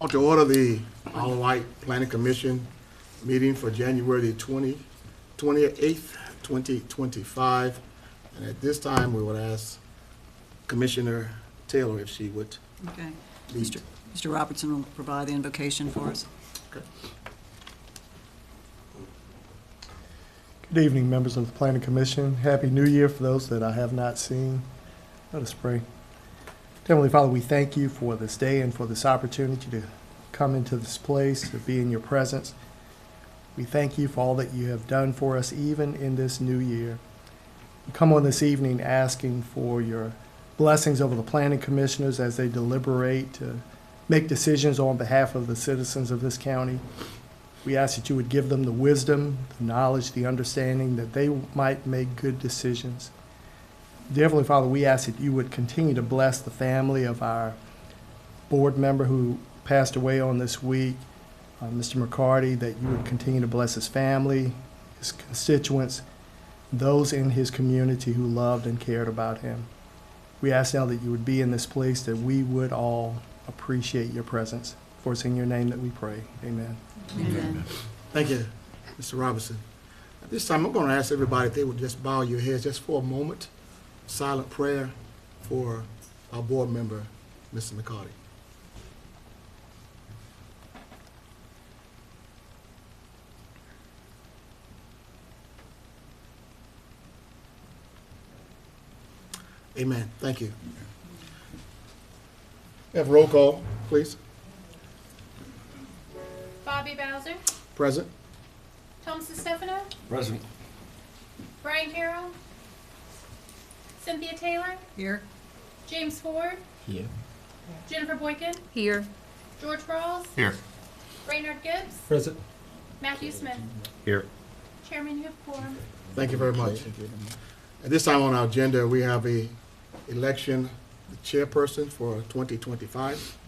Call to order the Isle of Wight Planning Commission meeting for January the 28th, 2025. And at this time, we would ask Commissioner Taylor if she would Okay. lead. Mr. Robertson will provide the invocation for us. Okay. Good evening, members of the Planning Commission. Happy New Year for those that I have not seen. Let us pray. Heavenly Father, we thank you for this day and for this opportunity to come into this place, to be in your presence. We thank you for all that you have done for us, even in this new year. We come on this evening asking for your blessings over the planning commissioners as they deliberate to make decisions on behalf of the citizens of this county. We ask that you would give them the wisdom, the knowledge, the understanding that they might make good decisions. Dear Heavenly Father, we ask that you would continue to bless the family of our board member who passed away on this week, Mr. McCarty, that you would continue to bless his family, his constituents, those in his community who loved and cared about him. We ask now that you would be in this place, that we would all appreciate your presence. For it's in your name that we pray. Amen. Amen. Thank you, Mr. Robertson. At this time, I'm going to ask everybody if they would just bow your heads just for a moment. Silent prayer for our board member, Mr. McCarty. Amen. Thank you. Have roll call, please. Bobby Bowser, Present. Thomas Stefano, Present. Brian Carroll, Cynthia Taylor, Here? James Ford, Here. Jennifer Boykin, Here. George Rawls, Here. Raynard Gibbs, Present. Matthew Smith. Here. Chairman, you have quorum. Thank you very much. At this time on our agenda, we have a election chairperson for 2025.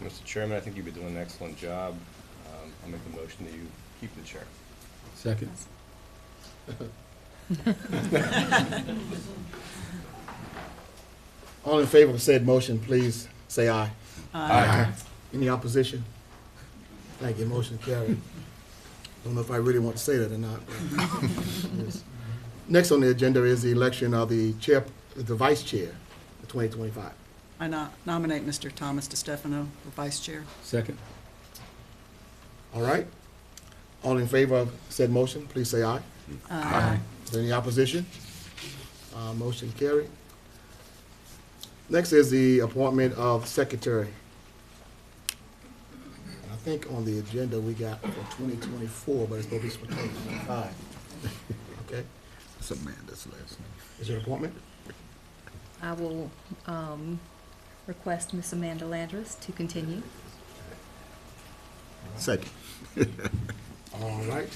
Mr. Chairman, I think you've been doing an excellent job. I'll make the motion that you keep the chair. Second. All in favor of said motion, please say aye. Aye. Any opposition? Thank you, motion carried. Don't know if I really want to say that or not. but- Yes. Next on the agenda is the election of the vice chair for 2025. I nominate Mr. Thomas DeStefano for vice chair. Second. All right? All in favor of said motion, please say aye. Aye. Is there any opposition? Motion carried. Next is the appointment of secretary. I think on the agenda we got for 2024, but it's supposed to be for 2025. Okay, That's Amanda's last name. is your appointment? I will request Miss Amanda Landris to continue. Second. All right.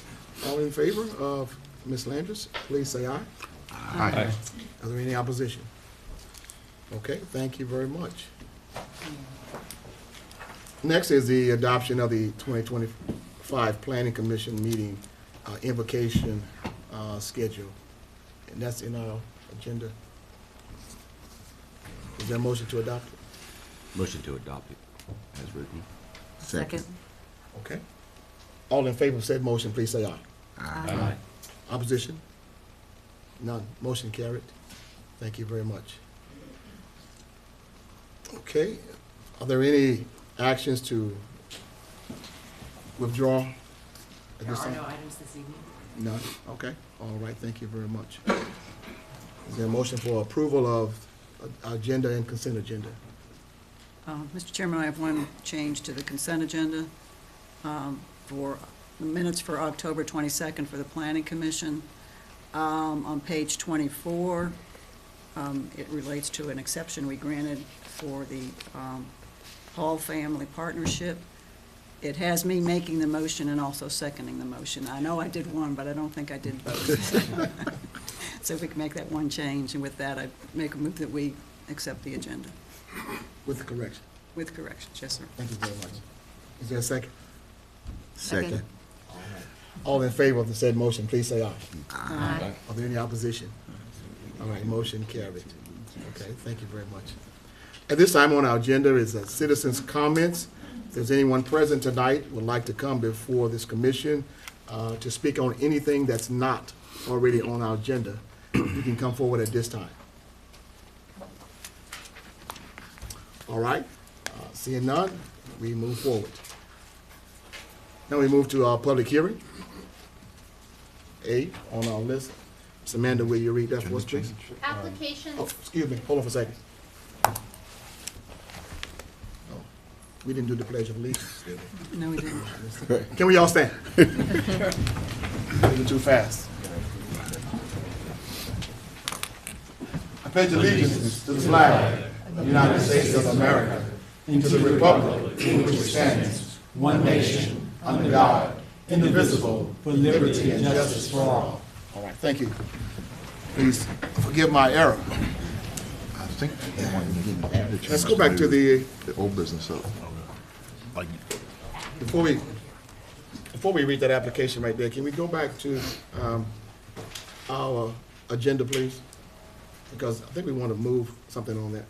All in favor of Ms. Landris, please say aye. Aye. Are there any opposition? Okay, thank you very much. Next is the adoption of the 2025 Planning Commission meeting invocation schedule. And that's in our agenda. Is there a motion to adopt it? Motion to adopt it as written. Second. Okay. All in favor of said motion, please say aye. Aye. Opposition? None. Motion carried. Thank you very much. Okay. Are there any actions to withdraw at this time? There are no items this evening. None? Okay. All right. Thank you very much. Is there a motion for approval of agenda and consent agenda? Mr. Chairman, I have one change to the consent agenda for the minutes for October 22nd for the Planning Commission. On page 24, it relates to an exception we granted for the Hall Family Partnership. It has me making the motion and also seconding the motion. I know I did one, but I don't think I did both. So if we can make that one change, and with that, I make a move that we accept the agenda With the correction. with corrections. Yes, sir. Thank you very much. Is there a second? Second. All in favor of the said motion, please say aye. Aye. Are there any opposition? All right, motion carried. Okay, thank you very much. At this time on our agenda is citizens' comments. If there's anyone present tonight would like to come before this commission to speak on anything that's not already on our agenda, you can come forward at this time. All right, seeing none, we move forward. Now we move to our public hearing. A on our list. Ms. Amanda, will you read that for us, please? Applications, Oh, excuse me, hold on for a second. Oh, we didn't do the Pledge of Allegiance, did we? No, we didn't. Can we all stand? Moving too fast. I pledge allegiance to the flag of the United States of America and to the republic for which it stands, one nation, under God, indivisible, with liberty and justice for all. All right, thank you. Please forgive my error. I think they want to get added Let's go back to the, old business up. before we read that application right there, can we go back to our agenda, please? Because I think we want to move something on that.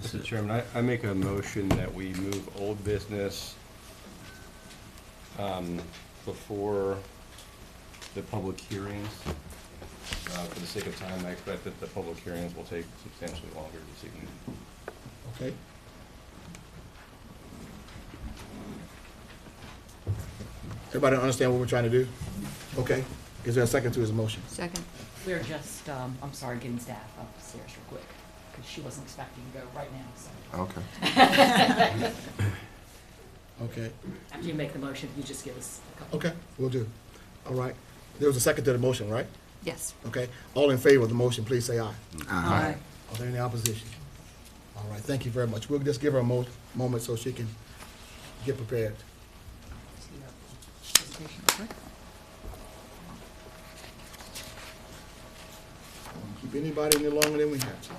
Mr. Chairman, I make a motion that we move old business before the public hearings. For the sake of time, I expect that the public hearings will take substantially longer this evening. Okay? Everybody understand what we're trying to do? Okay. Is there a second to his motion? Second. We're just, I'm sorry, getting staff upstairs real quick, because she wasn't expecting to go right now, so. Okay. Okay. After you make the motion, you just give us a couple. Okay, we'll do. All right. There was a second to the motion, right? Yes. Okay. All in favor of the motion, please say aye. Aye. Are there any opposition? All right, thank you very much. We'll just give her a moment so she can get prepared. Keep anybody any longer than we have to.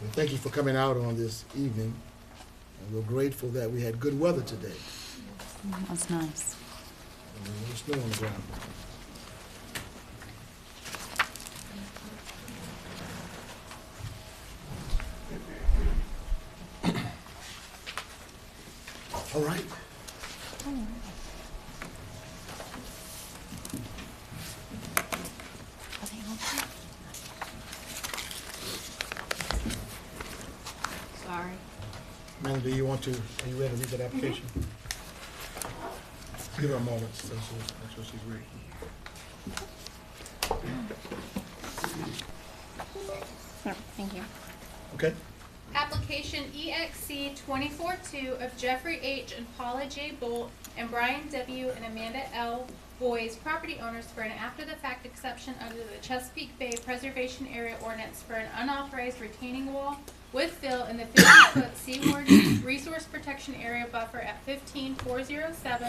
Well, thank you for coming out on this evening, and we're grateful that we had good weather today. That's nice. And there was no snow on the ground. All right. Sorry. Amanda, do you want to, are you ready to read that application? Give her a moment, so she'll make sure she's ready. thank you. Okay? Application EXC 24-2 of Jeffrey H. and Paula J. Bolt and Brian W. and Amanda L. Boys, property owners, for an after-the-fact exception under the Chesapeake Bay Preservation Area Ordinance for an unauthorized retaining wall with fill in the 50-foot Seaward Resource Protection Area buffer at 15407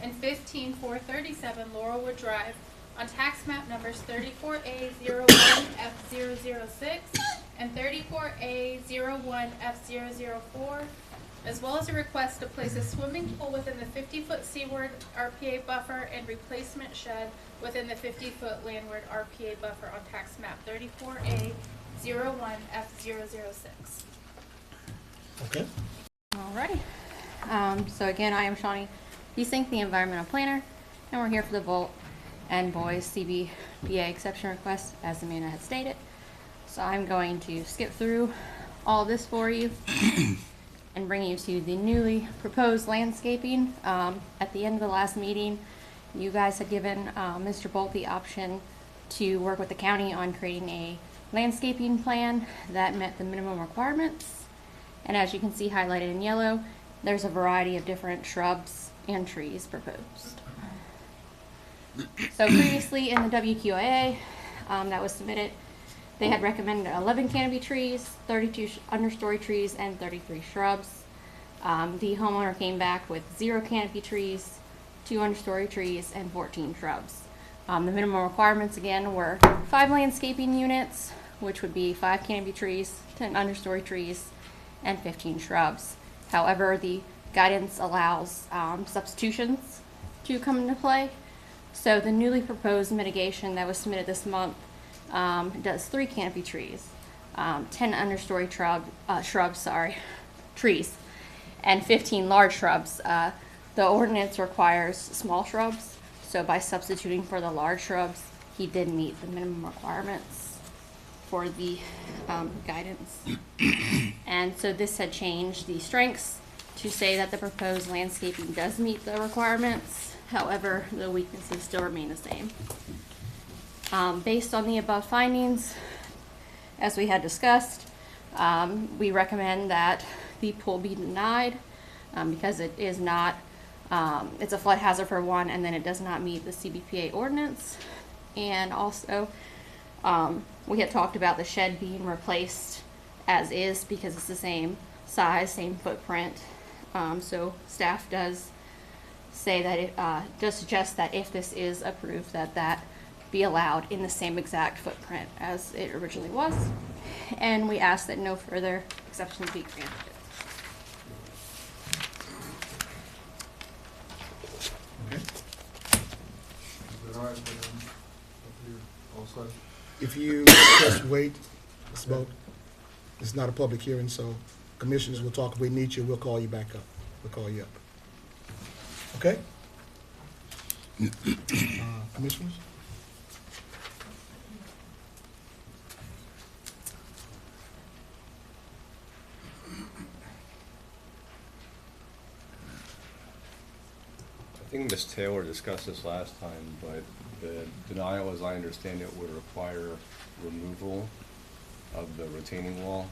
and 15437 Laurelwood Drive on tax map numbers 34A01F006 and 34A01F004, as well as a request to place a swimming pool within the 50-foot Seaward RPA buffer and replacement shed within the 50-foot landward RPA buffer on tax map 34A01F006. Okay? Alrighty. So again, I am Shawnee Husink, the environmental planner, and we're here for the Volt and Boys CBBA exception request, as Amanda had stated. So I'm going to skip through all of this for you and bring you to the newly proposed landscaping. At the end of the last meeting, you guys had given Mr. Bolt the option to work with the county on creating a landscaping plan that met the minimum requirements. And as you can see highlighted in yellow, there's a variety of different shrubs and trees proposed. So previously in the WQIA that was submitted, they had recommended 11 canopy trees, 32 understory trees, and 33 shrubs. The homeowner came back with 0 canopy trees, 2 understory trees, and 14 shrubs. The minimum requirements again were 5 landscaping units, which would be 5 canopy trees, 10 understory trees, and 15 shrubs. However, the guidance allows substitutions to come into play. So the newly proposed mitigation that was submitted this month does 3 canopy trees, 10 understory shrubs, trees, and 15 large shrubs. The ordinance requires small shrubs, so by substituting for the large shrubs, he did meet the minimum requirements for the guidance. And so this had changed the strengths to say that the proposed landscaping does meet the requirements. However, the weaknesses still remain the same. Based on the above findings, as we had discussed, we recommend that the pool be denied because it is not, it's a flood hazard for one, and then it does not meet the CBPA ordinance. And also, we had talked about the shed being replaced as is because it's the same size, same footprint. So staff does say that it does suggest that if this is approved, that be allowed in the same exact footprint as it originally was. And we ask that no further exceptions be granted. Okay. Is that all right with them? Also? If you just wait, Ms. Boat, it's not a public hearing, so commissioners will talk. If we need you, we'll call you back up. We'll call you up. Okay? Commissioners? I think Ms. Taylor discussed this last time, but the denial, as I understand it, would require removal of the retaining wall.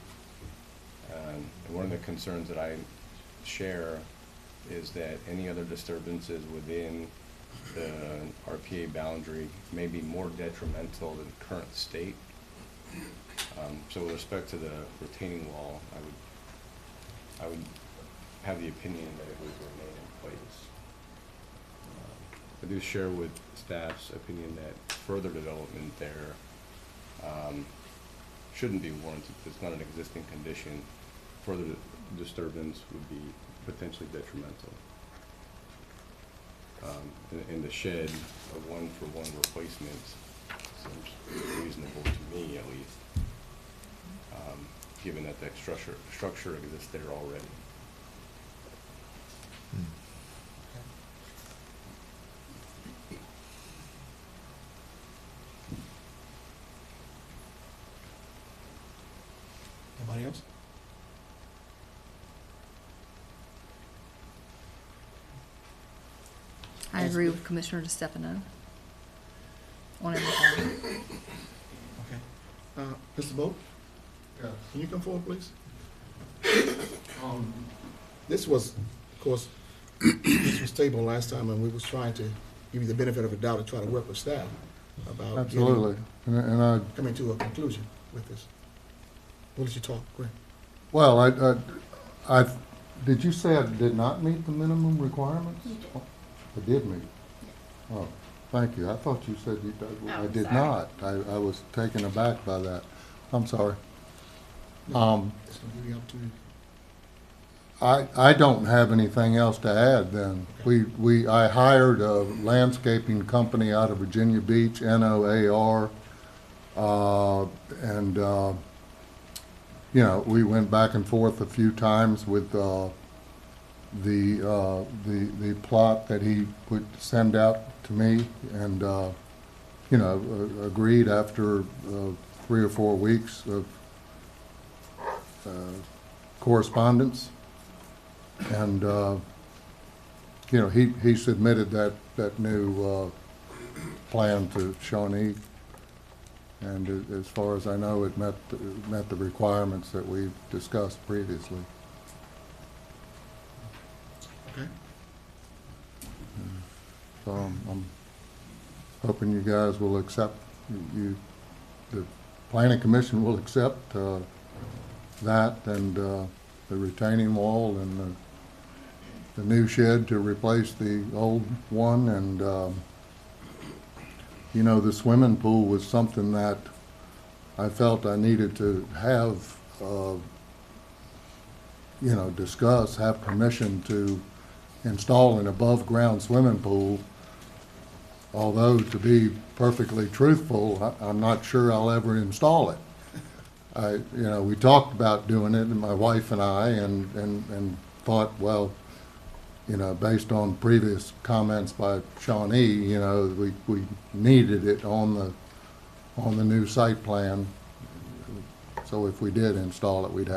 And one of the concerns that I share is that any other disturbances within the RPA boundary may be more detrimental than the current state. So with respect to the retaining wall, I would have the opinion that it would remain in place. I do share with staff's opinion that further development there shouldn't be warranted. It's not an existing condition. Further disturbance would be potentially detrimental. And the shed, a one-for-one replacement seems reasonable to me, at least, given that the structure exists there already. Anybody else? I agree with Commissioner DeStefano on everything. Okay. Mr. Boat, Yeah. can you come forward, please? This was, of course, this was tabled last time, and we was trying to give you the benefit of the doubt and try to work with staff about Absolutely, and I, coming to a conclusion with this. We'll let you talk. Go ahead. well, I, did you say I did not meet the minimum requirements? You did. I did meet. Oh, thank you. I thought you said you did. I did sorry. not. I was taken aback by that. I'm sorry. It's going to give you the opportunity. I don't have anything else to add then. I hired a landscaping company out of Virginia Beach, NOAR, and, you know, we went back and forth a few times with, the plot that he would send out to me, and, you know, agreed after 3 or 4 weeks of correspondence. And, you know, he submitted that new plan to Shawnee, and as far as I know, it met the requirements that we've discussed previously. Okay. So I'm hoping you guys will accept, the planning commission will accept that, and the retaining wall, and the new shed to replace the old one, and you know, the swimming pool was something that I felt I needed to have, you know, discuss, have permission to install an above-ground swimming pool. Although, to be perfectly truthful, I'm not sure I'll ever install it. You know, we talked about doing it, and my wife and I, and thought, well, you know, based on previous comments by Shawnee, you know, we needed it on the new site plan. So if we did install it, we'd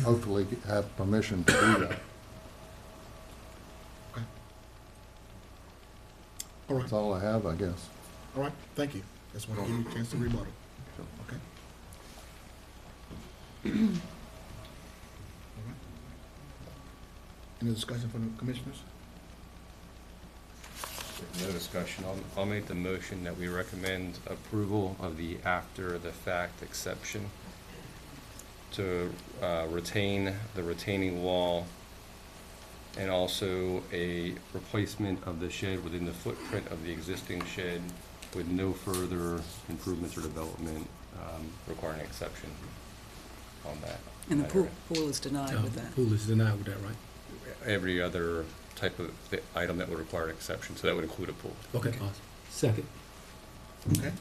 hopefully have permission to do that. All right, That's all I have, I guess. all right, thank you. Just want to give you a chance to rebuttal. Okay. All right. Any discussion from the commissioners? No discussion. I'll make the motion that we recommend approval of the after-the-fact exception to retain the retaining wall and also a replacement of the shed within the footprint of the existing shed with no further improvements or development requiring exception on that. And the that pool, area. pool is denied with that. Pool is denied with that, right? Every other type of item that would require an exception, so that would include a pool. Okay, awesome. Second. Okay.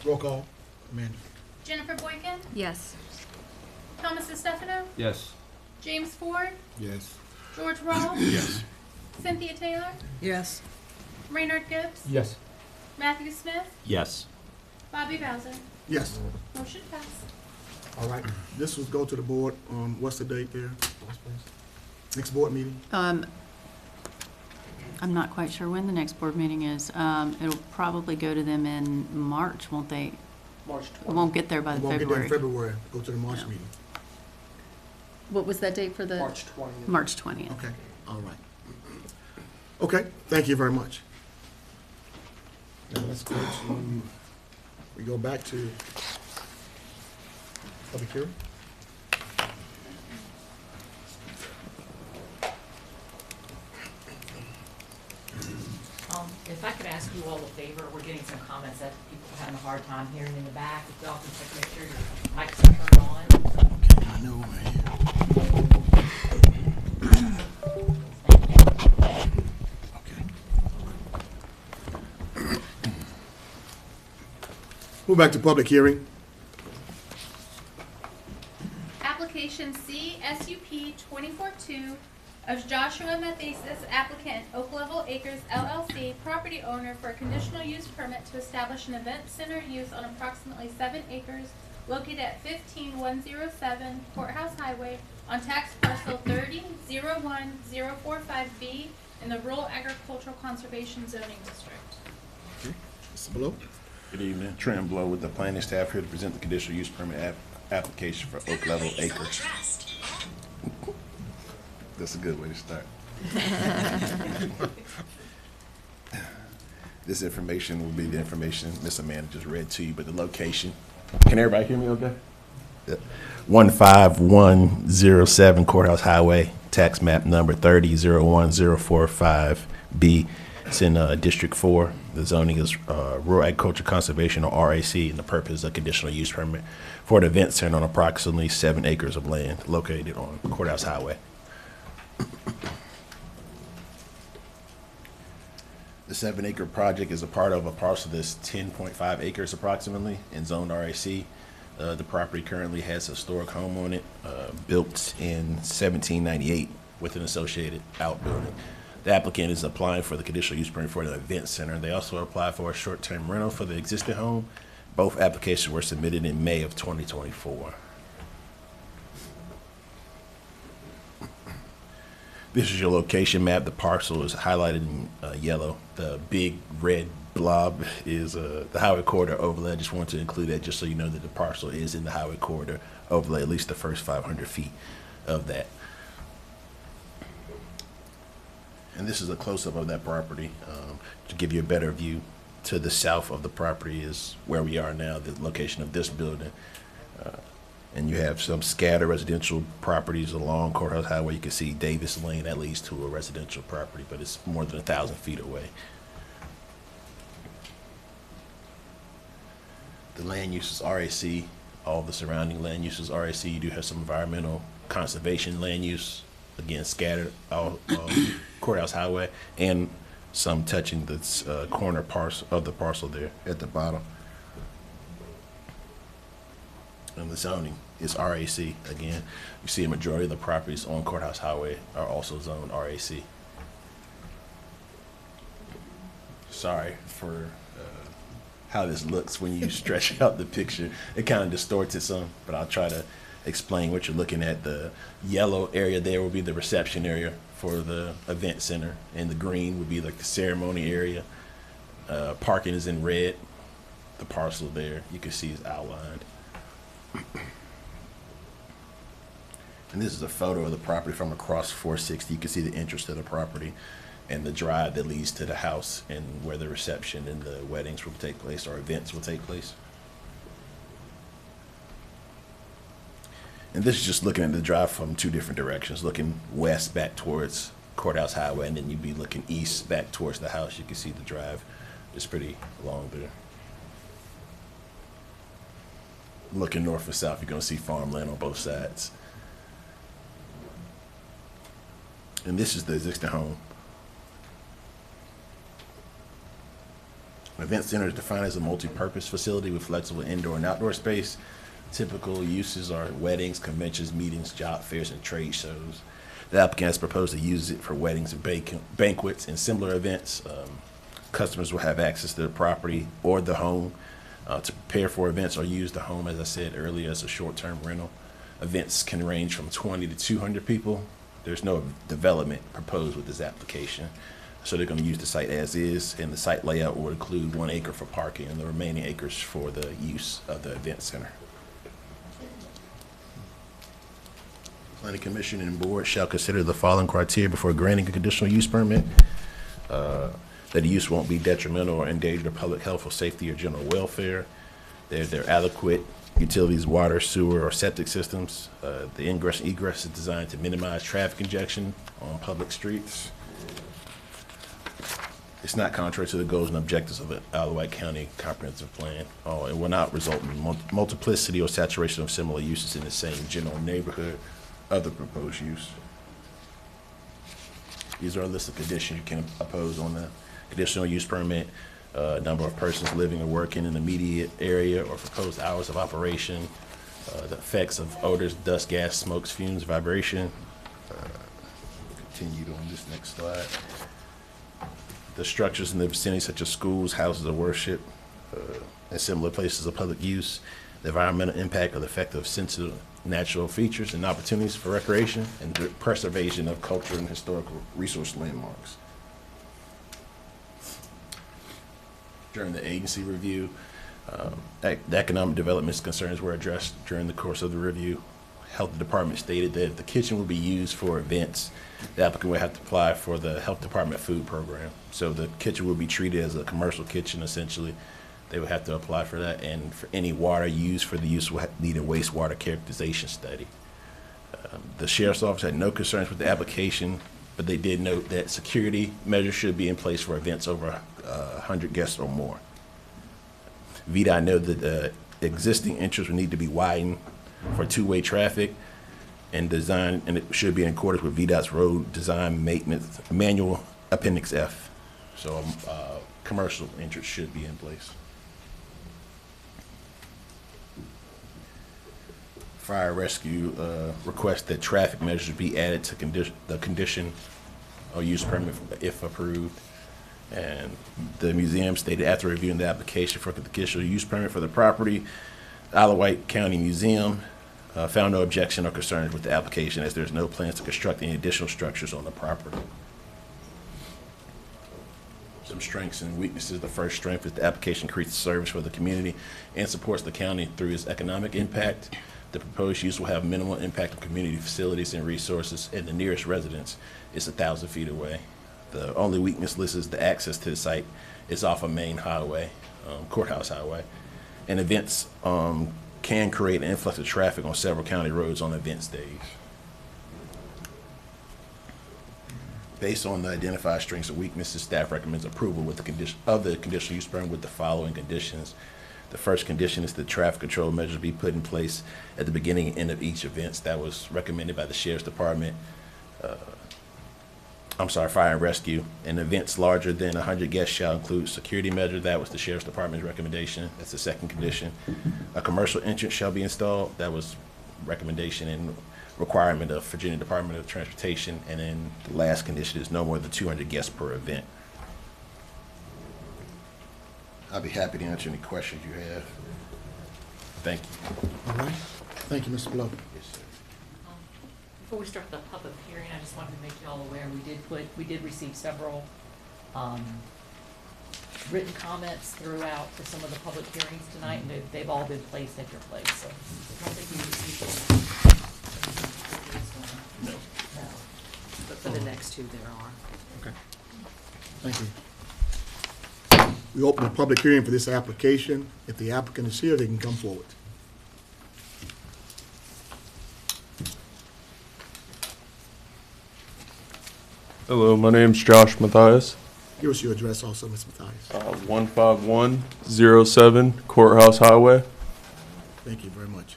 Roll call, Amanda. Jennifer Boykin, Yes. Thomas DeStefano, Yes. James Ford, Yes. George Ross, Yes. Cynthia Taylor, Yes, Raynard Gibbs, Yes. Matthew Smith, Yes. Bobby Bowser. Yes. Motion passed. All right, this will go to the board on, what's the date there? Next board meeting? I'm not quite sure when the next board meeting is. It'll probably go to them in March, won't they? March It won't get there by We won't get there in February. February, go to the March No. meeting. What was that date for the? March 20th. March 20th. Okay, all right. Okay, thank you very much. Now let's go to, we go back to public hearing. If I could ask you all a favor, we're getting some comments that people are having a hard time hearing in the back. If y'all can check, make sure your mics are turned on. Okay, I know, man. Okay. Move back to public hearing. Application CSUP 242 of Joshua Mathesis, applicant, Oak Level Acres LLC, property owner for a conditional use permit to establish an event center use on approximately 7 acres located at 15107 Courthouse Highway on tax parcel 30-01045B in the Rural Agricultural Conservation Zoning District. Mr. Below? Good evening, Trent Blow with the planning staff here to present the conditional use permit application for Oak Level Acres. That's a good way to start. This information will be the information Ms. Amanda just read to you, but the location. Can everybody hear me okay? 15107 Courthouse Highway, tax map number 30-01045B. It's in District 4. The zoning is Rural Agriculture Conservation, or RAC, and the purpose of conditional use permit for an event center on approximately 7 acres of land located on Courthouse Highway. The 7-acre project is a part of a parcel that's 10.5 acres approximately in zoned RAC. The property currently has a historic home on it, built in 1798 with an associated outbuilding. The applicant is applying for the conditional use permit for the event center. They also applied for a short-term rental for the existing home. Both applications were submitted in May of 2024. This is your location map. The parcel is highlighted in yellow. The big red blob is the highway corridor overlay. I just wanted to include that just so you know that the parcel is in the highway corridor overlay, at least the first 500 feet of that. And this is a close-up of that property to give you a better view. To the south of the property is where we are now, the location of this building. And you have some scattered residential properties along Courthouse Highway. You can see Davis Lane, that leads to a residential property, but it's more than 1,000 feet away. The land use is RAC, all the surrounding land use is RAC. You do have some environmental conservation land use, again, scattered all Courthouse Highway, and some touching the corner parcel of the parcel there at the bottom. And the zoning is RAC. Again, you see a majority of the properties on Courthouse Highway are also zoned RAC. Sorry for how this looks when you stretch out the picture. It kind of distorts it some, but I'll try to explain what you're looking at. The yellow area there will be the reception area for the event center, and the green would be like the ceremony area. Parking is in red. The parcel there, you can see is outlined. And this is a photo of the property from across 460. You can see the entrance to the property and the drive that leads to the house and where the reception and the weddings will take place, or events will take place. And this is just looking at the drive from two different directions, looking west back towards Courthouse Highway, and then you'd be looking east back towards the house. You can see the drive is pretty long there. Looking north or south, you're gonna see farmland on both sides. And this is the existing home. Event center is defined as a multi-purpose facility with flexible indoor and outdoor space. Typical uses are weddings, conventions, meetings, job fairs, and trade shows. The applicant has proposed to use it for weddings and banquets and similar events. Customers will have access to the property or the home to prepare for events or use the home, as I said earlier, as a short-term rental. Events can range from 20 to 200 people. There's no development proposed with this application. So they're going to use the site as is, and the site layout will include 1 acre for parking and the remaining acres for the use of the event center. Planning Commission and Board shall consider the following criteria before granting a conditional use permit. That the use won't be detrimental or endanger the public health or safety or general welfare. There are adequate utilities, water, sewer, or septic systems. The ingress and egress is designed to minimize traffic congestion on public streets. It's not contrary to the goals and objectives of the Isle of Wight County Comprehensive Plan. It will not result in multiplicity or saturation of similar uses in the same general neighborhood of the proposed use. These are a list of conditions you can oppose on the conditional use permit. Number of persons living or working in the immediate area or proposed hours of operation. The effects of odors, dust, gas, smokes, fumes, vibration. Continued on this next slide. The structures in the vicinity such as schools, houses of worship, and similar places of public use. The environmental impact or the effect of sensitive natural features and opportunities for recreation, and the preservation of cultural and historical resource landmarks. During the agency review, the economic development concerns were addressed during the course of the review. Health Department stated that if the kitchen will be used for events, the applicant would have to apply for the Health Department food program. So the kitchen will be treated as a commercial kitchen, essentially. They would have to apply for that, and for any water used for the use will need a wastewater characterization study. The Sheriff's Office had no concerns with the application, but they did note that security measures should be in place for events over 100 guests or more. VDOT noted that existing entrance would need to be widened for two-way traffic and design, and it should be in accordance with VDOT's road design maintenance manual Appendix F. So commercial entrance should be in place. Fire rescue requests that traffic measures be added to the condition or use permit if approved. And the museum stated after reviewing the application for the conditional use permit for the property, Isle of Wight County Museum found no objection or concerns with the application, as there's no plans to construct any additional structures on the property. Some strengths and weaknesses. The first strength is the application creates a service for the community and supports the county through its economic impact. The proposed use will have minimal impact on community facilities and resources, and the nearest residence is 1,000 feet away. The only weakness listed is the access to the site is off a main highway, Courthouse Highway, and events can create an influx of traffic on several county roads on event days. Based on the identified strengths and weaknesses, staff recommends approval with the condition of the conditional use permit with the following conditions. The first condition is the traffic control measures be put in place at the beginning and end of each event. That was recommended by the Sheriff's Department. Fire and Rescue. And events larger than 100 guests shall include security measures. That was the Sheriff's Department's recommendation. That's the second condition. A commercial entrance shall be installed. That was recommendation and requirement of Virginia Department of Transportation. And then the last condition is no more than 200 guests per event. I'll be happy to answer any questions you have. Thank you. All right. Thank you, Mr. Blow. Yes, sir. Before we start the public hearing, I just wanted to make you all aware, we did receive several, written comments throughout for some of the public hearings tonight, and they've all been placed at your place, so. I don't think you received them. No. No, but for the next two, there are. Okay. Thank you. We open the public hearing for this application. If the applicant is here, they can come forward. Hello, my name's Josh Mathias. Give us your address also, Ms. Mathias. 15107 Courthouse Highway. Thank you very much.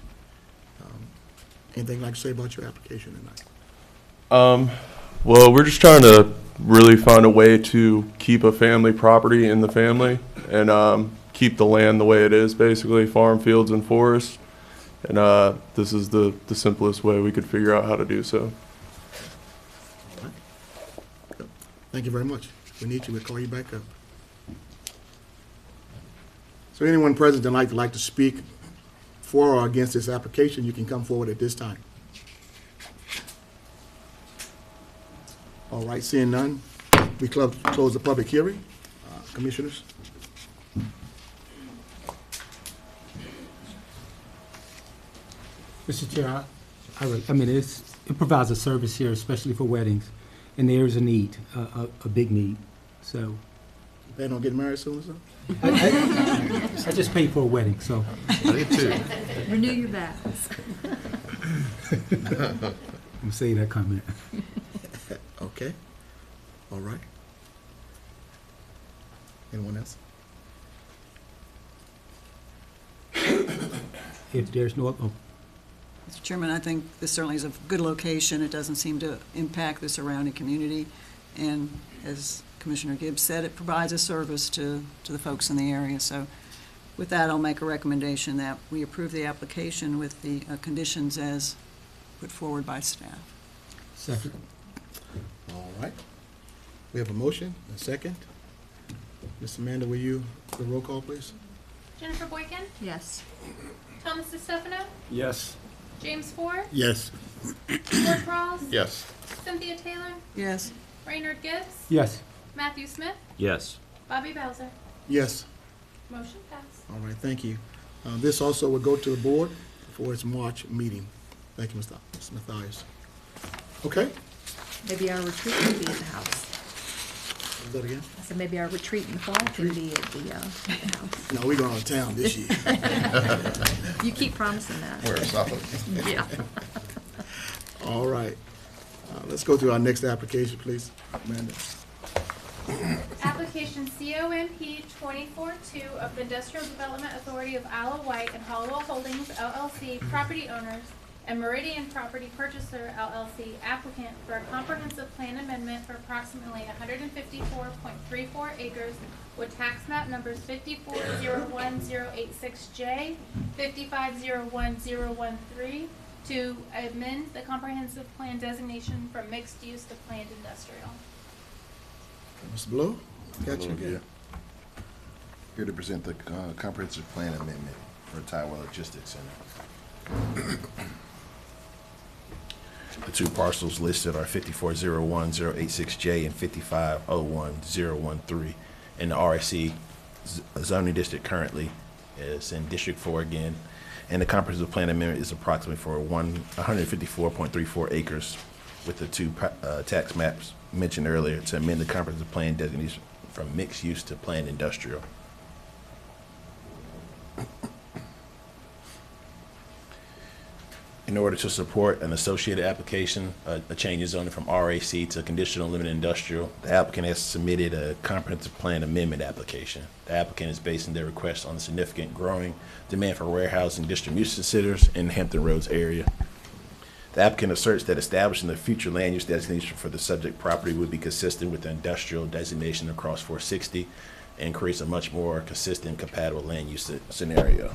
Anything you'd like to say about your application tonight? Well, we're just trying to really find a way to keep a family property in the family and keep the land the way it is, basically, farm, fields, and forests. And this is the simplest way we could figure out how to do so. Thank you very much. If we need you, we'll call you back up. So anyone present tonight that'd like to speak for or against this application, you can come forward at this time. All right, seeing none, we close the public hearing. Commissioners? Mr. Chair, I mean, it provides a service here, especially for weddings, and there is a need, a big need, so. Plan on getting married soon or something? I just paid for a wedding, so. I did too. Renew your vows. I'm saying that comment. Okay. All right. Anyone else? If there's no, Mr. Chairman, I think this certainly is a good location. It doesn't seem to impact the surrounding community. And as Commissioner Gibbs said, it provides a service to the folks in the area. So with that, I'll make a recommendation that we approve the application with the conditions as put forward by staff. second. All right. We have a motion, a second. Ms. Amanda, will you, the roll call, please? Jennifer Boykin, Yes. Thomas DeStefano, Yes. James Ford, Yes. George Rawls, Yes. Cynthia Taylor, Yes. Raynard Gibbs, Yes. Matthew Smith, Yes. Bobby Bowser. Yes. Motion passed. All right, thank you. This also will go to the board for its March meeting. Thank you, Ms. Mathias. Okay, Maybe our retreat can be at the house. do that again? I said maybe our retreat in the fall can be at the house. No, we're going out of town this year. You keep promising that. Where, Suffolk? Yeah. All right. Let's go to our next application, please, Amanda. Application COMP 24-2 of the Industrial Development Authority of Isle of Wight and Hollowell Holdings LLC, property owners, and Meridian Property Purchaser LLC, applicant for a comprehensive plan amendment for approximately 154.34 acres with tax map numbers 5401086J, 5501013, to amend the comprehensive plan designation from mixed use to planned industrial. Mr. Blow, got you Hello, again. Here to present the comprehensive plan amendment for Taiwan Logistics Center. The two parcels listed are 5401086J and 5501013. And the RSC zoning district currently is in District 4 again. And the comprehensive plan amendment is approximately for 154.34 acres with the two tax maps mentioned earlier to amend the comprehensive plan designation from mixed use to planned industrial. In order to support an associated application, a change in zoning from RAC to conditional limited industrial, the applicant has submitted a comprehensive plan amendment application. The applicant is basing their request on the significant growing demand for warehousing distribution centers in the Hampton Roads area. The applicant asserts that establishing the future land use designation for the subject property would be consistent with the industrial designation across 460 and creates a much more consistent, compatible land use scenario.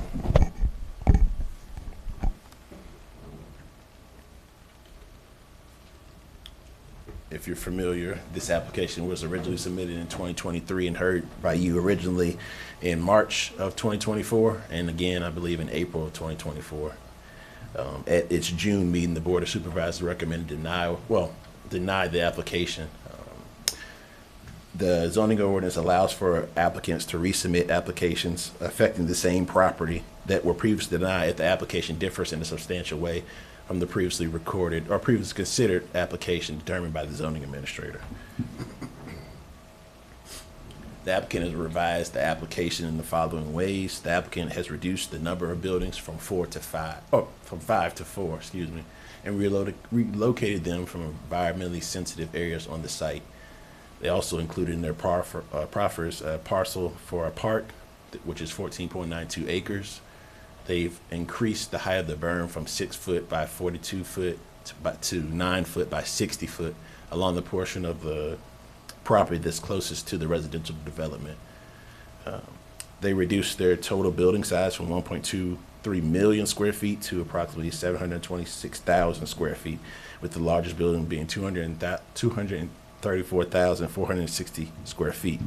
If you're familiar, this application was originally submitted in 2023 and heard by you originally in March of 2024, and again, I believe in April of 2024. At its June meeting, the Board of Supervisors recommended deny the application. The zoning ordinance allows for applicants to resubmit applications affecting the same property that were previously denied if the application differs in a substantial way from the previously recorded or previously considered application determined by the zoning administrator. The applicant has revised the application in the following ways. The applicant has reduced the number of buildings from 5 to 4, and relocated them from environmentally sensitive areas on the site. They also included in their proffers a parcel for a park, which is 14.92 acres. They've increased the height of the berm from 6 foot by 42 foot to 9 foot by 60 foot along the portion of the property that's closest to the residential development. They reduced their total building size from 1.23 million square feet to approximately 726,000 square feet, with the largest building being 234,460 square feet.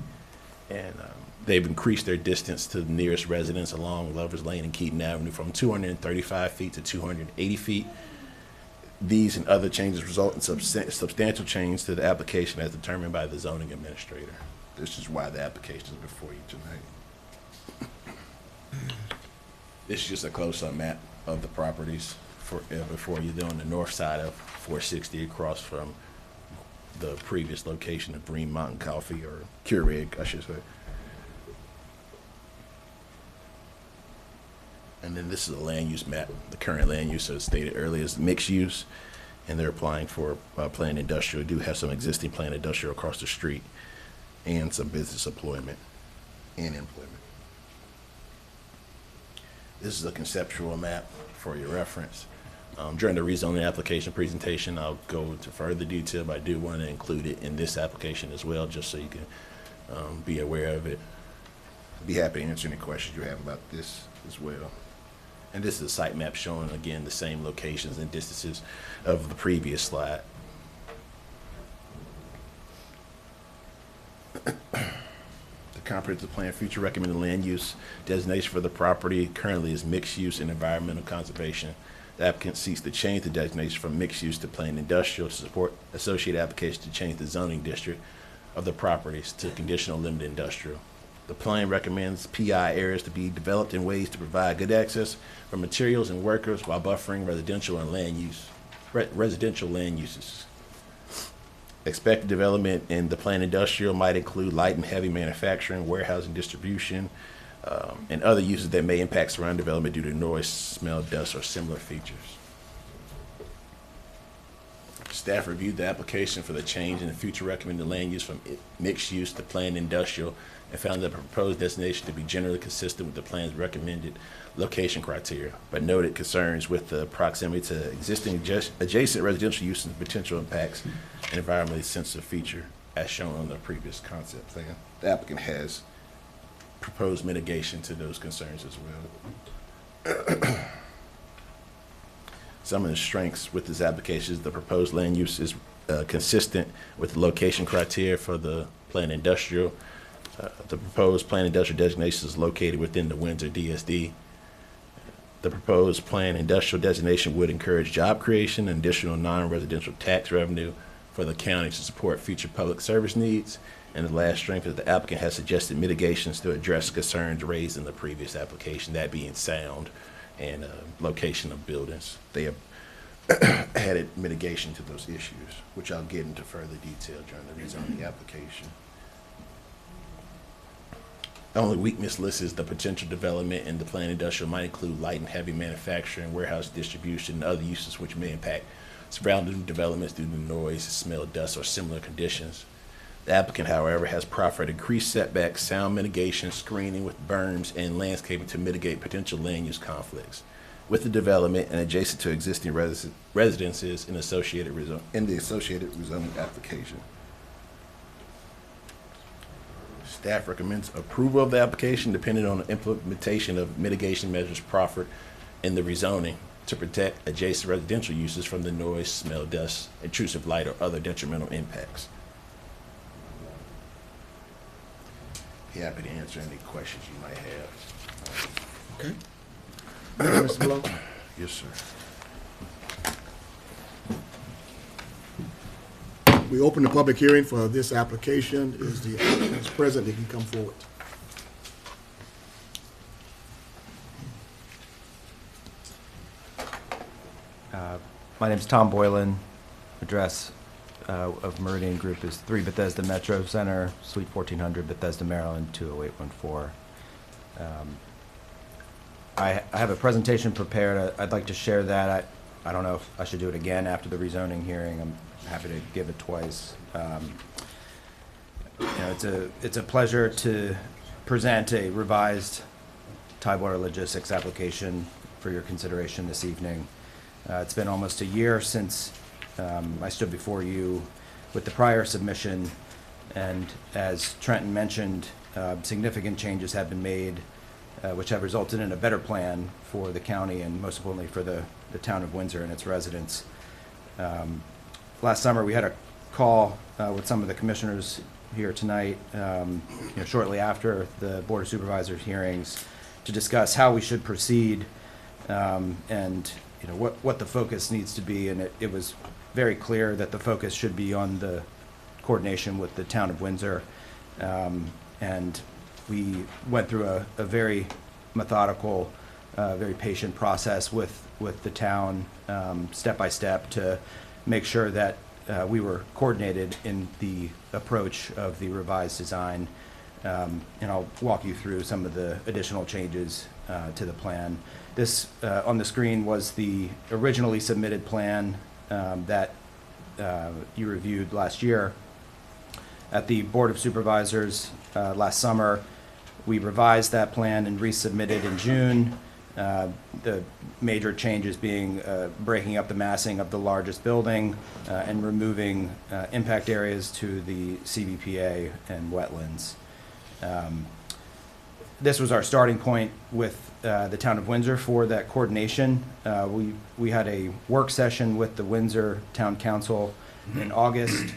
And they've increased their distance to the nearest residence along Lovers Lane and Keaton Avenue from 235 feet to 280 feet. These and other changes result in substantial change to the application as determined by the zoning administrator. This is why the application is before you tonight. This is just a close-up map of the properties before you. They're on the north side of 460 across from the previous location of Green Mountain Coffee, or Keurig, I should say. And then this is a land use map. The current land use, as stated earlier, is mixed use, and they're applying for planned industrial. We do have some existing planned industrial across the street and some business employment and employment. This is a conceptual map for your reference. During the rezoning application presentation, I'll go into further detail, but I do want to include it in this application as well, just so you can be aware of it. I'd be happy to answer any questions you have about this as well. And this is a site map showing, again, the same locations and distances of the previous slide. The comprehensive plan future recommended land use designation for the property currently is mixed use and environmental conservation. The applicant seeks to change the designation from mixed use to planned industrial to support associated application to change the zoning district of the properties to conditional limited industrial. The plan recommends PI areas to be developed in ways to provide good access for materials and workers while buffering residential land uses. Expected development in the planned industrial might include light and heavy manufacturing, warehousing, distribution, and other uses that may impact surrounding development due to noise, smell, dust, or similar features. Staff reviewed the application for the change in the future recommended land use from mixed use to planned industrial and found the proposed destination to be generally consistent with the plan's recommended location criteria, but noted concerns with the proximity to existing adjacent residential uses and potential impacts and environmentally sensitive feature as shown on the previous concept plan. The applicant has proposed mitigation to those concerns as well. Some of the strengths with this application is the proposed land use is consistent with the location criteria for the planned industrial. The proposed planned industrial designation is located within the Windsor DSD. The proposed planned industrial designation would encourage job creation and additional non-residential tax revenue for the county to support future public service needs. And the last strength is the applicant has suggested mitigations to address concerns raised in the previous application, that being sound and location of buildings. They have added mitigation to those issues, which I'll get into further detail during the rezoning application. The only weakness listed is the potential development in the planned industrial might include light and heavy manufacturing, warehouse distribution, and other uses which may impact surrounding developments due to noise, smell, dust, or similar conditions. The applicant, however, has proffered increased setbacks, sound mitigation, screening with berms, and landscaping to mitigate potential land use conflicts with the development and adjacent to existing residences in the associated rezoning application. Staff recommends approval of the application depending on the implementation of mitigation measures proffered in the rezoning to protect adjacent residential uses from the noise, smell, dust, intrusive light, or other detrimental impacts. Be happy to answer any questions you might have. Okay. Mr. Blow? Yes, sir. We open the public hearing for this application. Is the applicant present? They can come forward. My name is Tom Boylan. Address of Meridian Group is 3 Bethesda Metro Center, Suite 1400, Bethesda, Maryland, 20814. I have a presentation prepared. I'd like to share that. I don't know if I should do it again after the rezoning hearing. I'm happy to give it twice. It's a pleasure to present a revised Tidewater Logistics application for your consideration this evening. It's been almost a year since I stood before you with the prior submission, and as Trenton mentioned, significant changes have been made which have resulted in a better plan for the county and most importantly for the town of Windsor and its residents. Last summer we had a call with some of the commissioners here tonight, shortly after the Board of Supervisors hearings, to discuss how we should proceed and what the focus needs to be, and it was very clear that the focus should be on the coordination with the town of Windsor, and we went through a very methodical, very patient process with the town, step by step, to make sure that we were coordinated in the approach of the revised design. And I'll walk you through some of the additional changes to the plan. This on the screen was the originally submitted plan that you reviewed last year. At the Board of Supervisors last summer, we revised that plan and resubmitted in June. The major changes being breaking up the massing of the largest building and removing impact areas to the CVPA and wetlands. This was our starting point with the town of Windsor for that coordination. We had a work session with the Windsor Town Council in August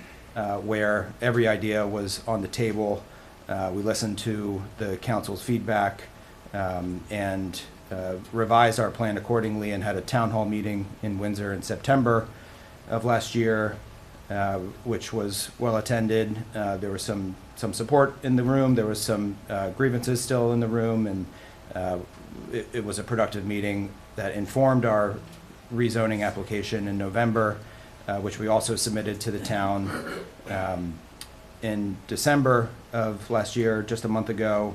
where every idea was on the table. We listened to the council's feedback and revised our plan accordingly, and had a town hall meeting in Windsor in September of last year, which was well attended. There was some support in the room. There was some grievances still in the room, and it was a productive meeting that informed our rezoning application in November, which we also submitted to the town. In December of last year, just a month ago,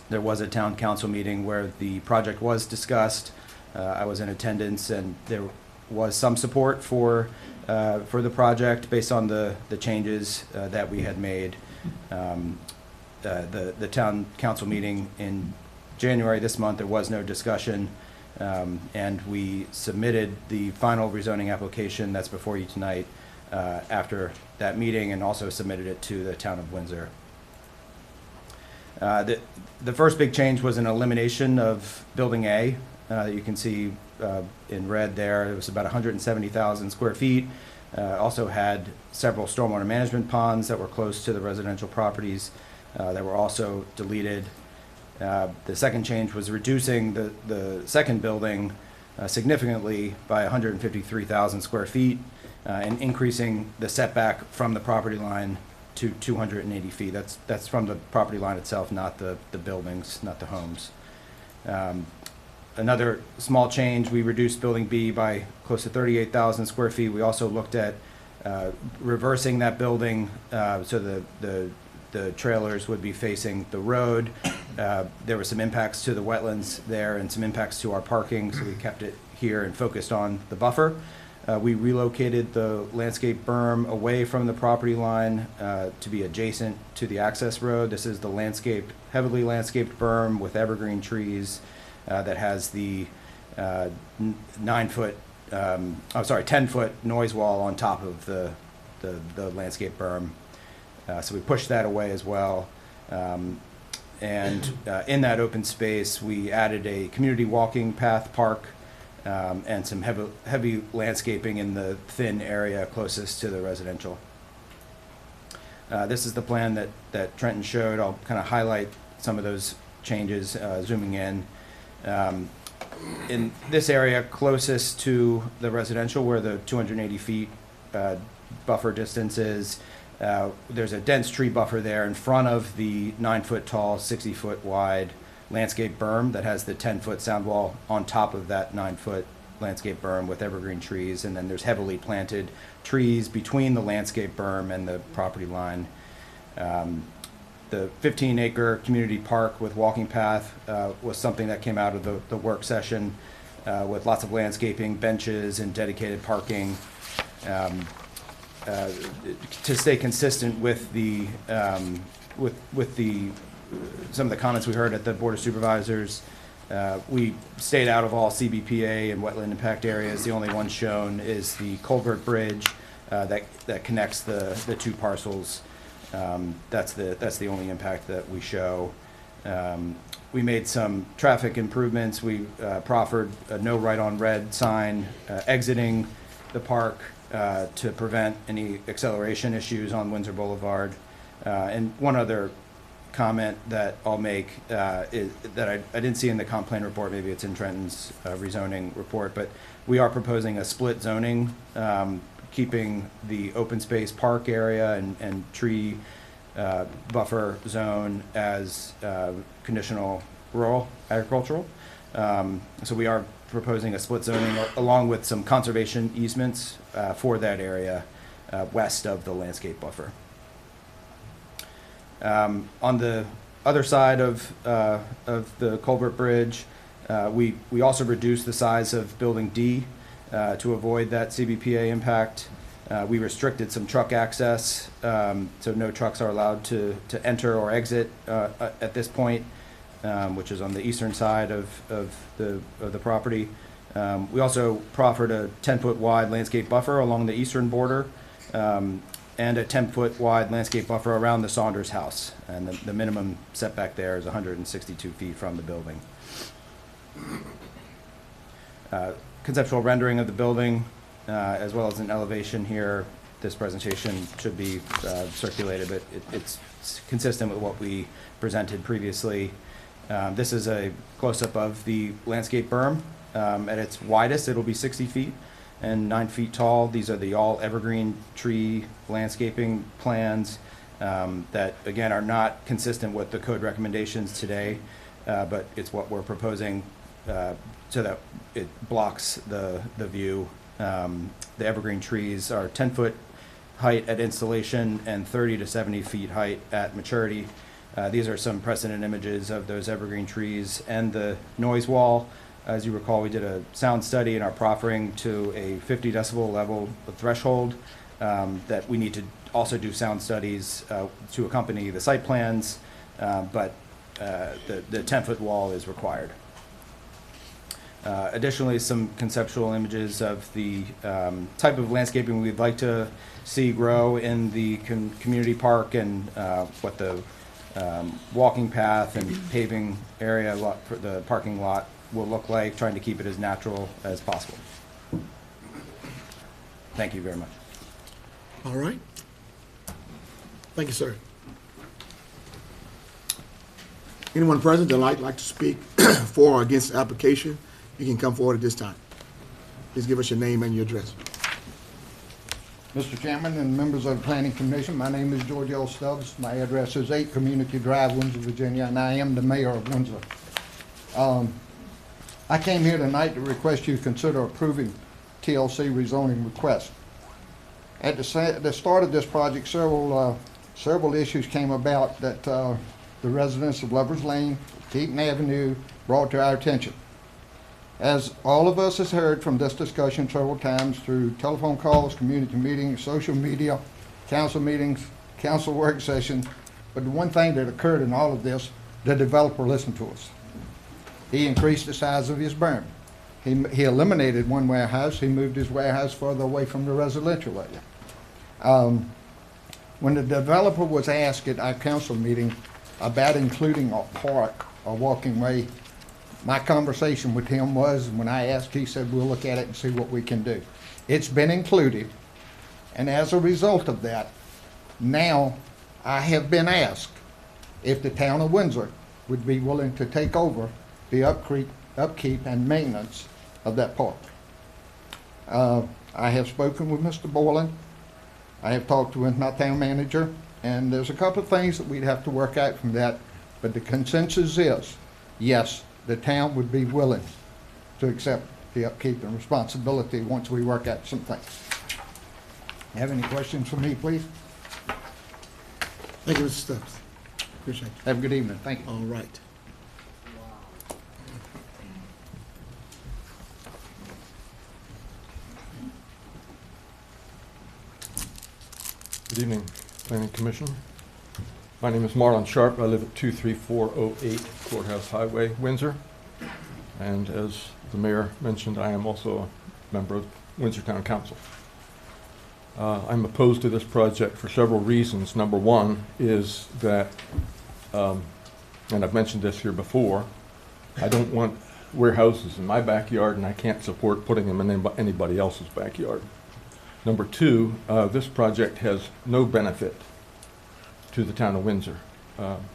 there was a town council meeting where the project was discussed. I was in attendance, and there was some support for the project based on the changes that we had made. The town council meeting in January this month, there was no discussion, and we submitted the final rezoning application that's before you tonight after that meeting, and also submitted it to the town of Windsor. The first big change was an elimination of Building A. You can see in red there, it was about 170,000 square feet. Also had several stormwater management ponds that were close to the residential properties that were also deleted. The second change was reducing the second building significantly by 153,000 square feet and increasing the setback from the property line to 280 feet. That's from the property line itself, not the buildings, not the homes. Another small change, we reduced Building B by close to 38,000 square feet. We also looked at reversing that building so the trailers would be facing the road, there were some impacts to the wetlands there and some impacts to our parking, so we kept it here and focused on the buffer. We relocated the landscape berm away from the property line to be adjacent to the access road. This is the heavily landscaped berm with evergreen trees that has the 10-foot noise wall on top of the landscape berm. So we pushed that away as well. In that open space, we added a community walking path park and some heavy landscaping in the thin area closest to the residential. This is the plan that Trenton showed. I'll kind of highlight some of those changes, zooming in. In this area closest to the residential, where the 280 feet buffer distance is, there's a dense tree buffer there in front of the 9-foot tall, 60-foot wide landscape berm that has the 10-foot sound wall on top of that 9-foot landscape berm with evergreen trees. And then there's heavily planted trees between the landscape berm and the property line. The 15-acre community park with walking path was something that came out of the work session with lots of landscaping, benches, and dedicated parking. To stay consistent with the some of the comments we heard at the Board of Supervisors, we stayed out of all CBPA and wetland impact areas. The only one shown is the culvert bridge that connects the two parcels. That's the only impact that we show. We made some traffic improvements. We proffered a no right on red sign exiting the park to prevent any acceleration issues on Windsor Boulevard. And one other comment that I'll make is that I didn't see in the comp plan report, maybe it's in Trenton's rezoning report, but we are proposing a split zoning, keeping the open space park area and tree buffer zone as conditional rural agricultural. So we are proposing a split zoning along with some conservation easements for that area west of the landscape buffer. On the other side of the culvert bridge, we also reduced the size of building D to avoid that CBPA impact. We restricted some truck access, so no trucks are allowed to enter or exit at this point, which is on the eastern side of the property. We also proffered a 10-foot wide landscape buffer along the eastern border, and a 10-foot wide landscape buffer around the Saunders house. And the minimum setback there is 162 feet from the building. Conceptual rendering of the building, as well as an elevation here. This presentation should be circulated, but it's consistent with what we presented previously. This is a close-up of the landscape berm. At its widest, it'll be 60 feet and 9 feet tall. These are the all evergreen tree landscaping plans that, again, are not consistent with the code recommendations today, but it's what we're proposing so that it blocks the view. The evergreen trees are 10-foot height at installation and 30 to 70 feet height at maturity. These are some precedent images of those evergreen trees and the noise wall. As you recall, we did a sound study in our proffering to a 50 decibel level threshold that we need to also do sound studies to accompany the site plans, but the 10-foot wall is required. Additionally, some conceptual images of the type of landscaping we'd like to see grow in the community park and what the walking path and paving area for the parking lot will look like, trying to keep it as natural as possible. Thank you very much. All right. Thank you, sir. Anyone present that would like to speak for or against the application, you can come forward at this time. Please give us your name and your address. Mr. Chairman and members of the Planning Commission, my name is George L. Stubbs. My address is 8 Community Drive, Windsor, Virginia, and I am the mayor of Windsor. I came here tonight to request you consider approving TLC rezoning request. At the start of this project, several issues came about that the residents of Lovers Lane, Keaton Avenue, brought to our attention. As all of us has heard from this discussion several times through telephone calls, community meetings, social media, council meetings, council work sessions, but the one thing that occurred in all of this, the developer listened to us. He increased the size of his berm. He eliminated one warehouse. He moved his warehouse further away from the residential area. When the developer was asked at our council meeting about including a park or walking way, my conversation with him was, when I asked, he said, we'll look at it and see what we can do. It's been included, and as a result of that, now I have been asked if the town of Windsor would be willing to take over the upkeep and maintenance of that park. I have spoken with Mr. Boylan. I have talked with my town manager, and there's a couple of things that we'd have to work out from that, but the consensus is, yes, the town would be willing to accept the upkeep and responsibility once we work out some things. Have any questions for me, please? Thank you, Mr. Stubbs. Appreciate it. Have a good evening. Thank you. All right. Good evening, Planning Commission. My name is Marlon Sharp. I live at 23408 Courthouse Highway, Windsor. And as the mayor mentioned, I am also a member of Windsor Town Council. I'm opposed to this project for several reasons. Number one is that, and I've mentioned this here before, I don't want warehouses in my backyard, and I can't support putting them in anybody else's backyard. Number two, this project has no benefit to the town of Windsor.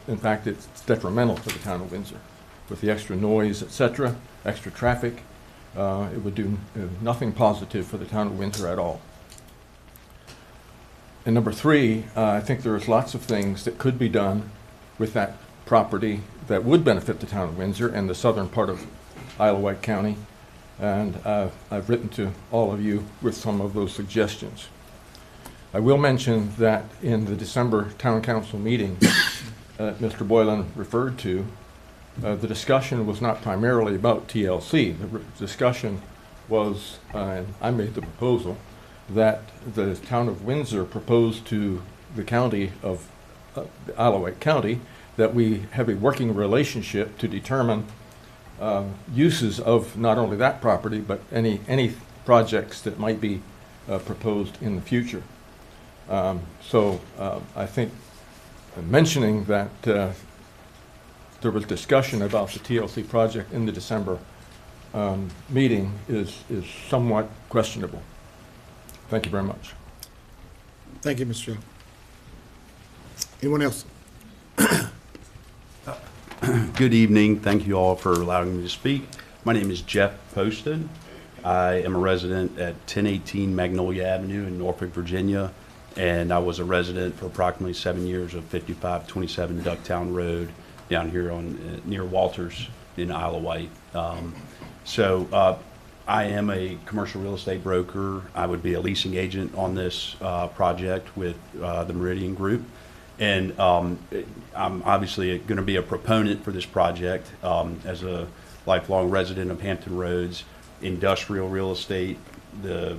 In fact, it's detrimental to the town of Windsor. With the extra noise, etc., extra traffic, it would do nothing positive for the town of Windsor at all. And number three, I think there's lots of things that could be done with that property that would benefit the town of Windsor and the southern part of Isle of Wight County. And I've written to all of you with some of those suggestions. I will mention that in the December Town Council meeting that Mr. Boylan referred to, the discussion was not primarily about TLC. The discussion was, and I made the proposal, that the town of Windsor proposed to the county of Isle of Wight County that we have a working relationship to determine uses of not only that property, but any projects that might be proposed in the future. So I think mentioning that there was discussion about the TLC project in the December meeting is somewhat questionable. Thank you very much. Thank you, Mr. Chairman. Anyone else? Good evening. Thank you all for allowing me to speak. My name is Jeff Poston. I am a resident at 1018 Magnolia Avenue in Norfolk, Virginia, and I was a resident for approximately 7 years of 5527 Ducktown Road down here on near Walters in Isle of Wight. I am a commercial real estate broker. I would be a leasing agent on this project with the Meridian Group. And I'm obviously going to be a proponent for this project as a lifelong resident of Hampton Roads. Industrial real estate, the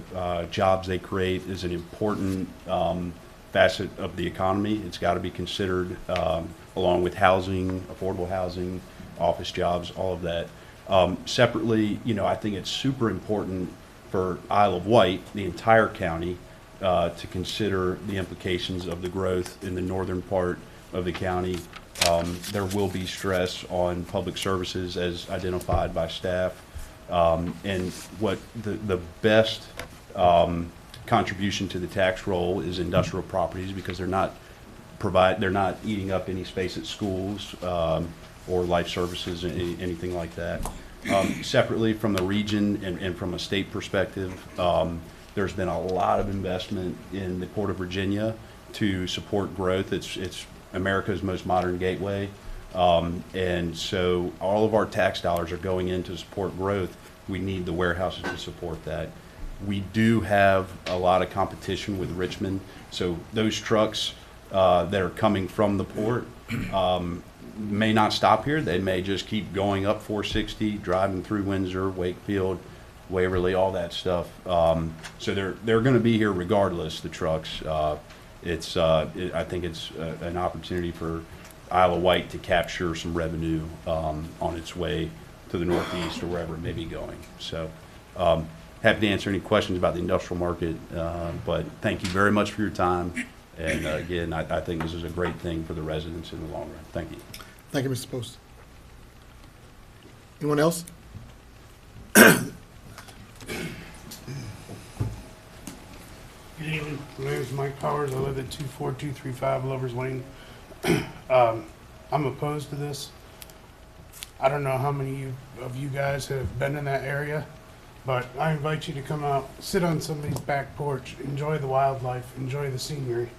jobs they create is an important facet of the economy. It's got to be considered along with housing, affordable housing, office jobs, all of that. Separately, I think it's super important for Isle of Wight, the entire county, to consider the implications of the growth in the northern part of the county. There will be stress on public services as identified by staff. And what the best contribution to the tax roll is industrial properties, because they're not eating up any space at schools or life services, anything like that. Separately, from the region and from a state perspective, there's been a lot of investment in the Port of Virginia to support growth. It's America's most modern gateway. And so all of our tax dollars are going in to support growth. We need the warehouses to support that. We do have a lot of competition with Richmond. So those trucks that are coming from the port, may not stop here. They may just keep going up 460, driving through Windsor, Wakefield, Waverly, all that stuff. So they're going to be here regardless, the trucks. I think it's an opportunity for Isle of Wight to capture some revenue on its way to the northeast or wherever it may be going. So happy to answer any questions about the industrial market, but thank you very much for your time. And again, I think this is a great thing for the residents in the long run. Thank you. Thank you, Mr. Post. Anyone else? Good evening. My name is Mike Powers. I live at 24235 Lovers Lane. I'm opposed to this. I don't know how many of you guys have been in that area, but I invite you to come out, sit on somebody's back porch, enjoy the wildlife, enjoy the scenery.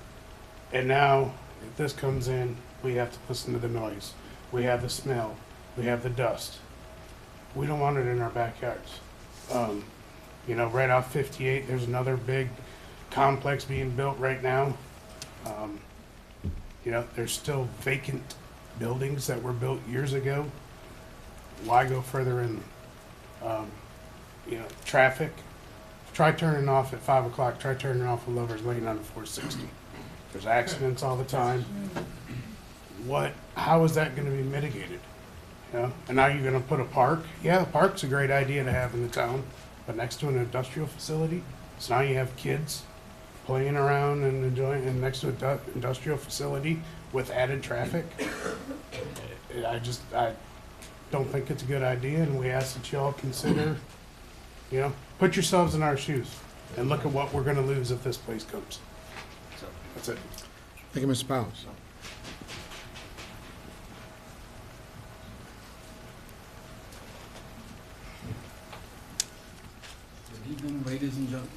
And now, if this comes in, we have to listen to the noise. We have the smell. We have the dust. We don't want it in our backyards. You know, right off 58, there's another big complex being built right now. You know, there's still vacant buildings that were built years ago. Why go further in? You know, traffic. Try turning off at 5 o'clock. Try turning off at Lovers Lane on 460. There's accidents all the time. How is that going to be mitigated? You know, and now you're going to put a park. Yeah, a park's a great idea to have in the town, but next to an industrial facility. So now you have kids playing around and enjoying, and next to an industrial facility with added traffic. I don't think it's a good idea, and we ask that you all consider, you know, put yourselves in our shoes and look at what we're going to lose if this place comes. So that's it. Thank you, Mr. Powers. Good evening, ladies and gentlemen.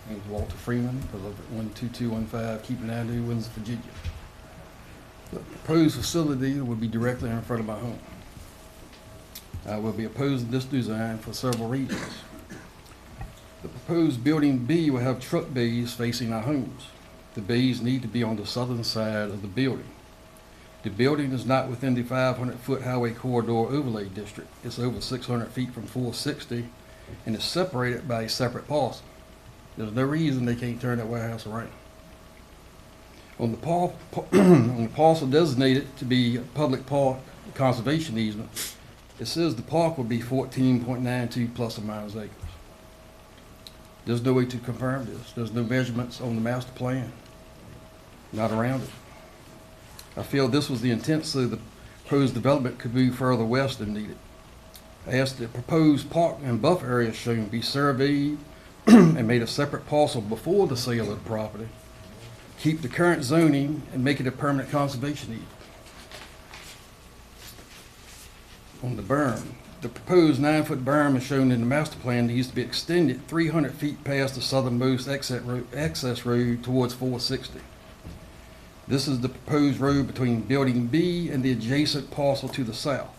My name is Walter Freeman. I live at 12215 Keeping Avenue, Windsor, Virginia. The proposed facility will be directly in front of my home. I will be opposing this design for several reasons. The proposed building B will have truck bays facing our homes. The bays need to be on the southern side of the building. The building is not within the 500-foot highway corridor overlay district. It's over 600 feet from 460 and is separated by a separate parcel. There's no reason they can't turn that warehouse around. On the parcel designated to be a public park conservation easement, it says the park will be 14.92 plus or minus acres. There's no way to confirm this. There's no measurements on the master plan, not around it. I feel this was the intent so the proposed development could move further west than needed. I asked the proposed park and buffer area shown be surveyed and made a separate parcel before the sale of the property. Keep the current zoning and make it a permanent conservation easement. On the berm, the proposed 9-foot berm as shown in the master plan needs to be extended 300 feet past the southernmost access road towards 460. This is the proposed road between Building B and the adjacent parcel to the south.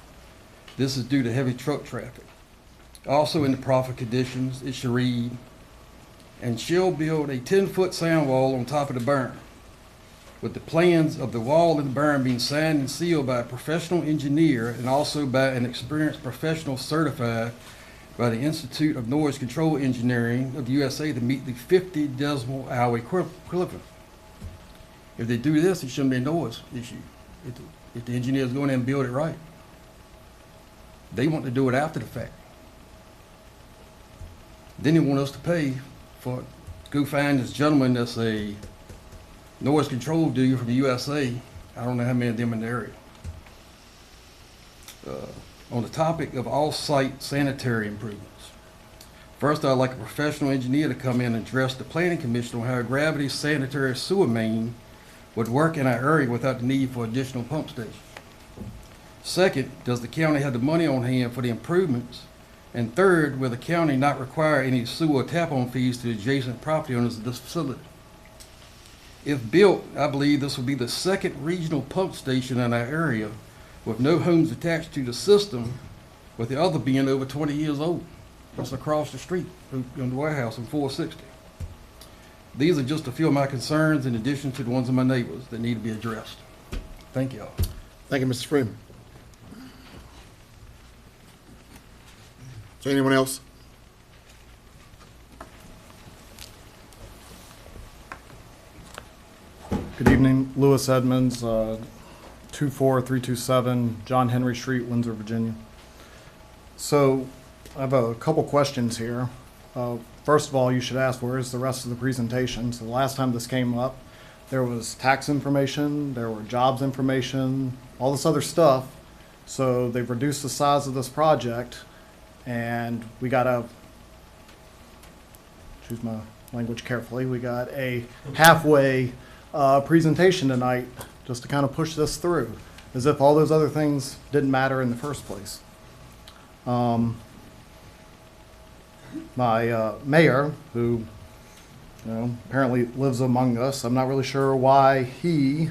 This is due to heavy truck traffic. Also in the profit conditions, it should read, and shall build a 10-foot sand wall on top of the berm, with the plans of the wall and the berm being signed and sealed by a professional engineer and also by an experienced professional certified by the Institute of Noise Control Engineering of the USA to meet the 50 decibel hour equivalent. If they do this, it shouldn't be a noise issue. If the engineers go in there and build it right. They want to do it after the fact. Then they want us to pay for, go find this gentleman that's a noise control dude from the USA. I don't know how many of them in the area. On the topic of off-site sanitary improvements. First, I'd like a professional engineer to come in and address the Planning Commission on how a gravity sanitary sewer main would work in our area without the need for additional pump stations. Second, does the county have the money on hand for the improvements? And third, will the county not require any sewer tap-on fees to adjacent property owners of this facility? If built, I believe this will be the second regional pump station in our area with no homes attached to the system, with the other being over 20 years old. That's across the street in the warehouse in 460. These are just a few of my concerns in addition to the ones of my neighbors that need to be addressed. Thank y'all. Thank you, Mr. Freeman. Is there anyone else? Good evening, Lewis Edmonds, 24327 John Henry Street, Windsor, Virginia. So I have a couple questions here. First of all, you should ask, where is the rest of the presentation? So the last time this came up, there was tax information, there were jobs information, all this other stuff. So they've reduced the size of this project, and we got a, choose my language carefully, we got a halfway presentation tonight just to kind of push this through, as if all those other things didn't matter in the first place. My mayor, who apparently lives among us, I'm not really sure why he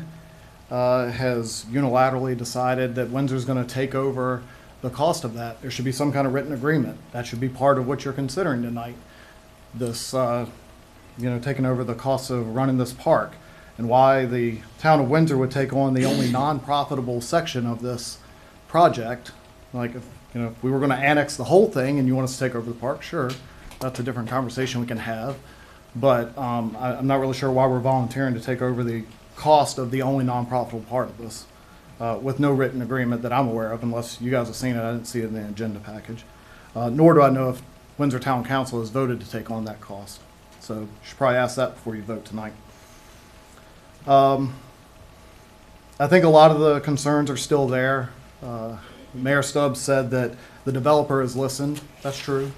has unilaterally decided that Windsor's going to take over the cost of that. There should be some kind of written agreement. That should be part of what you're considering tonight. This, taking over the cost of running this park, and why the town of Windsor would take on the only non-profitable section of this project. Like, if we were going to annex the whole thing and you want us to take over the park, sure, that's a different conversation we can have. But I'm not really sure why we're volunteering to take over the cost of the only non-profitable part of this with no written agreement that I'm aware of, unless you guys have seen it. I didn't see it in the agenda package. Nor do I know if Windsor Town Council has voted to take on that cost. So you should probably ask that before you vote tonight. I think a lot of the concerns are still there. Mayor Stubbs said that the developer has listened. That's true.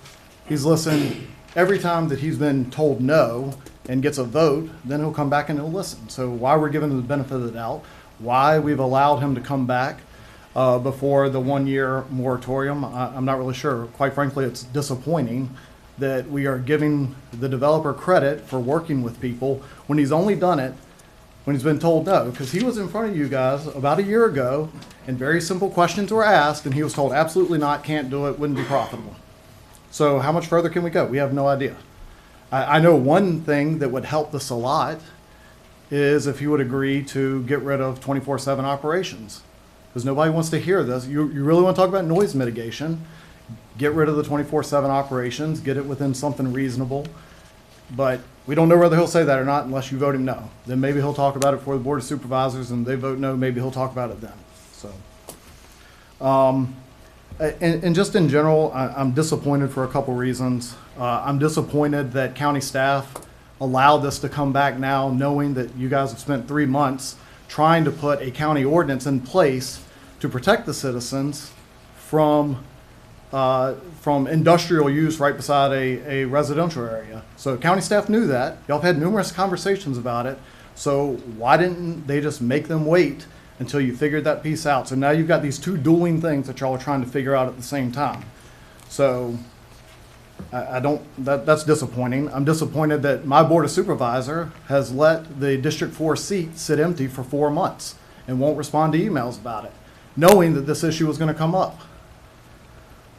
He's listened every time that he's been told no and gets a vote, then he'll come back and he'll listen. So why we're giving him the benefit of the doubt, why we've allowed him to come back before the 1-year moratorium, I'm not really sure. Quite frankly, it's disappointing that we are giving the developer credit for working with people when he's only done it when he's been told no, because he was in front of you guys about a year ago and very simple questions were asked and he was told absolutely not, can't do it, wouldn't be profitable. So how much further can we go? We have no idea. I know one thing that would help this a lot is if you would agree to get rid of 24/7 operations, because nobody wants to hear this. You really want to talk about noise mitigation, get rid of the 24/7 operations, get it within something reasonable. But we don't know whether he'll say that or not unless you vote him no. Then maybe he'll talk about it for the Board of Supervisors, and they vote no, maybe he'll talk about it then. So, and just in general, I'm disappointed for a couple reasons. I'm disappointed that county staff allowed this to come back now, knowing that you guys have spent 3 months trying to put a county ordinance in place to protect the citizens from industrial use right beside a residential area. So county staff knew that. Y'all have had numerous conversations about it. So why didn't they just make them wait until you figured that piece out? So now you've got these two dueling things that y'all are trying to figure out at the same time. So that's disappointing. I'm disappointed that my Board of Supervisor has let the District 4 seat sit empty for 4 months and won't respond to emails about it, knowing that this issue was going to come up.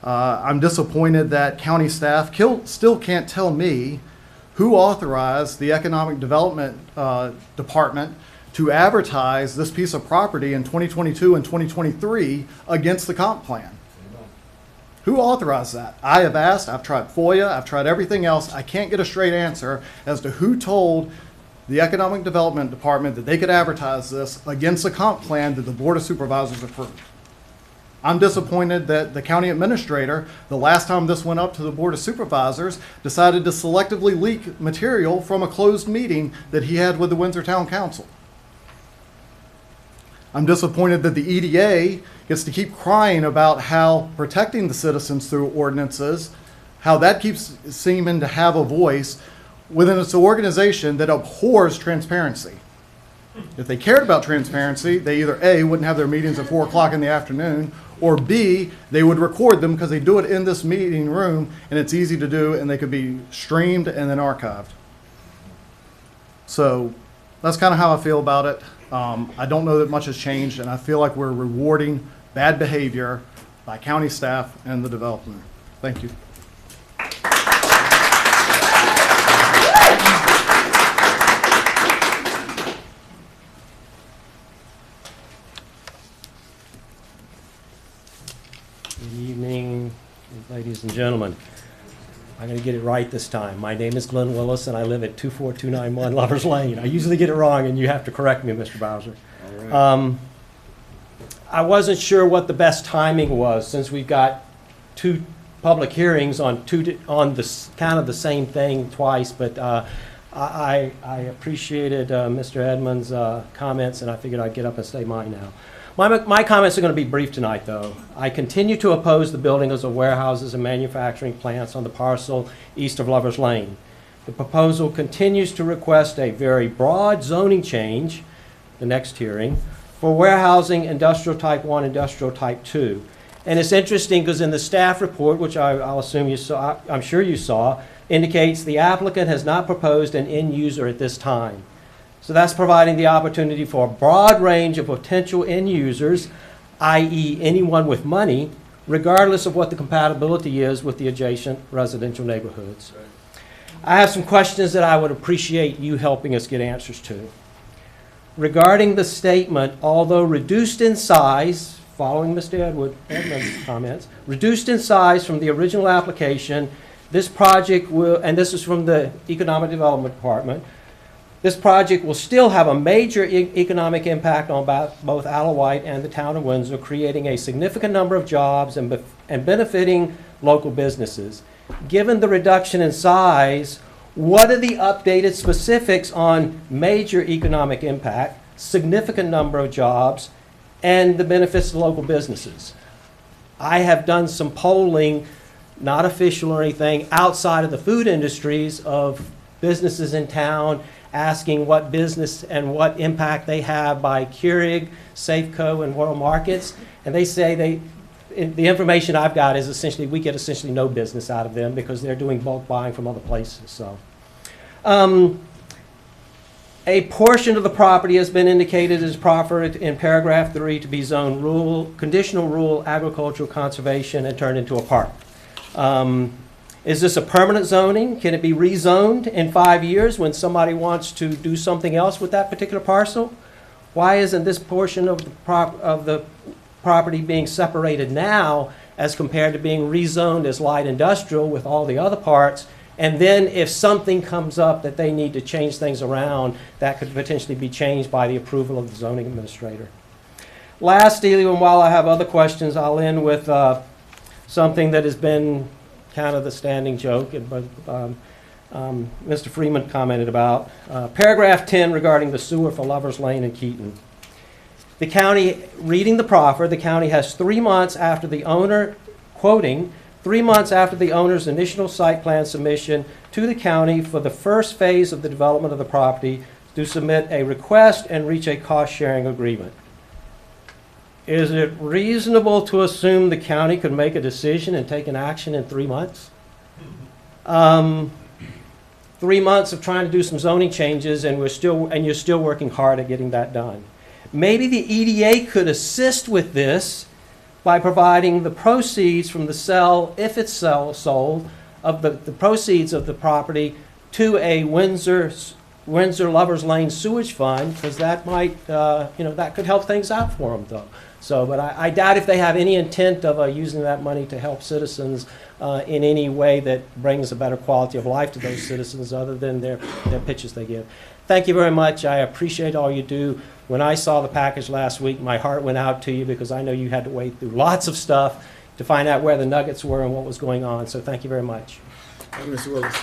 I'm disappointed that county staff still can't tell me who authorized the Economic Development Department to advertise this piece of property in 2022 and 2023 against the comp plan. Who authorized that? I have asked, I've tried FOIA, I've tried everything else. I can't get a straight answer as to who told the Economic Development Department that they could advertise this against the comp plan that the Board of Supervisors approved. I'm disappointed that the county administrator, the last time this went up to the Board of Supervisors, decided to selectively leak material from a closed meeting that he had with the Windsor Town Council. I'm disappointed that the EDA gets to keep crying about how protecting the citizens through ordinances, how that keeps seeming to have a voice within its organization that abhors transparency. If they cared about transparency, they either A, wouldn't have their meetings at 4 o'clock in the afternoon, or B, they would record them because they do it in this meeting room and it's easy to do and they could be streamed and then archived. So that's kind of how I feel about it. I don't know that much has changed, and I feel like we're rewarding bad behavior by county staff and the developer. Thank you. ladies and gentlemen. I'm going to get it right this time. My name is Glenn Willis, and I live at 24291 Lovers Lane. I usually get it wrong, and you have to correct me, Mr. Bowser. All right. I wasn't sure what the best timing was, since we've got two public hearings on the kind of the same thing twice, but I appreciated Mr. Edmonds' comments, and I figured I'd get up and say mine now. My comments are going to be brief tonight, though. I continue to oppose the building of warehouses and manufacturing plants on the parcel east of Lovers Lane. The proposal continues to request a very broad zoning change, the next hearing, for warehousing, industrial type 1, industrial type 2. And it's interesting because in the staff report, which I'll assume you saw, I'm sure you saw, indicates the applicant has not proposed an end user at this time. So that's providing the opportunity for a broad range of potential end users, i.e. anyone with money, regardless of what the compatibility is with the adjacent residential neighborhoods. I have some questions that I would appreciate you helping us get answers to. Regarding the statement, although reduced in size, following Mr. Edmonds' comments, reduced in size from the original application, this project will, and this is from the Economic Development Department, this project will still have a major economic impact on both Alawite and the town of Windsor, creating a significant number of jobs and benefiting local businesses. Given the reduction in size, what are the updated specifics on major economic impact, significant number of jobs, and the benefits to local businesses? I have done some polling, not official or anything, outside of the food industries of businesses in town, asking what business and what impact they have by Keurig, Safeco, and World Markets. And they say the information I've got is essentially, we get essentially no business out of them because they're doing bulk buying from other places. So, a portion of the property has been indicated as proffered in paragraph 3 to be zoned rural, conditional rural agricultural conservation and turned into a park. Is this a permanent zoning? Can it be rezoned in 5 years when somebody wants to do something else with that particular parcel? Why isn't this portion of the property being separated now as compared to being rezoned as light industrial with all the other parts? And then if something comes up that they need to change things around, that could potentially be changed by the approval of the zoning administrator. Lastly, and while I have other questions, I'll end with something that has been kind of the standing joke, but Mr. Freeman commented about. Paragraph 10 regarding the sewer for Lovers Lane and Keaton. The county, reading the proffer, the county has 3 months after the owner, quoting, 3 months after the owner's initial site plan submission to the county for the first phase of the development of the property to submit a request and reach a cost-sharing agreement. Is it reasonable to assume the county could make a decision and take an action in 3 months? 3 months of trying to do some zoning changes, and you're still working hard at getting that done. Maybe the EDA could assist with this by providing the proceeds from the sale, if it's sold, of the proceeds of the property to a Windsor Lovers Lane sewage fund, because that might, that could help things out for them, though. So, but I doubt if they have any intent of using that money to help citizens in any way that brings a better quality of life to those citizens other than their pitches they give. Thank you very much. I appreciate all you do. When I saw the package last week, my heart went out to you because I know you had to wade through lots of stuff to find out where the nuggets were and what was going on. So thank you very much. Thank you, Mr. Willis.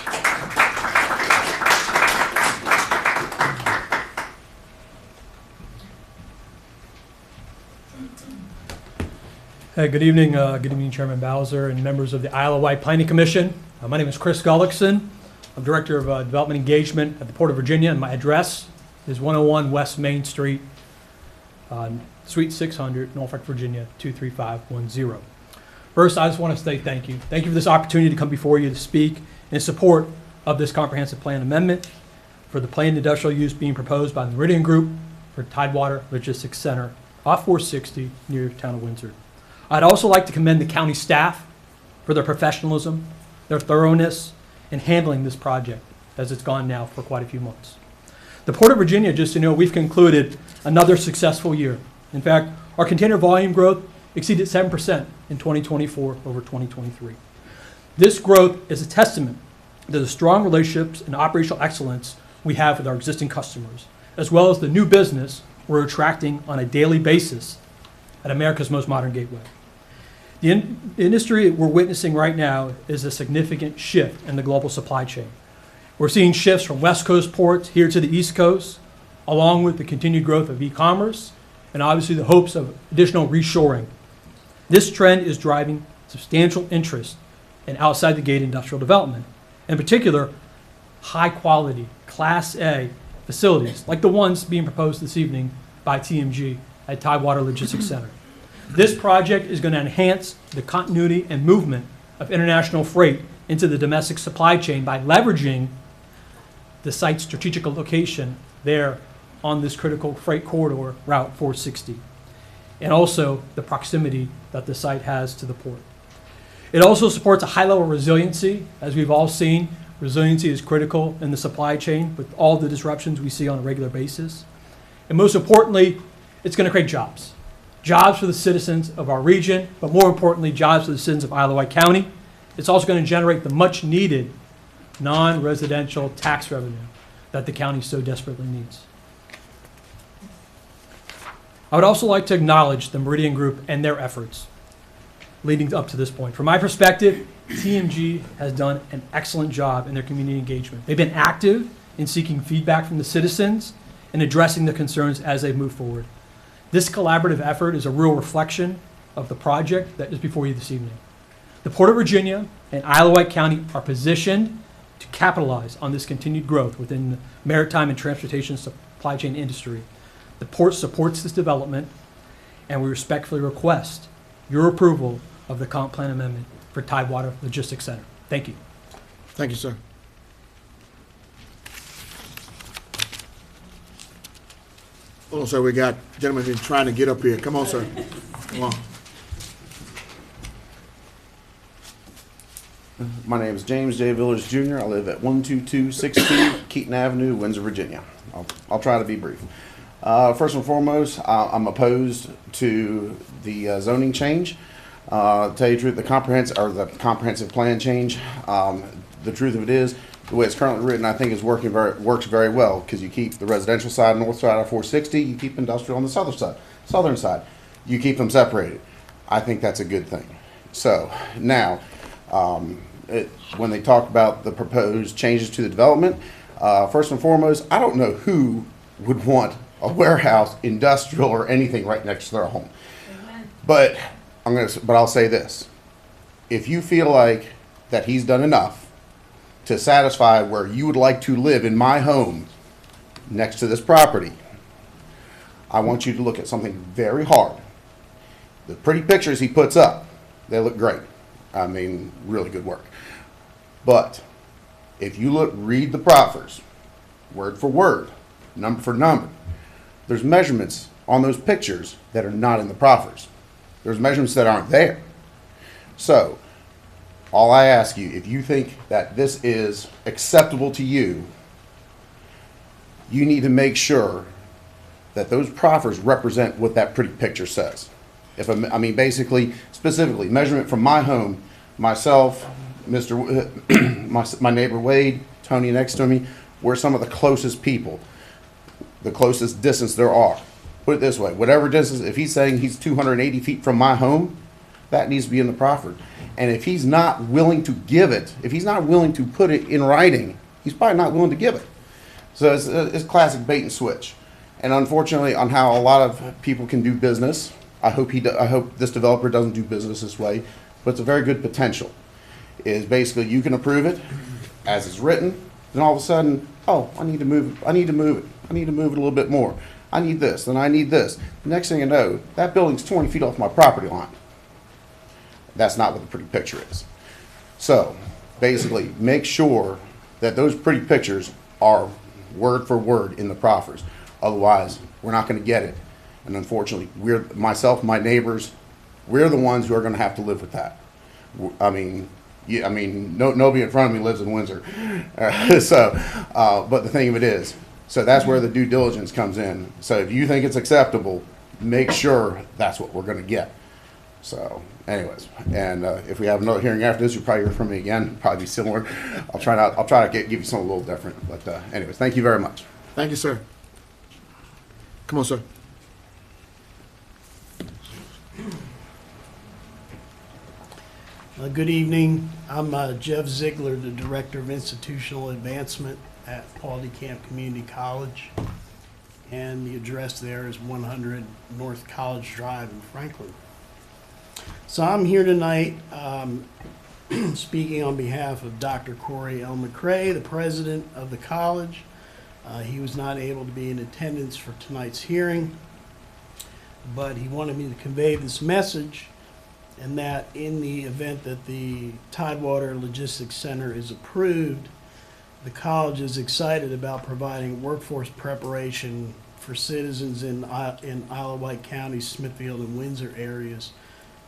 Hey, good evening, Chairman Bowser and members of the Isle-of-Wight Planning Commission. My name is Chris Gullickson. I'm Director of Development Engagement at the Port of Virginia, and my address is 101 West Main Street, Suite 600, Norfolk, Virginia, 23510. First, I just want to say thank you. Thank you for this opportunity to come before you to speak in support of this comprehensive plan amendment for the planned industrial use being proposed by the Meridian Group for Tidewater Logistics Center off 460 near the town of Windsor. I'd also like to commend the county staff for their professionalism, their thoroughness in handling this project as it's gone now for quite a few months. The Port of Virginia, just so you know, we've concluded another successful year. In fact, our container volume growth exceeded 7% in 2024 over 2023. This growth is a testament to the strong relationships and operational excellence we have with our existing customers, as well as the new business we're attracting on a daily basis at America's most modern gateway. The industry we're witnessing right now is a significant shift in the global supply chain. We're seeing shifts from West Coast ports here to the East Coast, along with the continued growth of e-commerce and obviously the hopes of additional reshoring. This trend is driving substantial interest in outside the gate industrial development, in particular, high quality, Class A facilities, like the ones being proposed this evening by TMG at Tidewater Logistics Center. This project is going to enhance the continuity and movement of international freight into the domestic supply chain by leveraging the site's strategic location there on this critical freight corridor, Route 460, and also the proximity that the site has to the port. It also supports a high level of resiliency. As we've all seen, resiliency is critical in the supply chain with all the disruptions we see on a regular basis. And most importantly, it's going to create jobs. Jobs for the citizens of our region, but more importantly, jobs for the citizens of Isle of Wight County. It's also going to generate the much needed non-residential tax revenue that the county so desperately needs. I would also like to acknowledge the Meridian Group and their efforts leading up to this point. From my perspective, TMG has done an excellent job in their community engagement. They've been active in seeking feedback from the citizens and addressing the concerns as they move forward. This collaborative effort is a real reflection of the project that is before you this evening. The Port of Virginia and Isle of Wight County are positioned to capitalize on this continued growth within the maritime and transportation supply chain industry. The port supports this development, and we respectfully request your approval of the comp plan amendment for Tidewater Logistics Center. Thank you. Thank you, sir. Hold on, sir. We got gentlemen been trying to get up here. Come on, sir. Come on. My name is James J. Villers Jr. I live at 12262 Keaton Avenue, Windsor, Virginia. I'll try to be brief. First and foremost, I'm opposed to the zoning change. To tell you the truth, the comprehensive plan change. The truth of it is, the way it's currently written, I think is works very well, because you keep the residential side, north side of 460, you keep industrial on the southern side. You keep them separated. I think that's a good thing. So now, when they talk about the proposed changes to the development, first and foremost, I don't know who would want a warehouse, industrial, or anything right next to their home. But I'll say this: if you feel like that he's done enough to satisfy where you would like to live in my home next to this property, I want you to look at something very hard. The pretty pictures he puts up, they look great. I mean, really good work. But if you read the proffers, word for word, number for number, there's measurements on those pictures that are not in the proffers. There's measurements that aren't there. So, all I ask you, if you think that this is acceptable to you, you need to make sure that those proffers represent what that pretty picture says. Basically, specifically, measurement from my home, myself, my neighbor Wade, Tony next to me, we're some of the closest people, the closest distance there are. Put it this way, whatever distance, if he's saying he's 280 feet from my home, that needs to be in the proffer. And if he's not willing to give it, if he's not willing to put it in writing, he's probably not willing to give it. So it's classic bait and switch. And unfortunately, on how a lot of people can do business, I hope this developer doesn't do business this way, but it's a very good potential. Is basically you can approve it as it's written, then all of a sudden, oh, I need to move it. I need to move it a little bit more. I need this, then I need this. The next thing you know, that building's 20 feet off my property line. That's not what the pretty picture is. So basically, make sure that those pretty pictures are word for word in the proffers. Otherwise, we're not going to get it. And unfortunately, my neighbors, we're the ones who are going to have to live with that. Nobody in front of me lives in Windsor. But the thing of it is, so that's where the due diligence comes in. So if you think it's acceptable, make sure that's what we're going to get. So anyways, and if we have another hearing after this, you'll probably hear from me again, probably be similar. I'll try to give you something a little different. But anyways, thank you very much. Thank you, sir. Come on, sir. Good evening. I'm Jeff Ziegler, the Director of Institutional Advancement at Paul DeCamp Community College. And the address there is 100 North College Drive in Franklin. So I'm here tonight speaking on behalf of Dr. Corey L. McCrae, the president of the college. He was not able to be in attendance for tonight's hearing, but he wanted me to convey this message, and that in the event that the Tidewater Logistics Center is approved, the college is excited about providing workforce preparation for citizens in Isle of Wight County, Smithfield, and Windsor areas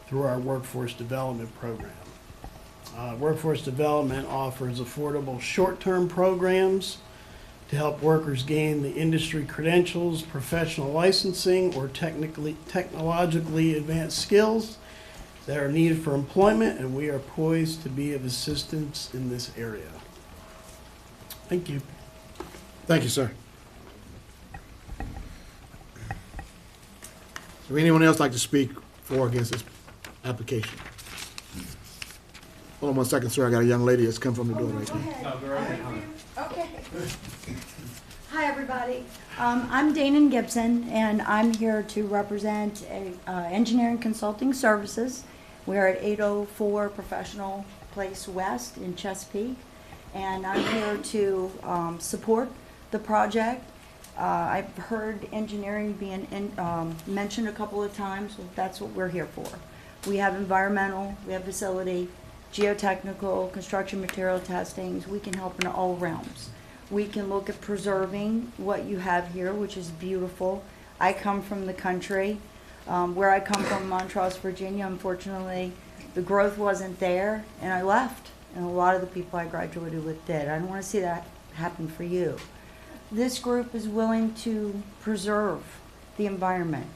through our workforce development program. Workforce development offers affordable short-term programs to help workers gain the industry credentials, professional licensing, or technologically advanced skills that are needed for employment, and we are poised to be of assistance in this area. Thank you. Thank you, sir. Would anyone else like to speak for or against this application? Hold on 1 second, sir. I got a young lady that's come from the door right now. Okay. Hi, everybody. I'm Danon Gibson, and I'm here to represent Engineering Consulting Services. We're at 804 Professional Place West in Chesapeake, and I'm here to support the project. I've heard engineering being mentioned a couple of times. Well, that's what we're here for. We have environmental, we have facility, geotechnical, construction material testings. We can help in all realms. We can look at preserving what you have here, which is beautiful. I come from the country. Where I come from, Montrose, Virginia, unfortunately, the growth wasn't there, and I left. And a lot of the people I graduated with did. I don't want to see that happen for you. This group is willing to preserve the environment.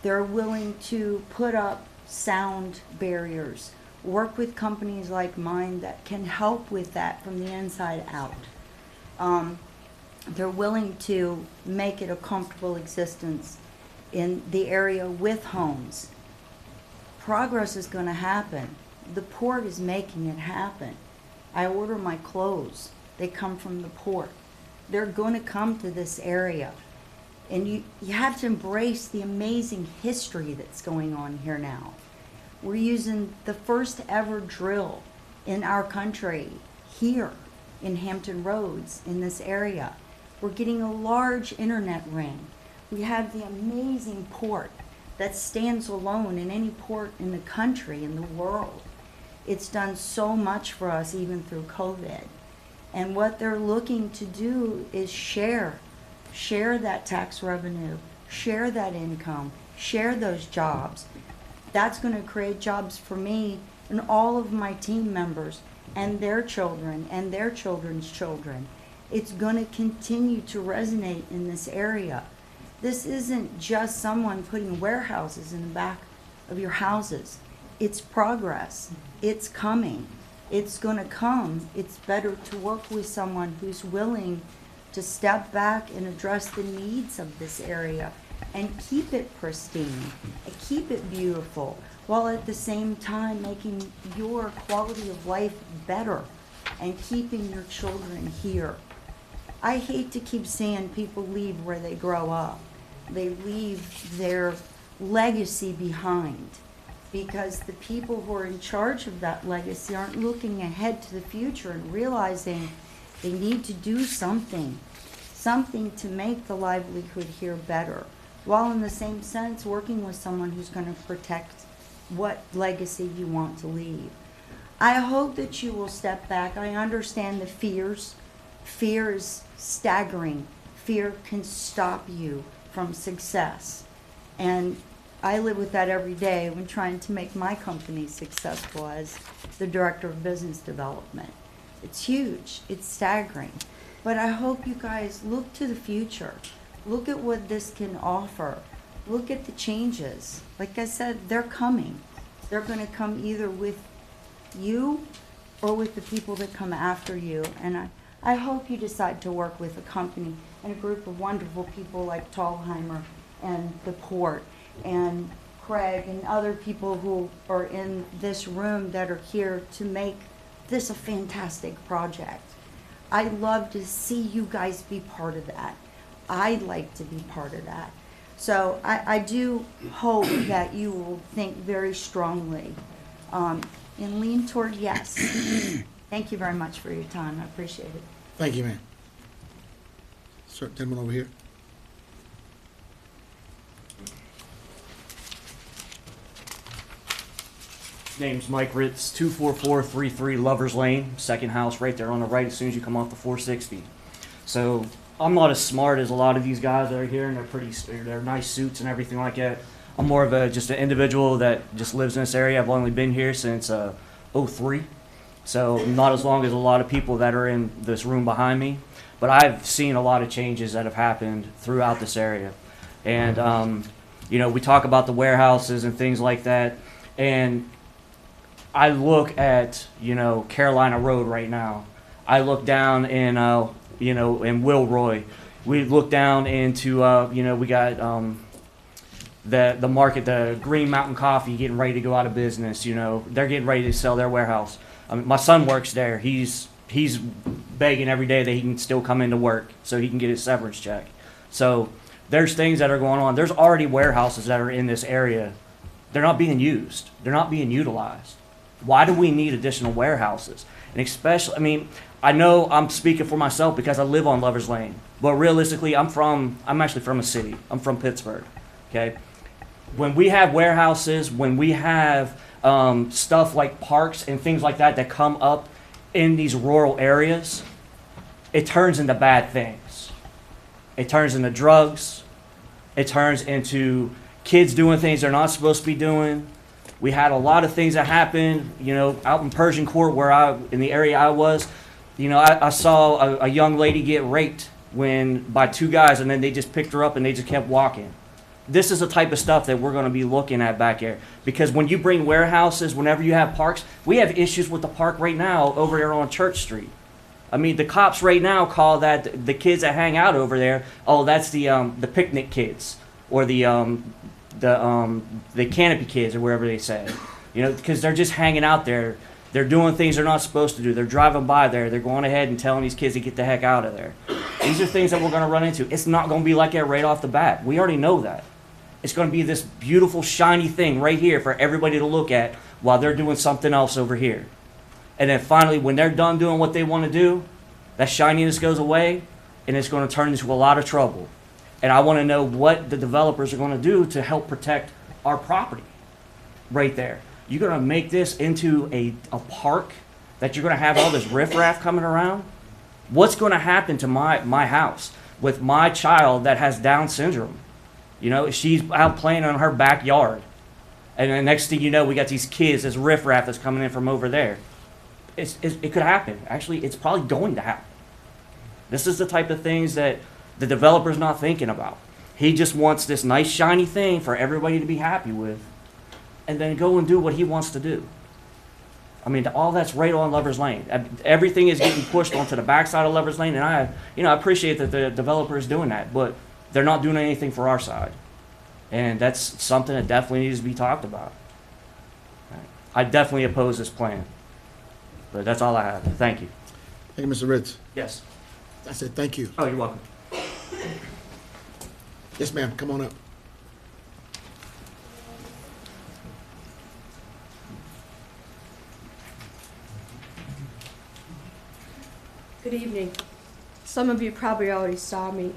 They're willing to put up sound barriers, work with companies like mine that can help with that from the inside out. They're willing to make it a comfortable existence in the area with homes. Progress is going to happen. The port is making it happen. I order my clothes. They come from the port. They're going to come to this area. And you have to embrace the amazing history that's going on here now. We're using the first ever drill in our country here in Hampton Roads in this area. We're getting a large internet ring. We have the amazing port that stands alone in any port in the country, in the world. It's done so much for us even through COVID. And what they're looking to do is share that tax revenue, share that income, share those jobs. That's going to create jobs for me and all of my team members and their children and their children's children. It's going to continue to resonate in this area. This isn't just someone putting warehouses in the back of your houses. It's progress. It's coming. It's going to come. It's better to work with someone who's willing to step back and address the needs of this area and keep it pristine and keep it beautiful, while at the same time making your quality of life better and keeping your children here. I hate to keep seeing people leave where they grow up. They leave their legacy behind because the people who are in charge of that legacy aren't looking ahead to the future and realizing they need to do something to make the livelihood here better, while in the same sense working with someone who's going to protect what legacy you want to leave. I hope that you will step back. I understand the fears. Fear is staggering. Fear can stop you from success. And I live with that every day when trying to make my company successful as the Director of Business Development. It's huge. It's staggering. But I hope you guys look to the future. Look at what this can offer. Look at the changes. Like I said, they're coming. They're gonna come either with you or with the people that come after you. And I hope you decide to work with a company and a group of wonderful people like Tallheimer and the Port and Craig and other people who are in this room that are here to make this a fantastic project. I'd love to see you guys be part of that. I'd like to be part of that. So I do hope that you will think very strongly and lean toward yes. Thank you very much for your time. I appreciate it. Thank you, ma'am. Sir, gentleman over here. Name's Mike Ritz, 24433 Lovers Lane, second house right there on the right as soon as you come off the 460. So I'm not as smart as a lot of these guys that are here, and they're nice suits and everything like that. I'm more of just an individual that just lives in this area. I've only been here since '03, so not as long as a lot of people that are in this room behind me. But I've seen a lot of changes that have happened throughout this area, and you know, we talk about the warehouses and things like that, and I look at, you know, Carolina Road right now. I look down in, you know, in Wilroy. We look down into, you know, we got the market, the Green Mountain Coffee getting ready to go out of business. You know, they're getting ready to sell their warehouse. I mean, my son works there. He's begging every day that he can still come into work so he can get his severance check. So there's things that are going on. There's already warehouses that are in this area. They're not being used. They're not being utilized. Why do we need additional warehouses? And especially, I mean, I know I'm speaking for myself because I live on Lovers Lane, but realistically, I'm actually from a city. I'm from Pittsburgh, okay? When we have warehouses, when we have stuff like parks and things like that that come up in these rural areas, it turns into bad things. It turns into drugs. It turns into kids doing things they're not supposed to be doing. We had a lot of things that happened, you know, out in Persian Court in the area I was. You know, I saw a young lady get raped by two guys, and then they just picked her up and they just kept walking. This is the type of stuff that we're going to be looking at back here. Because when you bring warehouses, whenever you have parks, we have issues with the park right now over there on Church Street. I mean, the cops right now call that the kids that hang out over there, oh, that's the picnic kids, or the canopy kids, or wherever they say, you know, because they're just hanging out there. They're doing things they're not supposed to do. They're driving by there. They're going ahead and telling these kids to get the heck out of there. These are things that we're going to run into. It's not going to be like that right off the bat. We already know that. It's going to be this beautiful, shiny thing right here for everybody to look at while they're doing something else over here. And then finally, when they're done doing what they want to do, that shininess goes away, and it's going to turn into a lot of trouble. And I want to know what the developers are going to do to help protect our property right there. You're going to make this into a park that you're going to have all this riffraff coming around? What's going to happen to my house with my child that has Down syndrome? You know, she's out playing in her backyard. And the next thing you know, we got these kids, this riffraff that's coming in from over there. It could happen. Actually, it's probably going to happen. This is the type of things that the developer's not thinking about. He just wants this nice shiny thing for everybody to be happy with, and then go and do what he wants to do. I mean, all that's right on Lovers Lane. Everything is getting pushed onto the backside of Lovers Lane, and I appreciate that the developer is doing that, but they're not doing anything for our side. And that's something that definitely needs to be talked about. I definitely oppose this plan. But that's all I have. Thank you. Thank you, Mr. Ritz. Yes. I said thank you. Oh, you're welcome. Yes, ma'am. Come on up. Good evening. Some of you probably already saw me.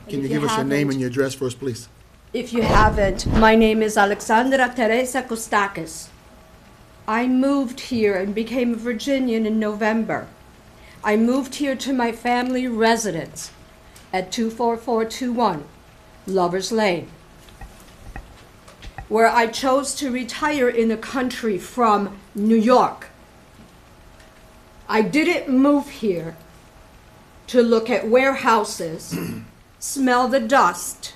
Can you give us your name and your address for us, please? If you haven't, my name is Alexandra Teresa Kostakis. I moved here and became a Virginian in November. I moved here to my family residence at 24421 Lovers Lane, where I chose to retire in the country from New York. I didn't move here to look at warehouses, smell the dust,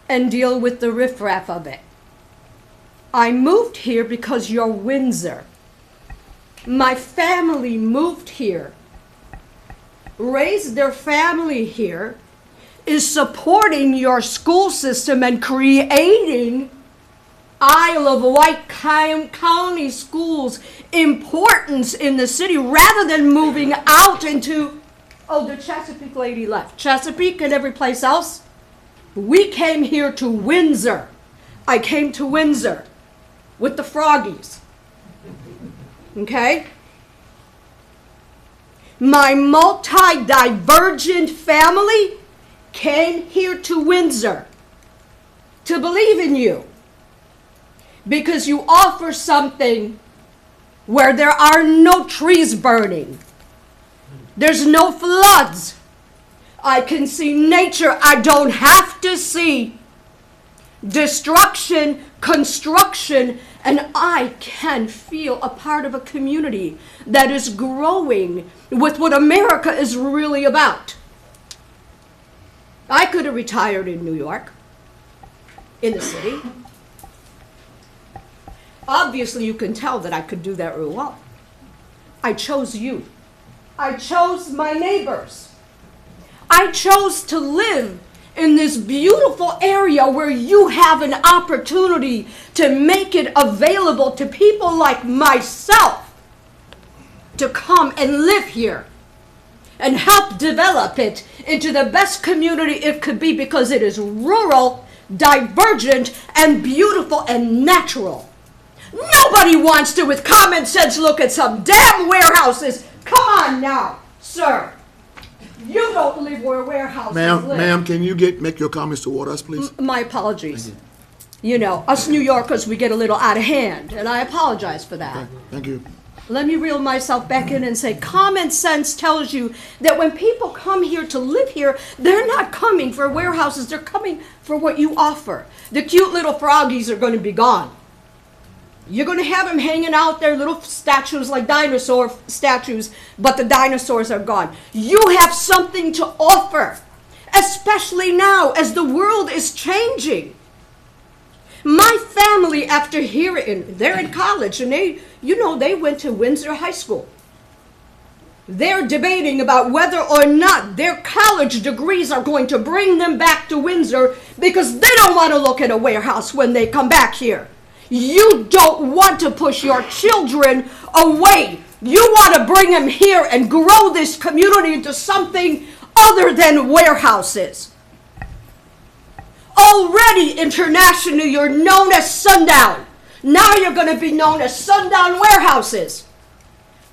and deal with the riffraff of it. I moved here because you're Windsor. My family moved here, raised their family here, is supporting your school system and creating Isle of Wight County schools' importance in the city rather than moving out into, oh, the Chesapeake lady left. Chesapeake and every place else. We came here to Windsor. I came to Windsor with the Froggies. Okay? My multi-divergent family came here to Windsor to believe in you because you offer something where there are no trees burning. There's no floods. I can see nature. I don't have to see destruction, construction, and I can feel a part of a community that is growing with what America is really about. I could have retired in New York, in the city. Obviously, you can tell that I could do that real well. I chose you. I chose my neighbors. I chose to live in this beautiful area where you have an opportunity to make it available to people like myself to come and live here and help develop it into the best community it could be because it is rural, divergent, and beautiful and natural. Nobody wants to, with common sense, look at some damn warehouses. Come on now, sir. You don't live where warehouses live. Ma'am, can you make your comments toward us, please? My apologies. You know, us New Yorkers, we get a little out of hand, and I apologize for that. Thank you. Let me reel myself back in and say common sense tells you that when people come here to live here, they're not coming for warehouses, they're coming for what you offer. The cute little froggies are going to be gone. You're going to have them hanging out there, little statues like dinosaur statues, but the dinosaurs are gone. You have something to offer, especially now as the world is changing. My family, after hearing, they're in college, and they went to Windsor High School. They're debating about whether or not their college degrees are going to bring them back to Windsor because they don't want to look at a warehouse when they come back here. You don't want to push your children away. You want to bring them here and grow this community into something other than warehouses. Already internationally, you're known as Sundown. Now you're going to be known as Sundown Warehouses.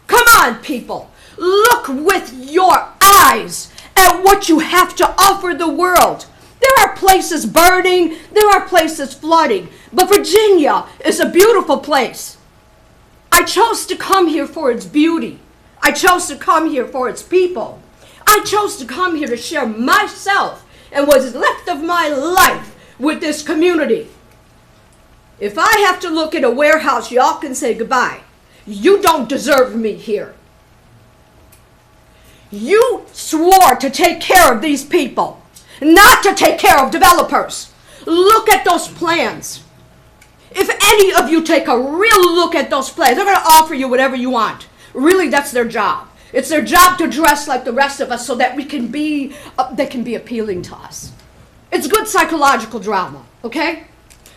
Come on, people. Look with your eyes at what you have to offer the world. There are places burning, there are places flooding, but Virginia is a beautiful place. I chose to come here for its beauty. I chose to come here for its people. I chose to come here to share myself and what is left of my life with this community. If I have to look at a warehouse, y'all can say goodbye. You don't deserve me here. You swore to take care of these people, not to take care of developers. Look at those plans. If any of you take a real look at those plans, they're going to offer you whatever you want. Really, that's their job. It's their job to dress like the rest of us so that they can be appealing to us. It's good psychological drama, okay?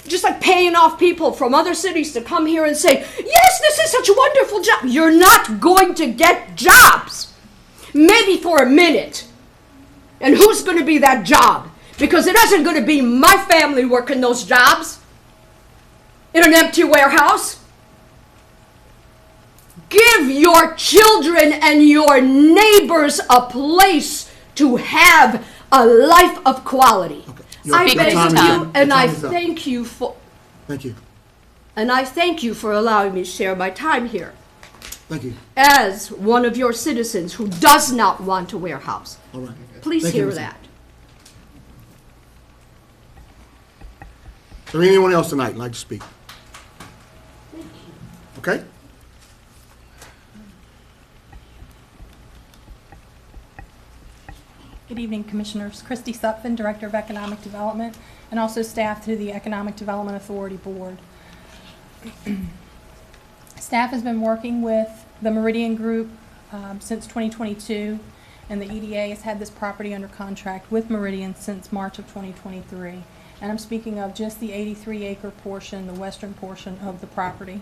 Just like paying off people from other cities to come here and say, yes, this is such a wonderful job. You're not going to get jobs. Maybe for a minute. And who's going to be that job? Because it isn't going to be my family working those jobs in an empty warehouse. Give your children and your neighbors a place to have a life of quality. I beg you, and I thank you for. Thank you. And I thank you for allowing me to share my time here. Thank you. As one of your citizens who does not want a warehouse. All right. Please Thank you, hear Ms. that. Is there anyone else tonight like to speak? Okay. Good evening, Commissioners. Christy Supfin, Director of Economic Development, and also staff through the Economic Development Authority Board. Staff has been working with the Meridian Group since 2022, and the EDA has had this property under contract with Meridian since March of 2023. And I'm speaking of just the 83-acre portion, the western portion of the property.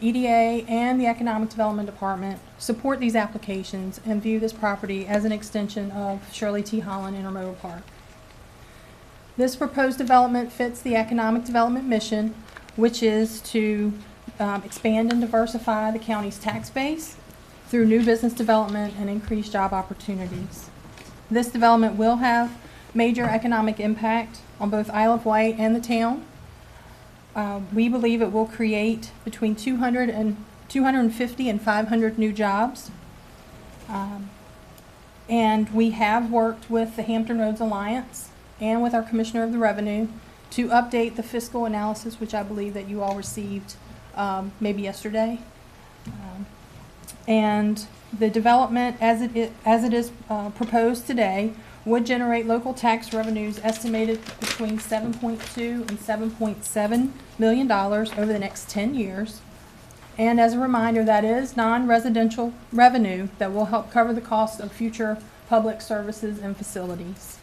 EDA and the Economic Development Department support these applications and view this property as an extension of Shirley T. Holland Intermodal Park. This proposed development fits the economic development mission, which is to expand and diversify the county's tax base through new business development and increased job opportunities. This development will have major economic impact on both Isle of Wight and the town. We believe it will create between 250 and 500 new jobs. And we have worked with the Hampton Roads Alliance and with our Commissioner of the Revenue to update the fiscal analysis, which I believe that you all received maybe yesterday. And the development, as it is proposed today, would generate local tax revenues estimated between $7.2 and $7.7 million over the next 10 years. And as a reminder, that is non-residential revenue that will help cover the cost of future public services and facilities.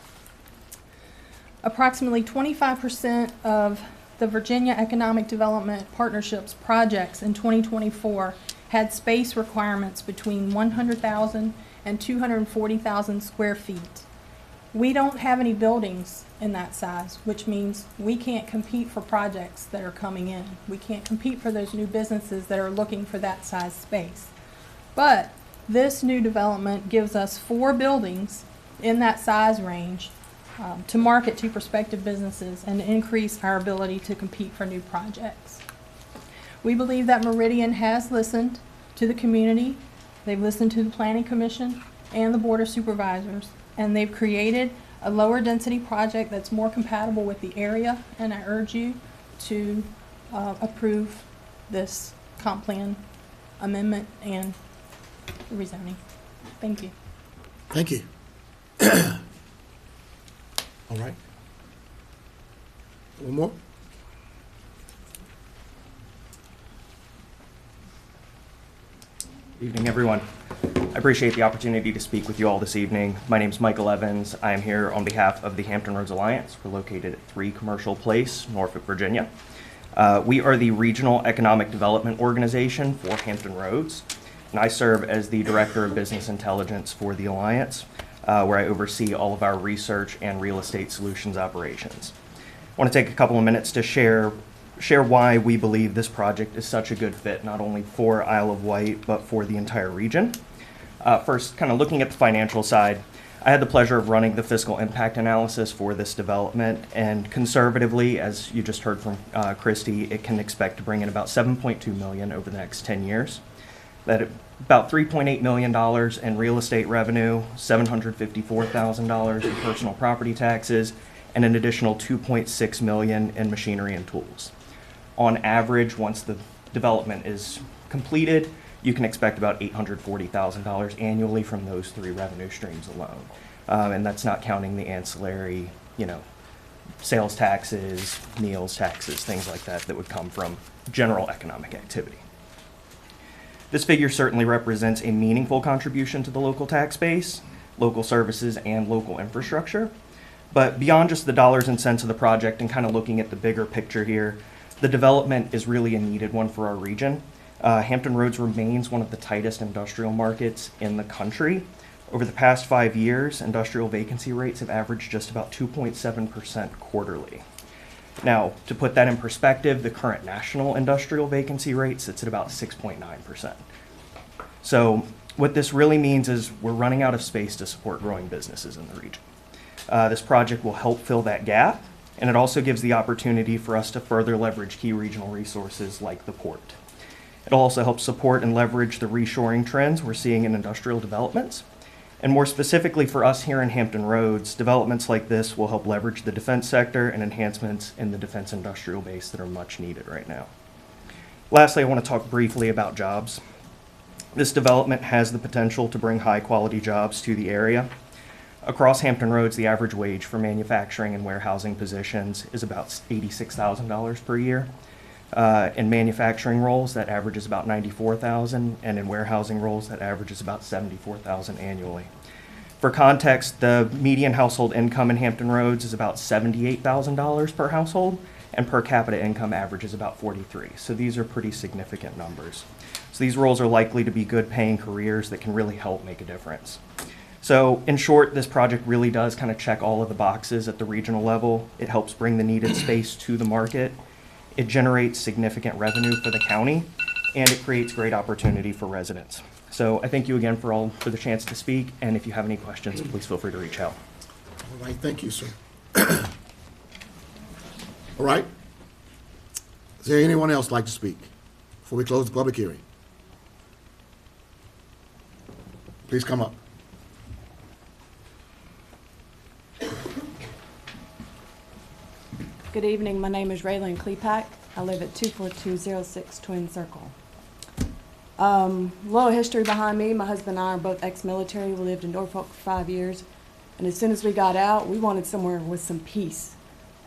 Approximately 25% of the Virginia Economic Development Partnerships projects in 2024 had space requirements between 100,000 and 240,000 square feet. We don't have any buildings in that size, which means we can't compete for projects that are coming in. We can't compete for those new businesses that are looking for that size space. But this new development gives us 4 buildings in that size range to market to prospective businesses and increase our ability to compete for new projects. We believe that Meridian has listened to the community. They've listened to the Planning Commission and the Board of Supervisors, and they've created a lower density project that's more compatible with the area, and I urge you to approve this comp plan amendment and rezoning. Thank you. Thank you. All right. One more? Evening, everyone. I appreciate the opportunity to speak with you all this evening. My name is Michael Evans. I am here on behalf of the Hampton Roads Alliance. We're located at 3 Commercial Place, Norfolk, Virginia. We are the regional economic development organization for Hampton Roads, and I serve as the Director of Business Intelligence for the Alliance, where I oversee all of our research and real estate solutions operations. I want to take a couple of minutes to share why we believe this project is such a good fit, not only for Isle of Wight, but for the entire region. First, kind of looking at the financial side, I had the pleasure of running the fiscal impact analysis for this development, and conservatively, as you just heard from Christy, it can expect to bring in about $7.2 million over the next 10 years. That about $3.8 million in real estate revenue, $754,000 in personal property taxes, and an additional $2.6 million in machinery and tools. On average, once the development is completed, you can expect about $840,000 annually from those 3 revenue streams alone. And that's not counting the ancillary, sales taxes, meals taxes, things like that that would come from general economic activity. This figure certainly represents a meaningful contribution to the local tax base, local services, and local infrastructure. But beyond just the dollars and cents of the project and kind of looking at the bigger picture here, the development is really a needed one for our region. Hampton Roads remains one of the tightest industrial markets in the country. Over the past 5 years, industrial vacancy rates have averaged just about 2.7% quarterly. Now, to put that in perspective, the current national industrial vacancy rate sits at about 6.9%. So what this really means is we're running out of space to support growing businesses in the region. This project will help fill that gap, and it also gives the opportunity for us to further leverage key regional resources like the port. It'll also help support and leverage the reshoring trends we're seeing in industrial developments. And more specifically for us here in Hampton Roads, developments like this will help leverage the defense sector and enhancements in the defense industrial base that are much needed right now. Lastly, I want to talk briefly about jobs. This development has the potential to bring high-quality jobs to the area. Across Hampton Roads, the average wage for manufacturing and warehousing positions is about $86,000 per year. In manufacturing roles, that averages about 94,000, and in warehousing roles, that averages about 74,000 annually. For context, the median household income in Hampton Roads is about $78,000 per household, and per capita income averages about 43. So these are pretty significant numbers. So these roles are likely to be good paying careers that can really help make a difference. So in short, this project really does kind of check all of the boxes at the regional level. It helps bring the needed space to the market. It generates significant revenue for the county, and it creates great opportunity for residents. So I thank you again for the chance to speak, and if you have any questions, please feel free to reach out. All right, thank you, sir. All right. Is there anyone else like to speak before we close the public hearing? Please come up. Good evening. My name is Raylene Klepak. I live at 24206 Twin Circle. Little history behind me. My husband and I are both ex-military. We lived in Norfolk for 5 years. And as soon as we got out, we wanted somewhere with some peace.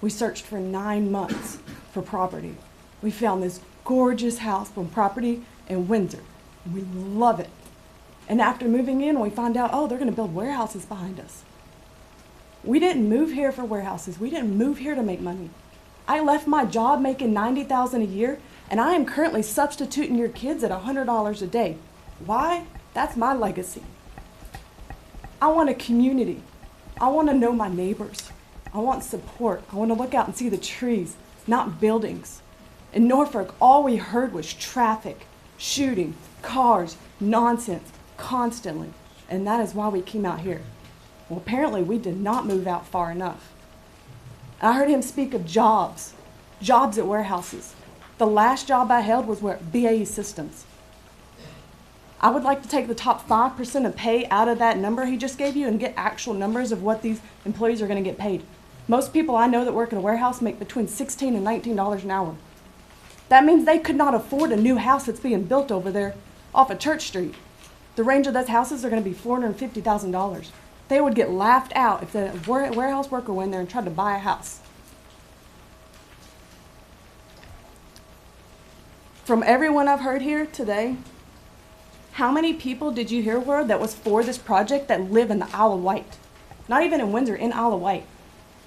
We searched for 9 months for property. We found this gorgeous house on property in Windsor. We love it. And after moving in, we find out, oh, they're going to build warehouses behind us. We didn't move here for warehouses. We didn't move here to make money. I left my job making $90,000 a year, and I am currently substituting your kids at $100 a day. Why? That's my legacy. I want a community. I want to know my neighbors. I want support. I want to look out and see the trees, not buildings. In Norfolk, all we heard was traffic, shooting, cars, nonsense, constantly. And that is why we came out here. Well, apparently we did not move out far enough. I heard him speak of jobs at warehouses. The last job I held was at BAE Systems. I would like to take the top 5% of pay out of that number he just gave you and get actual numbers of what these employees are going to get paid. Most people I know that work in a warehouse make between $16 and $19 an hour. That means they could not afford a new house that's being built over there off of Church Street. The range of those houses are going to be $450,000. They would get laughed out if the warehouse worker went there and tried to buy a house. From everyone I've heard here today, how many people did you hear were that was for this project that live in the Isle of Wight? Not even in Windsor, in Isle of Wight.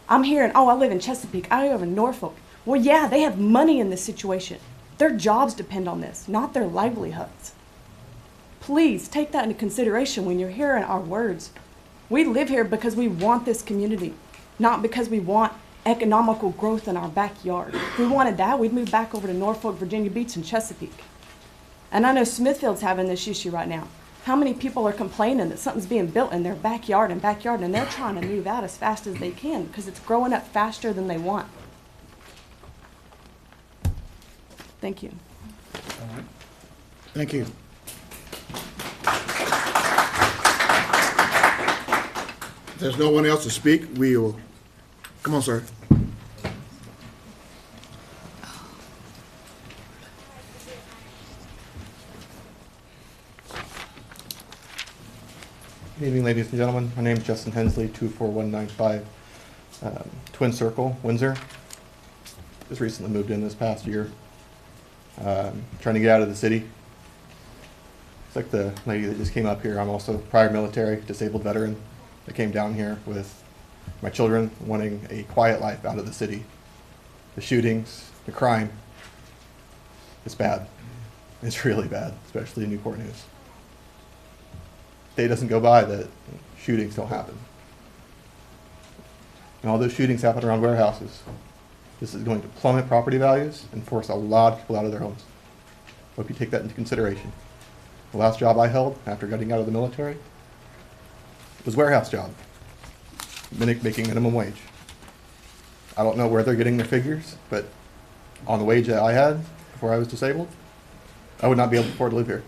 I'm hearing, oh, I live in Chesapeake, I live in Norfolk. Well, yeah, they have money in this situation. Their jobs depend on this, not their livelihoods. Please take that into consideration when you're hearing our words. We live here because we want this community, not because we want economical growth in our backyard. If we wanted that, we'd move back over to Norfolk, Virginia Beach, and Chesapeake. And I know Smithfield's having this issue right now. How many people are complaining that something's being built in their backyard, and they're trying to move out as fast as they can because it's growing up faster than they want. Thank you. Thank you. If there's no one else to speak, we will, come on, sir. Good evening, ladies and gentlemen. My name is Justin Hensley, 24195 Twin Circle, Windsor. Just recently moved in this past year. Trying to get out of the city. It's like the lady that just came up here. I'm also prior military, disabled veteran that came down here with my children wanting a quiet life out of the city. The shootings, the crime, it's bad. It's really bad, especially in Newport News. Day doesn't go by that shootings don't happen. And all those shootings happen around warehouses. This is going to plummet property values and force a lot of people out of their homes. Hope you take that into consideration. The last job I held after getting out of the military was a warehouse job, making minimum wage. I don't know where they're getting their figures, but on the wage that I had before I was disabled, I would not be able to afford to live here.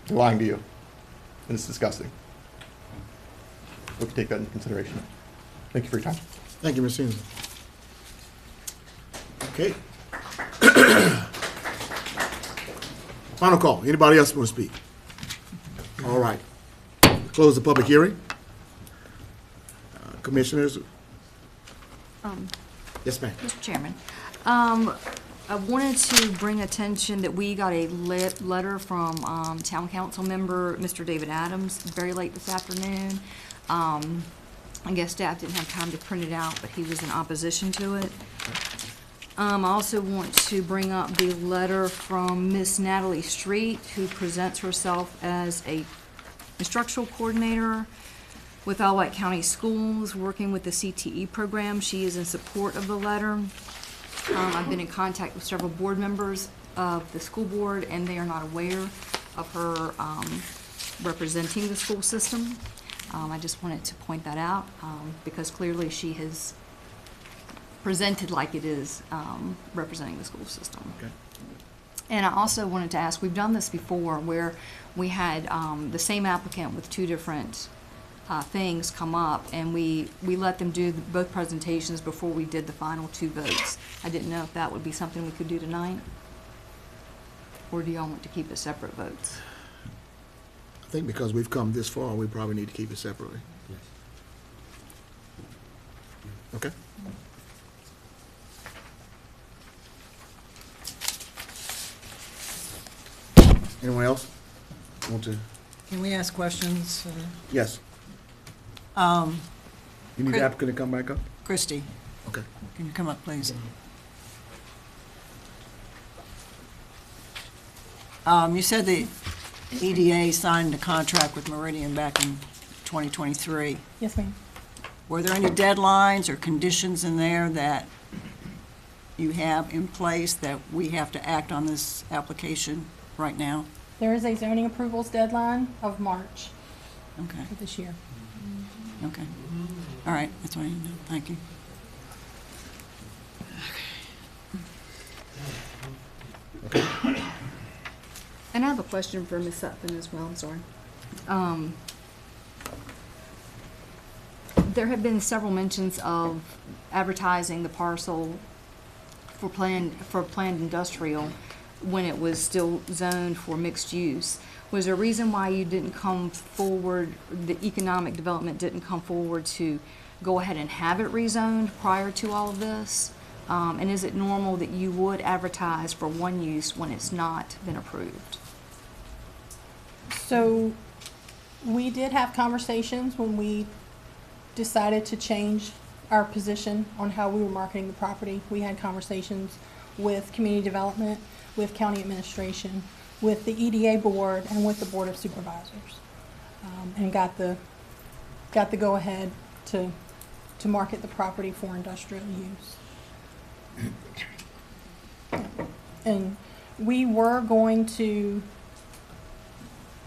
They're lying to you, and it's disgusting. Hope you take that into consideration. Thank you for your time. Thank you, Ms. Hensley. Okay. Final call. Anybody else want to speak? All right. Close the public hearing. Commissioners? Yes, ma'am. Mr. Chairman, I wanted to bring attention that we got a letter from Town Council member, Mr. David Adams, very late this afternoon. I guess staff didn't have time to print it out, but he was in opposition to it. I also want to bring up the letter from Miss Natalie Street, who presents herself as a instructional coordinator with Alawite County Schools, working with the CTE program. She is in support of the letter. I've been in contact with several board members of the school board, and they are not aware of her representing the school system. I just wanted to point that out because clearly she has presented like it is representing the school system. Okay. And I also wanted to ask, we've done this before where we had the same applicant with two different things come up, and we let them do both presentations before we did the final two votes. I didn't know if that would be something we could do tonight, or do y'all want to keep it separate votes? I think because we've come this far, we probably need to keep it separately. Yes. Okay? Anyone else want to? Can we ask questions? Yes. Um, You need the applicant to come back up? Christie, Okay. can you come up, please? You said the EDA signed a contract with Meridian back in 2023. Yes, ma'am. Were there any deadlines or conditions in there that you have in place that we have to act on this application right now? There is a zoning approvals deadline of March Okay, of this year. okay. All right, that's what I need to know. Thank you. And I have a question for Ms. Sutphin as well, I'm sorry. There have been several mentions of advertising the parcel for planned industrial when it was still zoned for mixed use. Was there a reason why you didn't come forward, the economic development didn't come forward to go ahead and have it rezoned prior to all of this? And is it normal that you would advertise for one use when it's not been approved? So we did have conversations when we decided to change our position on how we were marketing the property. We had conversations with community development, with county administration, with the EDA board, and with the board of supervisors, and got the go-ahead to market the property for industrial use. And we were going to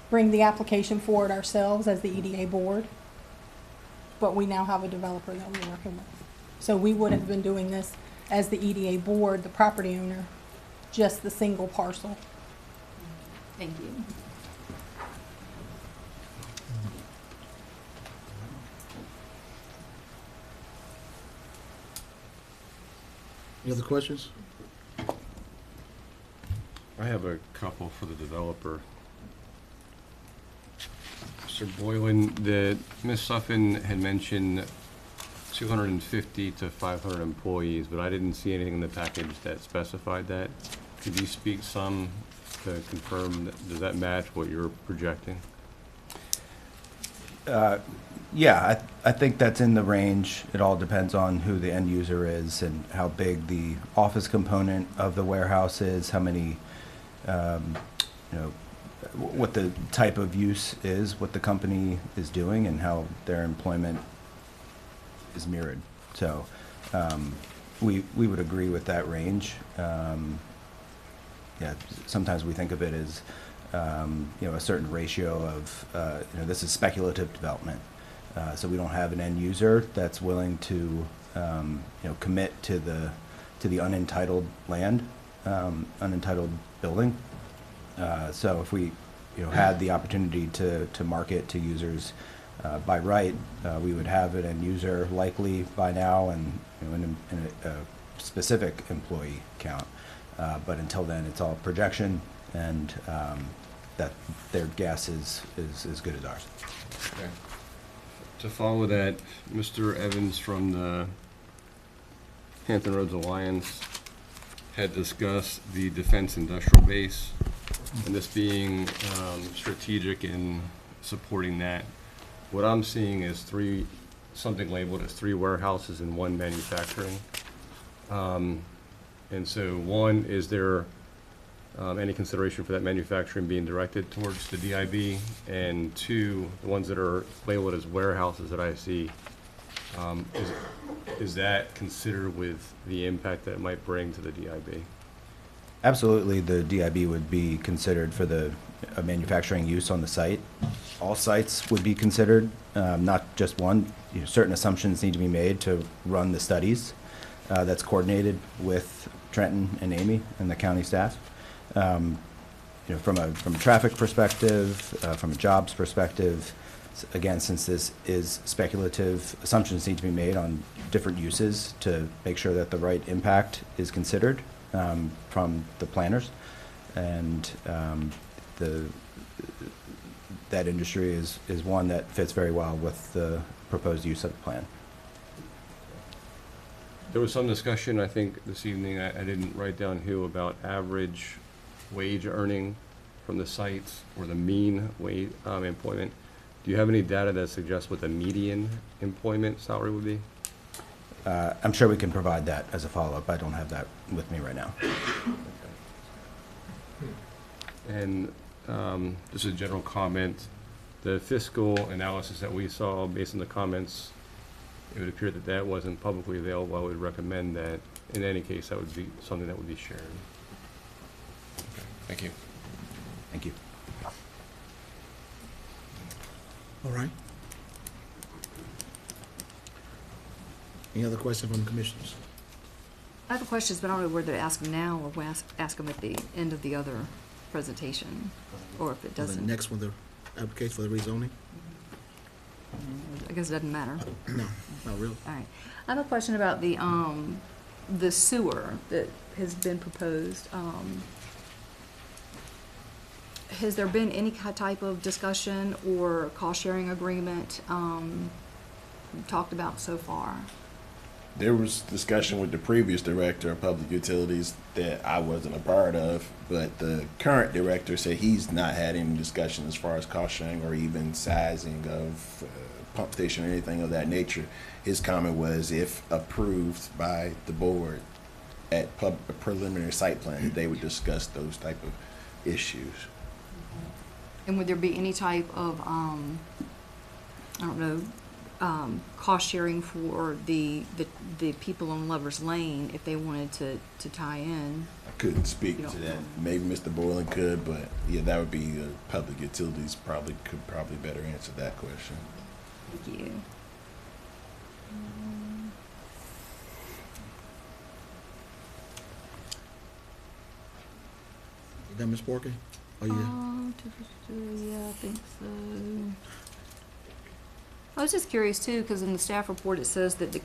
bring the application forward ourselves as the EDA board, but we now have a developer that we're working with. So we would have been doing this as the EDA board, the property owner, just the single parcel. Thank you. Any other questions? I have a couple for the developer. Mr. Boylan, Ms. Suffin had mentioned 250 to 500 employees, but I didn't see anything in the package that specified that. Could you speak some to confirm, does that match what you're projecting? Yeah, I think that's in the range. It all depends on who the end user is and how big the office component of the warehouse is, how many, what the type of use is, what the company is doing, and how their employment is mirrored. So we would agree with that range. Yeah, sometimes we think of it as a certain ratio of this is speculative development. So we don't have an end user that's willing to commit to the unentitled land, unentitled building. So if we had the opportunity to market to users by right, we would have an end user likely by now and in a specific employee count. But until then, it's all projection, and that their guess is as good as ours. Okay. To follow that, Mr. Evans from the Hampton Roads Alliance had discussed the defense industrial base, and this being strategic in supporting that. What I'm seeing is something labeled as 3 warehouses and 1 manufacturing. And so, one, is there any consideration for that manufacturing being directed towards the DIB? And 2, the ones that are labeled as warehouses that I see, is that considered with the impact that it might bring to the DIB? Absolutely, the DIB would be considered for the manufacturing use on the site. All sites would be considered, not just one. Certain assumptions need to be made to run the studies. That's coordinated with Trenton and Amy and the county staff. From a traffic perspective, from a jobs perspective, again, since this is speculative, assumptions need to be made on different uses to make sure that the right impact is considered from the planners. And that industry is one that fits very well with the proposed use of the plan. There was some discussion, I think, this evening, I didn't write down who, about average wage earning from the sites or the mean wage employment. Do you have any data that suggests what the median employment salary would be? I'm sure we can provide that as a follow-up. I don't have that with me right now. And just a general comment, the fiscal analysis that we saw based on the comments, it would appear that that wasn't publicly available. I would recommend that, in any case, that would be something that would be shared. Thank you. Thank you. All right. Any other questions from the commissioners? I have questions, but I don't know whether to ask them now or ask them at the end of the other presentation, or if it The doesn't. next one, the application for the rezoning? I guess it doesn't matter. No, not really. All right. I have a question about the sewer that has been proposed. Has there been any type of discussion or cost-sharing agreement talked about so far? There was discussion with the previous director of public utilities that I wasn't a part of, but the current director said he's not had any discussion as far as cost sharing or even sizing of pump station or anything of that nature. His comment was, if approved by the board at a preliminary site plan, that they would discuss those type of issues. And would there be any type of, I don't know, cost sharing for the people on Lover's Lane if they wanted to tie in? I couldn't speak to that. Maybe Mr. Boylan could, but yeah, that would be public utilities could probably better answer that question. Thank you. You done, Ms. Porky? Oh, yeah. Yeah, I think so. I was just curious too, because in the staff report it says that the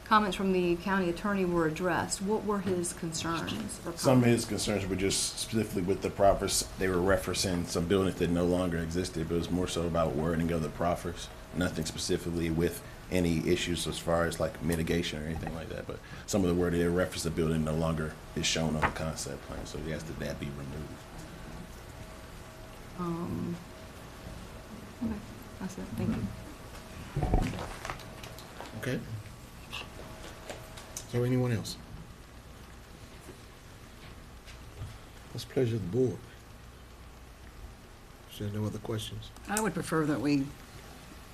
comments from the county attorney were addressed. What were his concerns? Some of his concerns were just specifically with the proffers. They were referencing some buildings that no longer existed, but it was more so about wording of the proffers. Nothing specifically with any issues as far as like mitigation or anything like that. But some of the word they referenced the building no longer is shown on the concept plan, so he asked that that be removed. Okay, that's it. Thank you. Okay. So anyone else? What's the pleasure of the board? Is there no other questions? I would prefer that we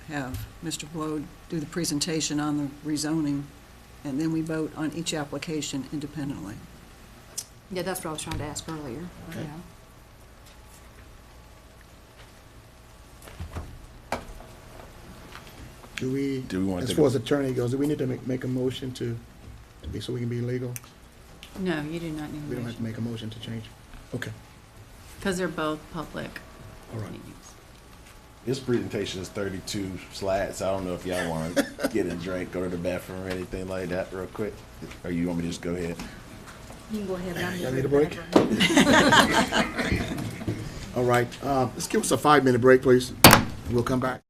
have Mr. Blow do the presentation on the rezoning, and then we vote on each application independently. Yeah, that's what I was trying to ask earlier. Okay. Yeah. Do we want as to far as attorney goes, do we need to make a motion to be, so we can be legal? No, you do not need We a don't have to motion, make a motion to change? Okay, because they're both public all right. meetings. His presentation is 32 slides. I don't know if y'all want to get a drink, go to the bathroom or anything like that real quick. Or you want me to just go ahead? You can go ahead. I'm Y'all need a break? All right, let's give us a 5-minute break, please. We'll come back.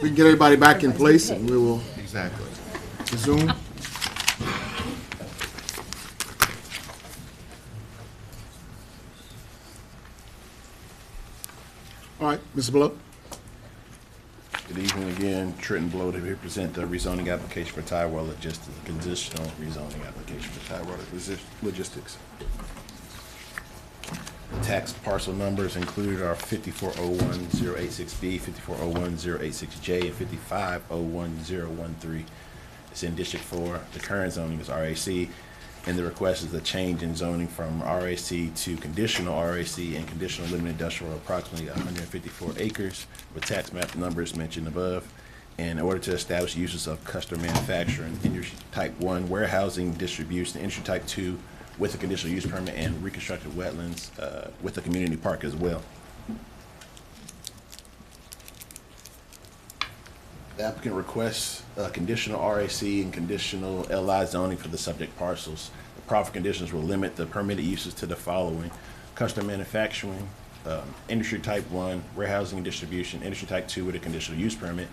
We can get everybody back in place and we will Exactly. resume. All right, Mr. Blow. Good evening again. Trenton Blow to represent the rezoning application for Tyrell Logistics, a conditional rezoning application for Tyrell Logistics. The tax parcel numbers included are 5401086B, 5401086J, and 5501013. It's in District 4. The current zoning is RAC, and the request is a change in zoning from RAC to conditional RAC and conditional limited industrial of approximately 154 acres with tax map numbers mentioned above in order to establish uses of custom manufacturing, industry type 1, warehousing, distribution, industry type 2 with a conditional use permit, and reconstructed wetlands with a community park as well. The applicant requests conditional RAC and conditional LI zoning for the subject parcels. The profit conditions will limit the permitted uses to the following: custom manufacturing, industry type 1, warehousing and distribution, industry type 2 with a conditional use permit,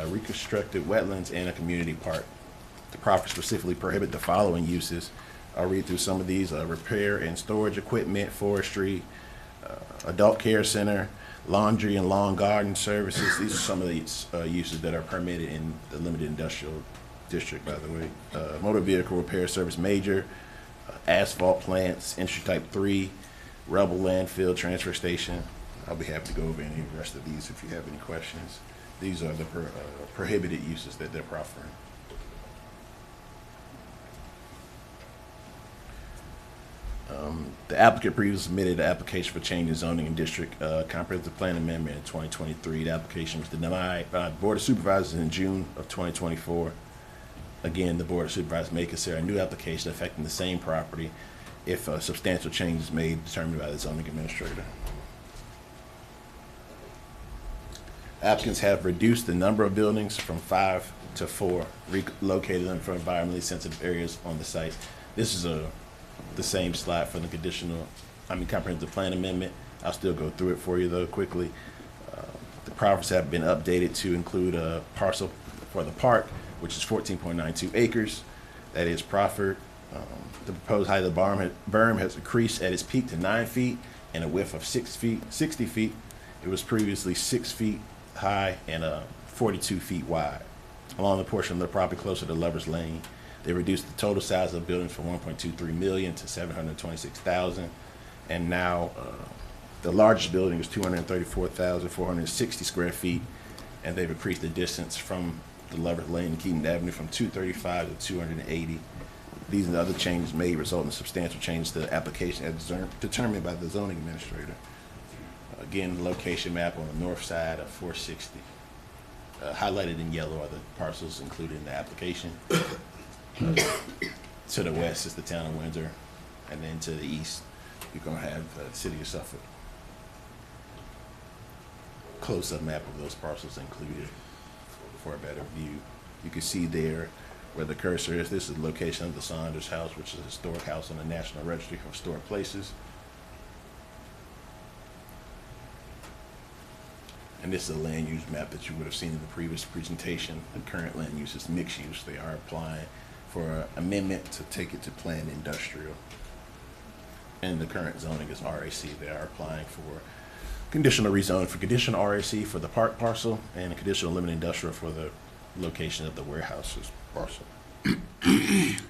reconstructed wetlands, and a community park. The profit specifically prohibit the following uses. I'll read through some of these: repair and storage equipment, forestry, adult care center, laundry and lawn garden services. These are some of these uses that are permitted in the limited industrial district, by the way. Motor vehicle repair service major, asphalt plants, industry type 3, rubble landfill transfer station. I'll be happy to go over any of the rest of these if you have any questions. These are the prohibited uses that they're proffering. The applicant previously submitted an application for change in zoning and district comprehensive plan amendment in 2023. The application was denied by the Board of Supervisors in June of 2024. Again, the Board of Supervisors may consider a new application affecting the same property if a substantial change is made determined by the zoning administrator. Applicants have reduced the number of buildings from 5 to 4, relocated them from environmentally sensitive areas on the site. This is the same slide for the comprehensive plan amendment. I'll still go through it for you though quickly. The properties have been updated to include a parcel for the park, which is 14.92 acres. That is proffered. The proposed height of the berm has increased at its peak to 9 feet and a width of 60 feet. It was previously 6 feet high and 42 feet wide. Along the portion of the property closer to Lovers Lane, they reduced the total size of the buildings from 1.23 million to 726,000, and now the largest building is 234,460 square feet, and they've increased the distance from the Lovers Lane and Keaton Avenue from 235 to 280. These and the other changes may result in substantial changes to the application as determined by the zoning administrator. Again, the location map on the north side of 460. Highlighted in yellow are the parcels included in the application. To the west is the town of Windsor, and then to the east, you're going to have the city of Suffolk. Close-up map of those parcels included for a better view. You can see there where the cursor is. This is the location of the Saunders House, which is a historic house on the National Registry of Historic Places. And this is a land use map that you would have seen in the previous presentation. The current land use is mixed use. They are applying for an amendment to take it to planned industrial. And the current zoning is RAC. They are applying for conditional rezone for conditional RAC for the park parcel and a conditional limited industrial for the location of the warehouses parcel. This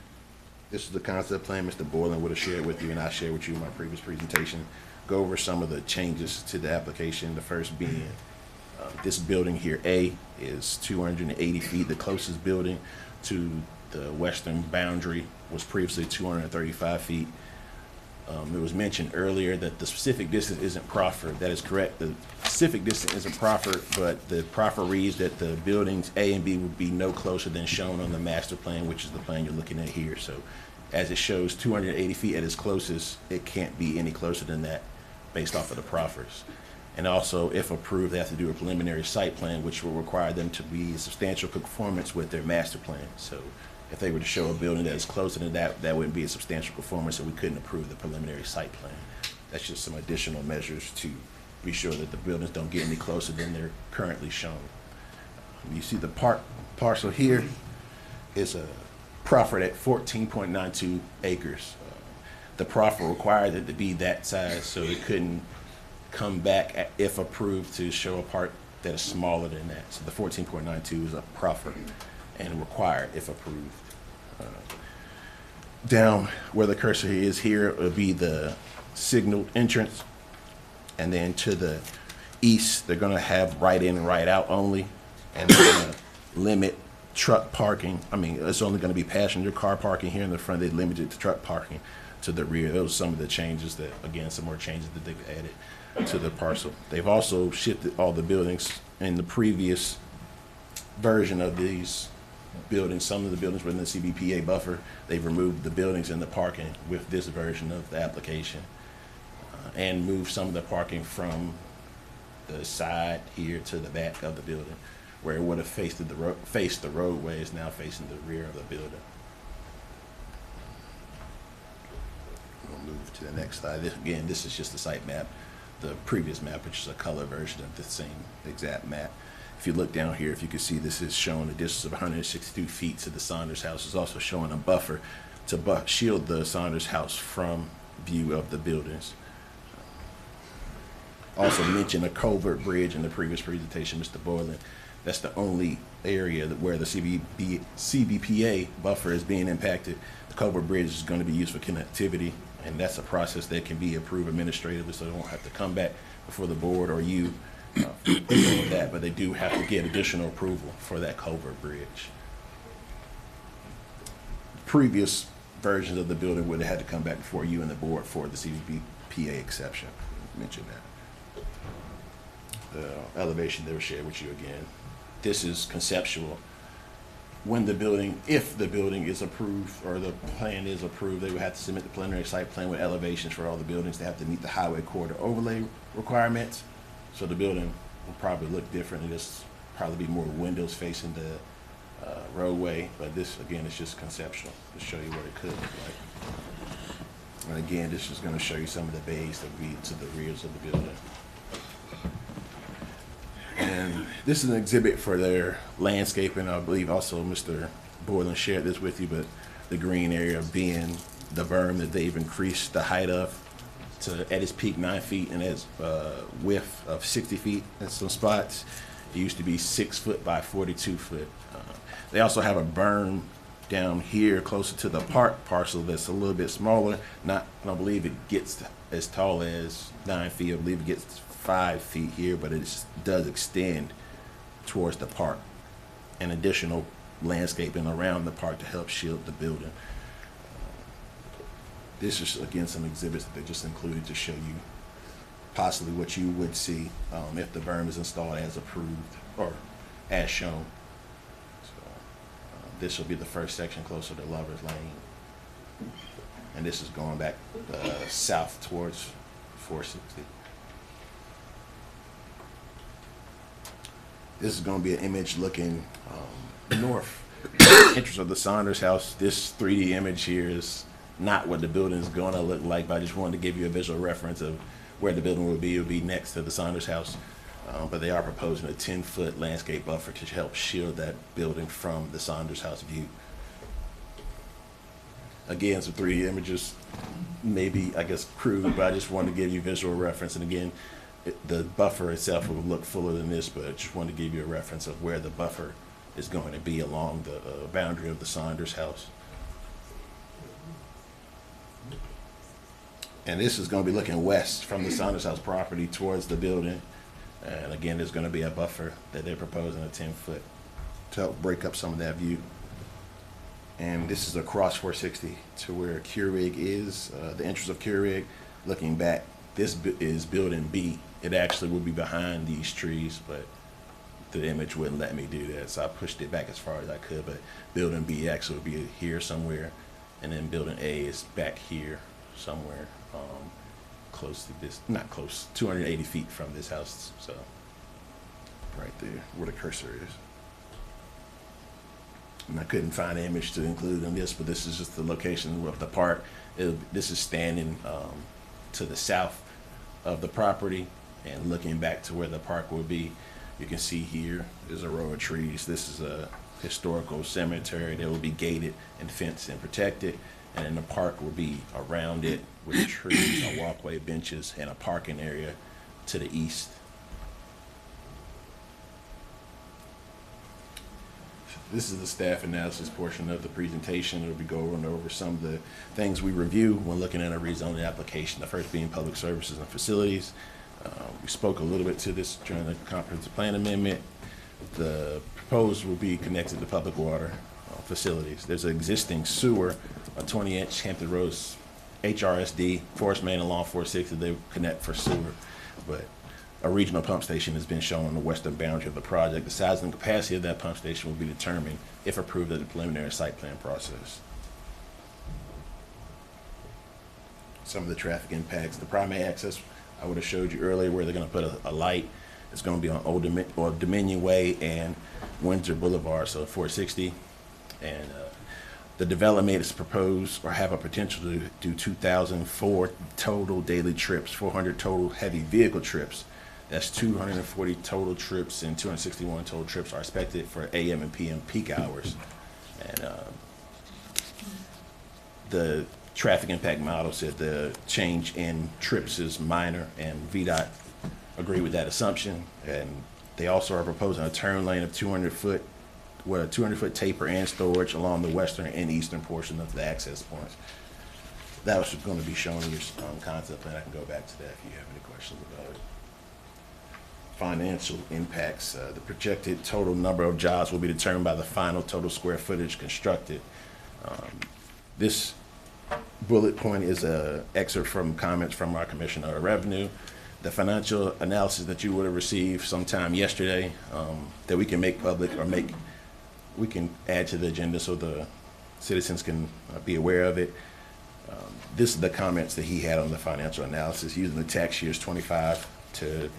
is the concept plan Mr. Borland would have shared with you, and I shared with you in my previous presentation. Go over some of the changes to the application. The first being this building here, A, is 280 feet. The closest building to the western boundary was previously 235 feet. It was mentioned earlier that the specific distance isn't proffered. That is correct. The specific distance isn't proffered, but the proffer reads that the buildings A and B would be no closer than shown on the master plan, which is the plan you're looking at here. So as it shows 280 feet at its closest, it can't be any closer than that based off of the proffers. And also, if approved, they have to do a preliminary site plan, which will require them to be in substantial conformance with their master plan. So if they were to show a building that is closer to that, that wouldn't be a substantial conformance, so we couldn't approve the preliminary site plan. That's just some additional measures to be sure that the buildings don't get any closer than they're currently shown. You see the parcel here is a proffered at 14.92 acres. The proffer required it to be that size, so it couldn't come back if approved to show a part that is smaller than that. So the 14.92 is a proffer and required if approved. Down where the cursor is here would be the signaled entrance, and then to the east they're going to have right in and right out only, and they're going to limit truck parking. I mean, it's only going to be passenger car parking here in the front. They limited to truck parking to the rear. Those are some of the changes that, again, some more changes that they've added to the parcel. They've also shifted all the buildings in the previous version of these buildings. Some of the buildings were in the CBPA buffer. They've removed the buildings and the parking with this version of the application, and moved some of the parking from the side here to the back of the building, where it would have faced the roadway is now facing the rear of the building. We'll move to the next slide. This is just the site map, the previous map, which is a color version of the same exact map. If you look down here, if you can see, this is showing a distance of 162 feet to the Saunders house. It's also showing a buffer to shield the Saunders house from view of the buildings. Also mentioned a culvert bridge in the previous presentation, Mr. Boylan. That's the only area where the CBPA buffer is being impacted. The culvert bridge is going to be used for connectivity, and that's a process that can be approved administratively, so they won't have to come back before the board or you with that, but they do have to get additional approval for that culvert bridge. Previous versions of the building would have had to come back before you and the board for the CBPA exception. Mention that. The elevation they were shared with you again. This is conceptual. When the building, if the building is approved or the plan is approved, they would have to submit the preliminary site plan with elevations for all the buildings. They have to meet the highway corridor overlay requirements. So the building will probably look different. It'll just probably be more windows facing the roadway. But this, again, is just conceptual to show you what it could look like. And again, this is going to show you some of the bays that lead to the rears of the building. And this is an exhibit for their landscaping. I believe also Mr. Boylan shared this with you, but the green area being the berm that they've increased the height of to at its peak 9 feet and its width of 60 feet in some spots. It used to be 6 foot by 42 foot. They also have a berm down here closer to the park parcel that's a little bit smaller. I don't believe it gets as tall as 9 feet. I believe it gets 5 feet here, but it does extend towards the park, and additional landscaping around the park to help shield the building. This is, again, some exhibits that they just included to show you possibly what you would see if the berm is installed as approved or as shown. So, this will be the first section closer to Lovers Lane. And this is going back south towards 460. This is going to be an image looking north. Entrance of the Saunders house. This 3D image here is not what the building is going to look like, but I just wanted to give you a visual reference of where the building would be. It would be next to the Saunders house. But they are proposing a 10-foot landscape buffer to help shield that building from the Saunders house view. Again, some 3D images, maybe, I guess, crude, but I just wanted to give you visual reference. And again, the buffer itself will look fuller than this, but I just wanted to give you a reference of where the buffer is going to be along the boundary of the Saunders house. And this is going to be looking west from the Saunders house property towards the building. And again, there's going to be a buffer that they're proposing, a 10-foot, to help break up some of that view. And this is across 460 to where Keurig is, the entrance of Keurig. Looking back, this is building B. It actually will be behind these trees, but the image wouldn't let me do that, so I pushed it back as far as I could. But building B actually will be here somewhere, and then building A is back here somewhere, close to this, not close, 280 feet from this house, so right there where the cursor is. And I couldn't find an image to include in this, but this is just the location of the park. This is standing to the south of the property and looking back to where the park will be. You can see here is a row of trees. This is a historical cemetery that will be gated and fenced and protected. And then the park will be around it with trees, a walkway, benches, and a parking area to the east. This is the staff analysis portion of the presentation. It'll be going over some of the things we review when looking at a rezoning application. The first being public services and facilities. We spoke a little bit to this during the comprehensive plan amendment. The proposed will be connected to public water facilities. There's an existing sewer, a 20-inch Hampton Roads HRSD, Forest Main along 460, they connect for sewer. But a regional pump station has been shown on the western boundary of the project. The size and capacity of that pump station will be determined if approved at the preliminary site plan process. Some of the traffic impacts. The primary access, I would have showed you earlier where they're going to put a light. It's going to be on Old Dominion Way and Windsor Boulevard, so 460. And the development is proposed or have a potential to do 2,004 total daily trips, 400 total heavy vehicle trips. That's 240 total trips, and 261 total trips are expected for AM and PM peak hours. And the traffic impact model said the change in trips is minor, and VDOT agree with that assumption. And they also are proposing a turn lane of 200 foot with a 200-foot taper and storage along the western and eastern portion of the access points. That was going to be shown in your concept plan. I can go back to that if you have any questions about it. Financial impacts. The projected total number of jobs will be determined by the final total square footage constructed. This bullet point is an excerpt from comments from our Commissioner of Revenue. The financial analysis that you would have received sometime yesterday that we can make public or we can add to the agenda so the citizens can be aware of it. This is the comments that he had on the financial analysis using the tax years 25 to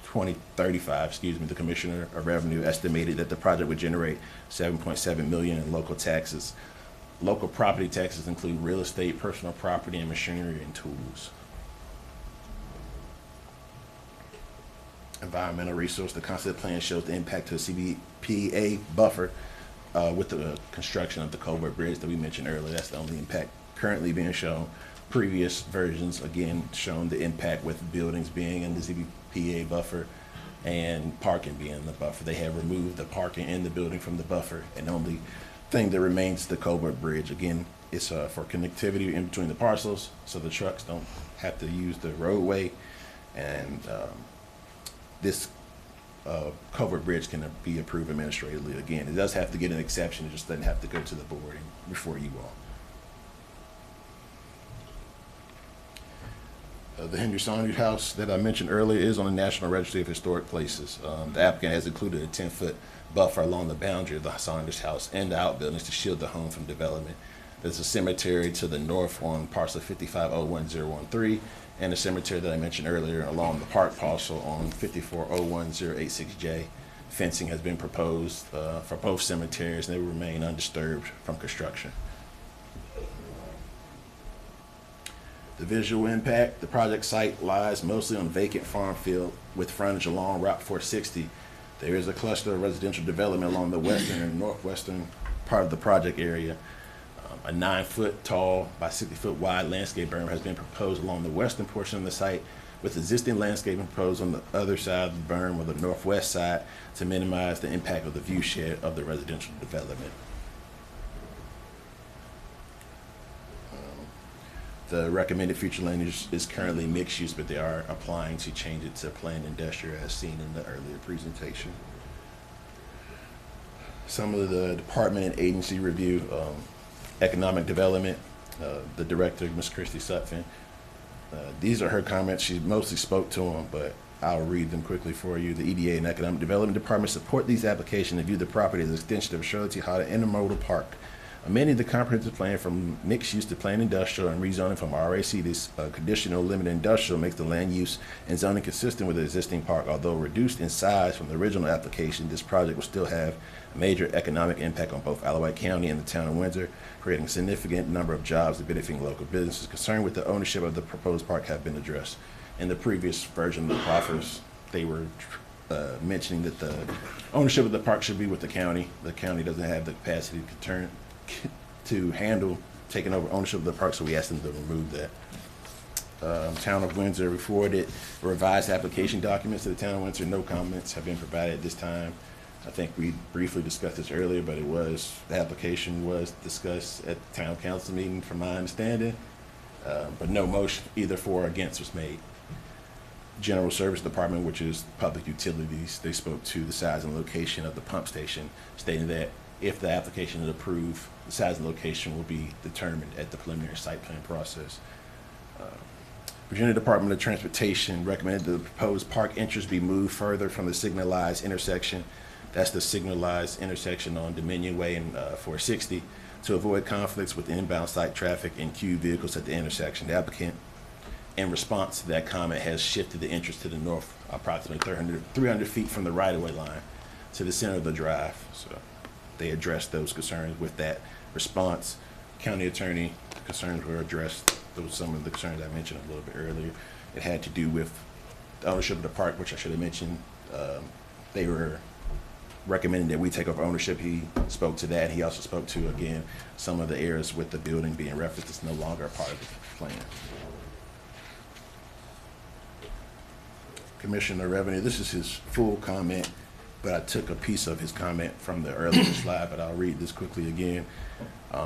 2035, excuse me. The Commissioner of Revenue estimated that the project would generate $7.7 million in local taxes. Local property taxes include real estate, personal property, and machinery and tools. Environmental resource. The concept plan shows the impact to the CBPA buffer with the construction of the culvert bridge that we mentioned earlier. That's the only impact currently being shown. Previous versions, again, shown the impact with buildings being in the CBPA buffer and parking being in the buffer. They have removed the parking in the building from the buffer, and the only thing that remains is the culvert bridge. Again, it's for connectivity in between the parcels so the trucks don't have to use the roadway. And this culvert bridge can be approved administratively. Again, it does have to get an exception. It just doesn't have to go to the board before you all. The Henry Saunders House that I mentioned earlier is on the National Registry of Historic Places. The applicant has included a 10-foot buffer along the boundary of the Saunders House and the outbuildings to shield the home from development. There's a cemetery to the north on parcel 5501013, and the cemetery that I mentioned earlier along the park parcel on 5401086J. Fencing has been proposed for both cemeteries, and they will remain undisturbed from construction. The visual impact. The project site lies mostly on vacant farm field with frontage along Route 460. There is a cluster of residential development along the western and northwestern part of the project area. A 9-foot tall by 60-foot wide landscape berm has been proposed along the western portion of the site, with existing landscaping proposed on the other side of the berm or the northwest side to minimize the impact of the view shed of the residential development. The recommended future land use is currently mixed use, but they are applying to change it to planned industrial as seen in the earlier presentation. Some of the department and agency review. Economic development, the director, Ms. Christy Sutphin. These are her comments. She mostly spoke to them, but I'll read them quickly for you. The EDA and Economic Development Department support these applications and view the property as an extension of Shirley T. Hodder Intermodal Park. Amending the comprehensive plan from mixed use to planned industrial and rezoning from RAC to conditional limited industrial makes the land use and zoning consistent with the existing park. Although reduced in size from the original application, this project will still have a major economic impact on both Alawite County and the town of Windsor, creating a significant number of jobs and benefiting local businesses. Concerned with the ownership of the proposed park have been addressed. In the previous version of the proffers, they were mentioning that the ownership of the park should be with the county. The county doesn't have the capacity to handle taking over ownership of the park, so we asked them to remove that. Town of Windsor, we forwarded revised application documents to the Town of Windsor. No comments have been provided at this time. I think we briefly discussed this earlier, but the application was discussed at the Town Council meeting from my understanding, but no motion either for or against was made. General Service Department, which is public utilities, they spoke to the size and location of the pump station, stating that if the application is approved, the size and location will be determined at the preliminary site plan process. Virginia Department of Transportation recommended the proposed park entrance be moved further from the signalized intersection. That's the signalized intersection on Dominion Way and 460 to avoid conflicts with inbound site traffic and queue vehicles at the intersection. The applicant, in response to that comment, has shifted the entrance to the north approximately 300 feet from the right-of-way line to the center of the drive. So they addressed those concerns with that response. County attorney concerns were addressed. Those were some of the concerns I mentioned a little bit earlier. It had to do with the ownership of the park, which I should have mentioned. They were recommending that we take over ownership. He spoke to that. He also spoke to, again, some of the areas with the building being referenced as no longer a part of the plan. Commissioner Revenue, this is his full comment, but I took a piece of his comment from the earlier slide, but I'll read this quickly again.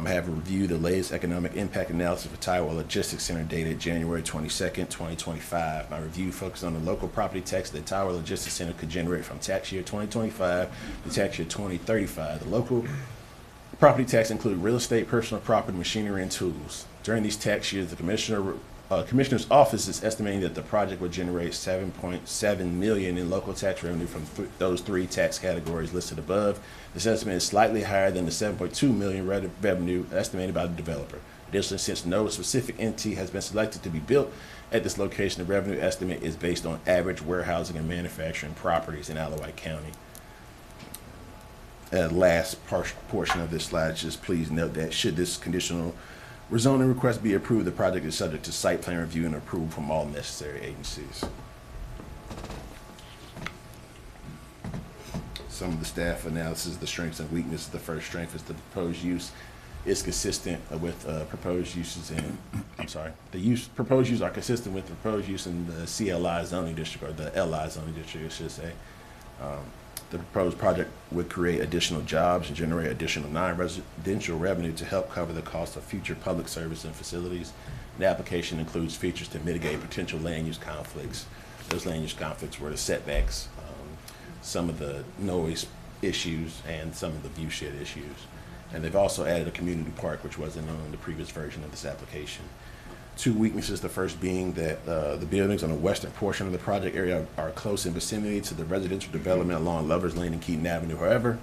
Have reviewed the latest economic impact analysis for Taiwan Logistics Center dated January 22nd, 2025. My review focused on the local property tax that Taiwan Logistics Center could generate from tax year 2025 to tax year 2035. The local property tax include real estate, personal property, machinery, and tools. During these tax years, the Commissioner's Office is estimating that the project would generate $7.7 million in local tax revenue from those three tax categories listed above. This estimate is slightly higher than the $7.2 million revenue estimated by the developer. Additionally, since no specific entity has been selected to be built at this location, the revenue estimate is based on average warehousing and manufacturing properties in Alawite County. Last portion of this slide, just please note that should this conditional rezoning request be approved, the project is subject to site plan review and approval from all necessary agencies. Some of the staff analysis, the strengths and weaknesses. The first strength is the proposed use is consistent with proposed uses in, proposed uses are consistent with the proposed use in the CLI zoning district, or the LI zoning district, I should say. The proposed project would create additional jobs and generate additional non-residential revenue to help cover the cost of future public service and facilities. The application includes features to mitigate potential land use conflicts. Those land use conflicts were the setbacks, some of the noise issues, and some of the view shed issues. And they've also added a community park, which wasn't on the previous version of this application. Two weaknesses, the first being that the buildings on the western portion of the project area are close in vicinity to the residential development along Lovers Lane and Keaton Avenue. However,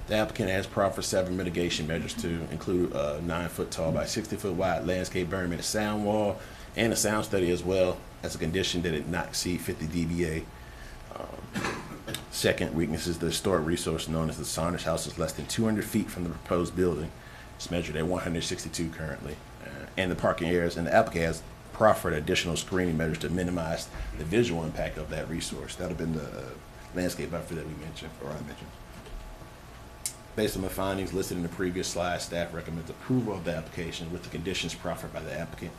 the applicant has proffered several mitigation measures to include a 9-foot tall by 60-foot wide landscape berm and a sound wall, and a sound study as well, as a condition that it not exceed 50 dBA. Second weakness is the historic resource known as the Saunders House is less than 200 feet from the proposed building. It's measured at 162 currently. And the parking areas, and the applicant has proffered additional screening measures to minimize the visual impact of that resource. That would have been the landscape buffer that we mentioned, or I mentioned. Based on the findings listed in the previous slide, staff recommends approval of the application with the conditions proffered by the applicant.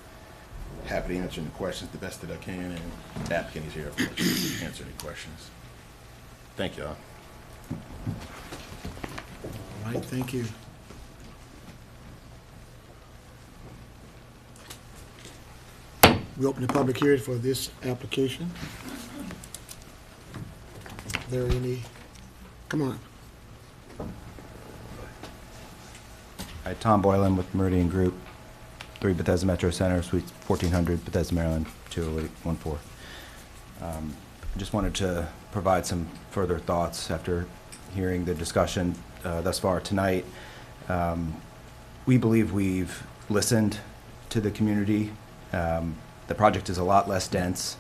Happy to answer any questions the best that I can, and the applicant is here to answer any questions. Thank you all. All right, thank you. We open the public hearing for this application. Are there any? Come on. Hi, Tom Boylan with Meridian Group, 3 Bethesda Metro Center, Suite 1400, Bethesda, Maryland, 20814. I just wanted to provide some further thoughts after hearing the discussion thus far tonight. We believe we've listened to the community. The project is a lot less dense,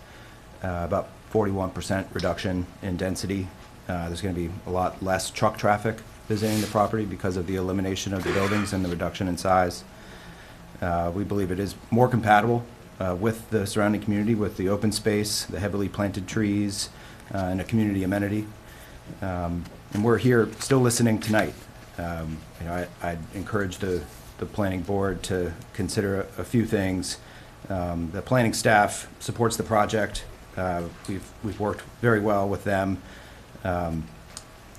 about 41% reduction in density. There's going to be a lot less truck traffic visiting the property because of the elimination of the buildings and the reduction in size. We believe it is more compatible with the surrounding community, with the open space, the heavily planted trees, and a community amenity. And we're here still listening tonight. I'd encourage the planning board to consider a few things. The planning staff supports the project. We've worked very well with them.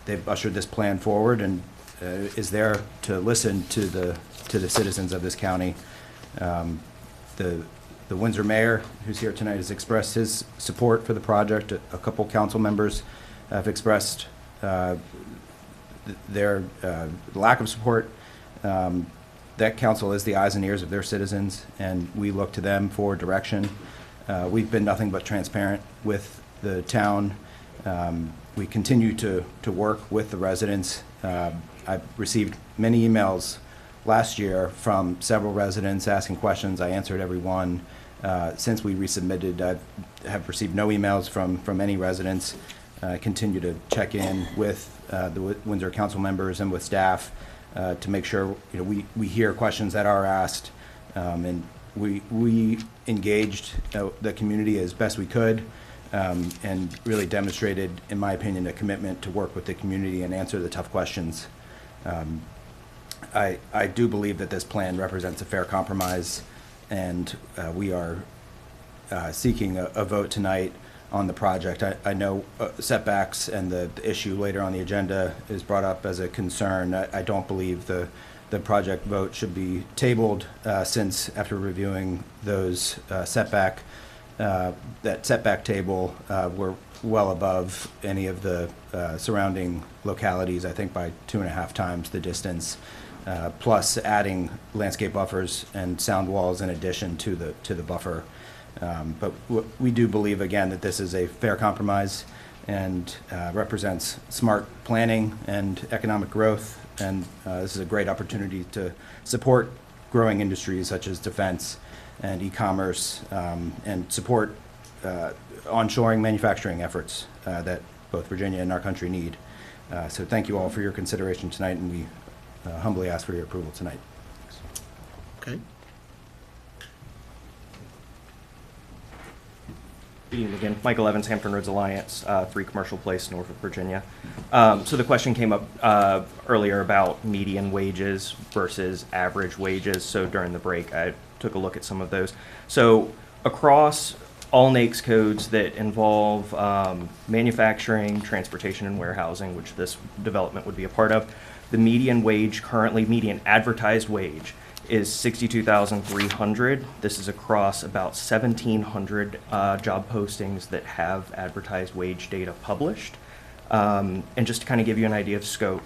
They've ushered this plan forward and is there to listen to the citizens of this county. The Windsor mayor, who's here tonight, has expressed his support for the project. A couple council members have expressed their lack of support. That council is the eyes and ears of their citizens, and we look to them for direction. We've been nothing but transparent with the town. We continue to work with the residents. I've received many emails last year from several residents asking questions. I answered every one. Since we resubmitted, I have received no emails from any residents. I continue to check in with the Windsor council members and with staff to make sure we hear questions that are asked, and we engaged the community as best we could, and really demonstrated, in my opinion, a commitment to work with the community and answer the tough questions. I do believe that this plan represents a fair compromise, and we are seeking a vote tonight on the project. I know setbacks and the issue later on the agenda is brought up as a concern. I don't believe the project vote should be tabled since after reviewing those setback table, we're well above any of the surrounding localities, I think by 2.5 times the distance, plus adding landscape buffers and sound walls in addition to the buffer. But we do believe, again, that this is a fair compromise and represents smart planning and economic growth. And this is a great opportunity to support growing industries such as defense and e-commerce, and support onshoring manufacturing efforts that both Virginia and our country need. So thank you all for your consideration tonight, and we humbly ask for your approval tonight. Okay. Good evening again. Michael Evans, Hampton Roads Alliance, 3 Commercial Place, Norfolk, Virginia. So the question came up earlier about median wages versus average wages. So during the break, I took a look at some of those. So across all NAICS codes that involve manufacturing, transportation, and warehousing, which this development would be a part of, the median wage currently, median advertised wage, is $62,300. This is across about 1,700 job postings that have advertised wage data published. And just to kind of give you an idea of scope,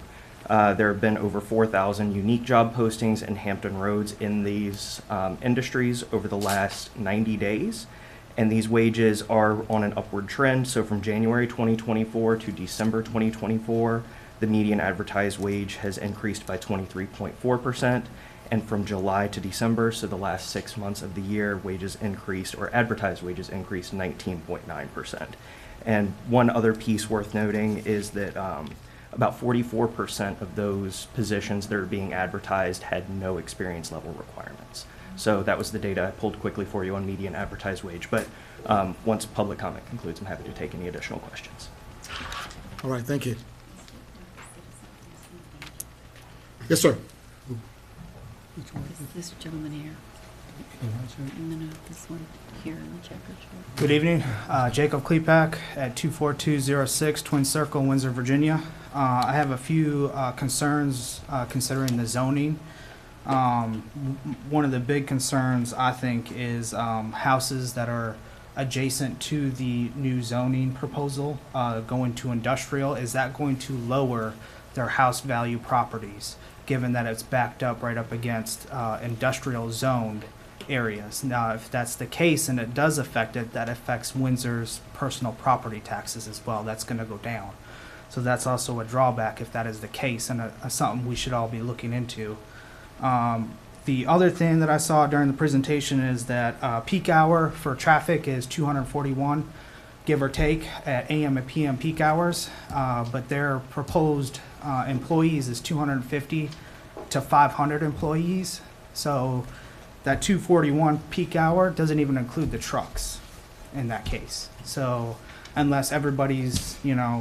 there have been over 4,000 unique job postings in Hampton Roads in these industries over the last 90 days. And these wages are on an upward trend. So from January 2024 to December 2024, the median advertised wage has increased by 23.4%. And from July to December, so the last 6 months of the year, wages increased, or advertised wages increased 19.9%. And one other piece worth noting is that about 44% of those positions that are being advertised had no experience level requirements. So that was the data I pulled quickly for you on median advertised wage. But once public comment concludes, I'm happy to take any additional questions. All right, thank you. Yes, sir. This gentleman here. No, this one here in the checker shirt. Good evening, Jacob Klepak at 24206 Twin Circle, Windsor, Virginia. I have a few concerns considering the zoning. One of the big concerns, I think, is houses that are adjacent to the new zoning proposal going to industrial. Is that going to lower their house value properties, given that it's backed up right up against industrial zoned areas? Now, if that's the case and it does affect it, that affects Windsor's personal property taxes as well. That's going to go down. So that's also a drawback if that is the case, and something we should all be looking into. The other thing that I saw during the presentation is that peak hour for traffic is 241, give or take, at AM and PM peak hours, but their proposed employees is 250 to 500 employees. So that 241 peak hour doesn't even include the trucks in that case. So unless everybody's,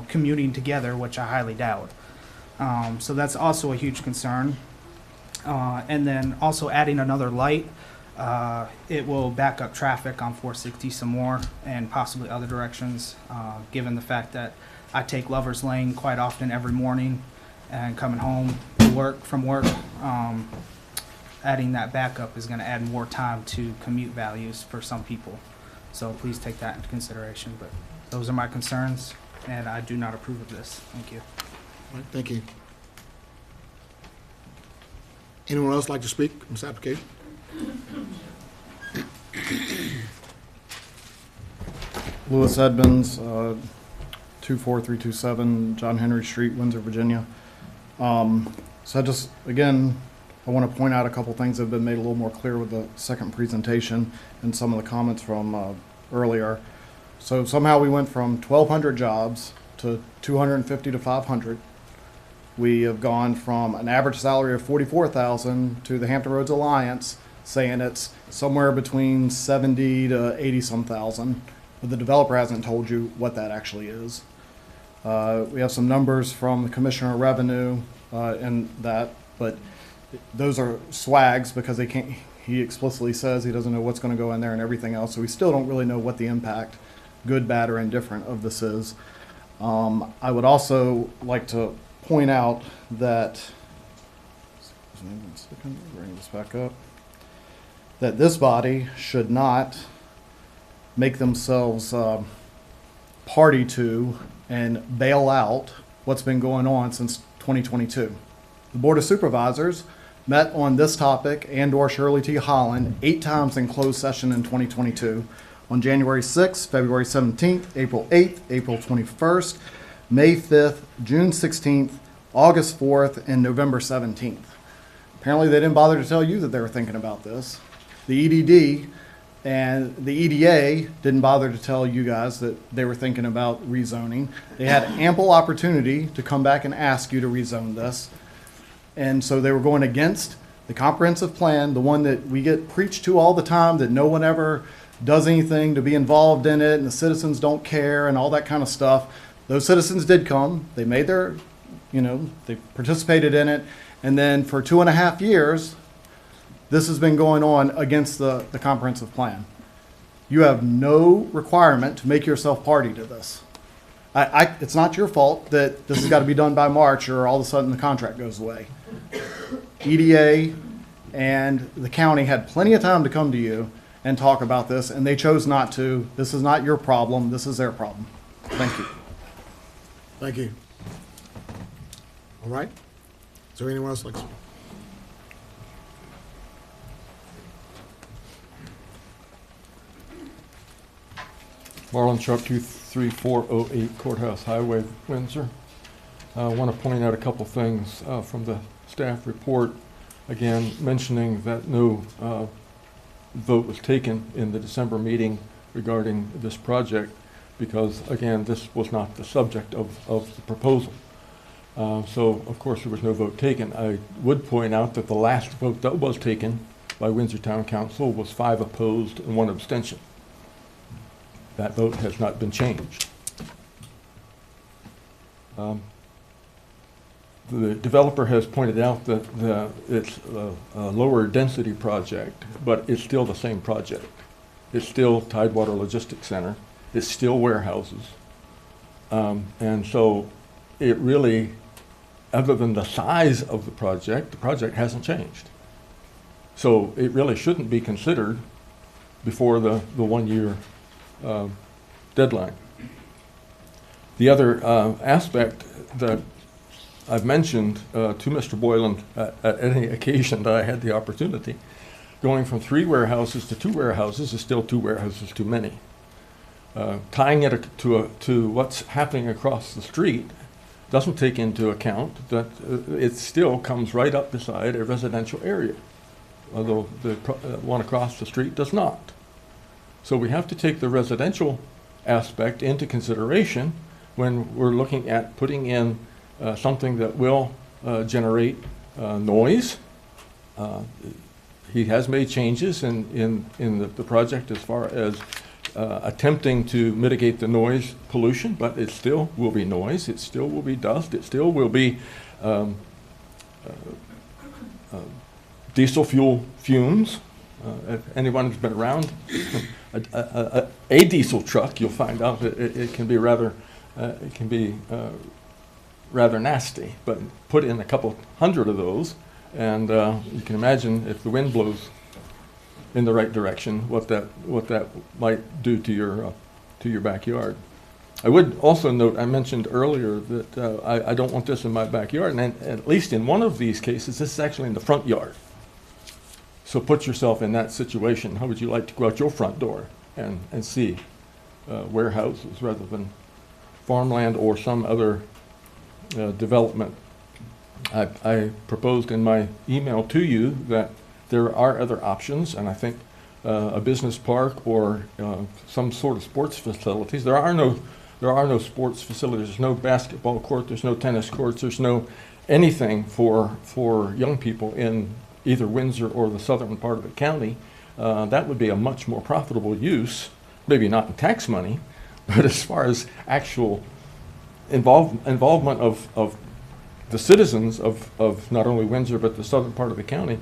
commuting together, which I highly doubt. So that's also a huge concern. And then also adding another light, it will back up traffic on 460 some more and possibly other directions, given the fact that I take Lover's Lane quite often every morning and coming home from work. Adding that backup is going to add more time to commute values for some people. So please take that into consideration. But those are my concerns, and I do not approve of this. Thank you. All right, thank you. Anyone else like to speak on this application? Louis Edmonds, 24327 John Henry Street, Windsor, Virginia. So I want to point out a couple things that have been made a little more clear with the second presentation and some of the comments from earlier. So somehow we went from 1,200 jobs to 250 to 500. We have gone from an average salary of $44,000 to the Hampton Roads Alliance saying it's somewhere between 70 to 80 some thousand, but the developer hasn't told you what that actually is. We have some numbers from the Commissioner of Revenue in that, but those are swags because they can't. He explicitly says he doesn't know what's going to go in there and everything else, so we still don't really know what the impact, good, bad, or indifferent, of this is. I would also like to point out that, bring this back up, that this body should not make themselves party to and bail out what's been going on since 2022. The Board of Supervisors met on this topic and/or Shirley T. Holland 8 times in closed session in 2022 on January 6th, February 17th, April 8th, April 21st, May 5th, June 16th, August 4th, and November 17th. Apparently they didn't bother to tell you that they were thinking about this. The EDD and the EDA didn't bother to tell you guys that they were thinking about rezoning. They had ample opportunity to come back and ask you to rezone this. And so they were going against the comprehensive plan, the one that we get preached to all the time, that no one ever does anything to be involved in it and the citizens don't care and all that kind of stuff. Those citizens did come. They made their, they participated in it. And then for 2.5 years, this has been going on against the comprehensive plan. You have no requirement to make yourself party to this. It's not your fault that this has got to be done by March or all of a sudden the contract goes away. EDA and the county had plenty of time to come to you and talk about this, and they chose not to. This is not your problem. This is their problem. Thank you. Thank you. All right. Is there anyone else like to speak? Marlon Sharp, 23408 Courthouse Highway, Windsor. I want to point out a couple things from the staff report. Again, mentioning that no vote was taken in the December meeting regarding this project because, again, this was not the subject of the proposal. So, of course, there was no vote taken. I would point out that the last vote that was taken by Windsor Town Council was 5 opposed and 1 abstention. That vote has not been changed. The developer has pointed out that it's a lower density project, but it's still the same project. It's still Tidewater Logistics Center. It's still warehouses. And so it really, other than the size of the project hasn't changed. So it really shouldn't be considered before the 1 year deadline. The other aspect that I've mentioned to Mr. Boylan at any occasion that I had the opportunity, going from 3 warehouses to 2 warehouses is still 2 warehouses too many. Tying it to what's happening across the street doesn't take into account that it still comes right up beside a residential area, although the one across the street does not. So we have to take the residential aspect into consideration when we're looking at putting in something that will generate noise. He has made changes in the project as far as attempting to mitigate the noise pollution, but it still will be noise, it still will be dust, it still will be diesel fuel fumes. If anyone who's been around a diesel truck, you'll find out that it can be rather rather nasty. But put in a couple hundred of those, and you can imagine if the wind blows in the right direction, what that might do to your backyard. I would also note, I mentioned earlier that I don't want this in my backyard, and at least in one of these cases, this is actually in the front yard. So put yourself in that situation. How would you like to go out your front door and see warehouses rather than farmland or some other development? I proposed in my email to you that there are other options, and I think a business park or some sort of sports facilities. There are no sports facilities. There's no basketball court. There's no tennis courts. There's no anything for young people in either Windsor or the southern part of the county. That would be a much more profitable use, maybe not in tax money, but as far as actual involvement of the citizens of not only Windsor but the southern part of the county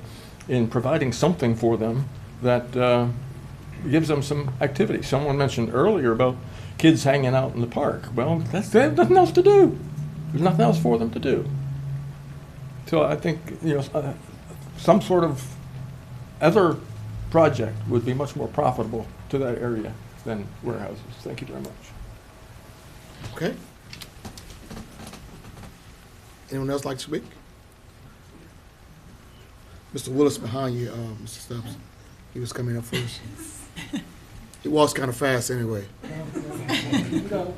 in providing something for them that gives them some activity. Someone mentioned earlier about kids hanging out in the park. Well, they have nothing else to do. There's nothing else for them to do. So I think, some sort of other project would be much more profitable to that area than warehouses. Thank you very much. Okay. Anyone else like to speak? Mr. Willis behind you, Mr. Stubbs. He was coming up first. He walks kind of fast anyway. Go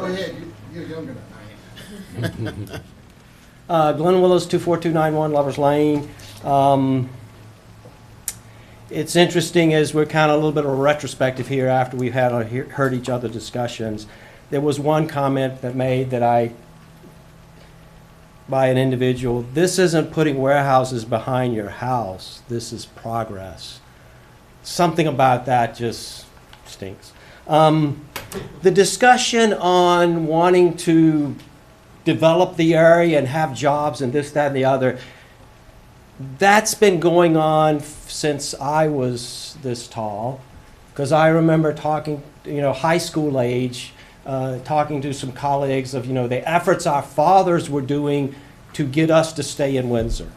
ahead. You're younger than I am. Glenn Willis, 24291 Lovers Lane. It's interesting as we're kind of a little bit of a retrospective here after we've heard each other discussions. There was one comment by an individual, this isn't putting warehouses behind your house, this is progress. Something about that just stinks. The discussion on wanting to develop the area and have jobs and this, that, and the other, that's been going on since I was this tall, because I remember talking, high school age, talking to some colleagues of, the efforts our fathers were doing to get us to stay in Windsor.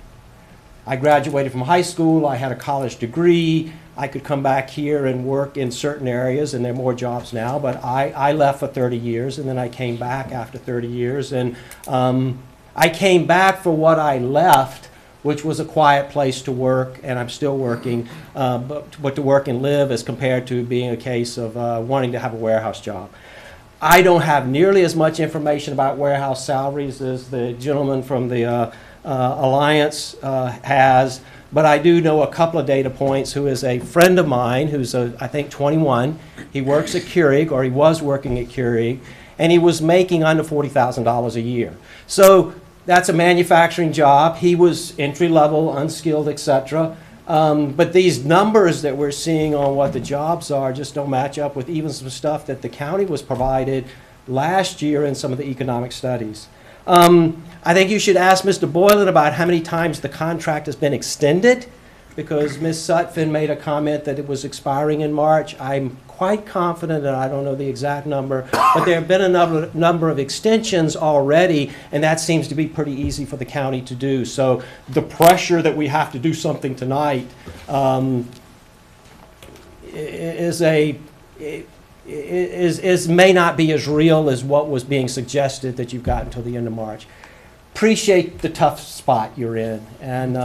I graduated from high school, I had a college degree, I could come back here and work in certain areas, and there are more jobs now, but I left for 30 years, and then I came back after 30 years, and I came back for what I left, which was a quiet place to work, and I'm still working, but to work and live as compared to being a case of wanting to have a warehouse job. I don't have nearly as much information about warehouse salaries as the gentleman from the Alliance has, but I do know a couple of data points. Who is a friend of mine who's, I think, 21. He works at Keurig, or he was working at Keurig, and he was making under $40,000 a year. So that's a manufacturing job. He was entry-level, unskilled, etc. But these numbers that we're seeing on what the jobs are just don't match up with even some stuff that the county was provided last year in some of the economic studies. I think you should ask Mr. Boylan about how many times the contract has been extended, because Ms. Sutphin made a comment that it was expiring in March. I'm quite confident, and I don't know the exact number, but there have been a number of extensions already, and that seems to be pretty easy for the county to do. So the pressure that we have to do something tonight may not be as real as what was being suggested that you've got until the end of March. Appreciate the tough spot you're in, and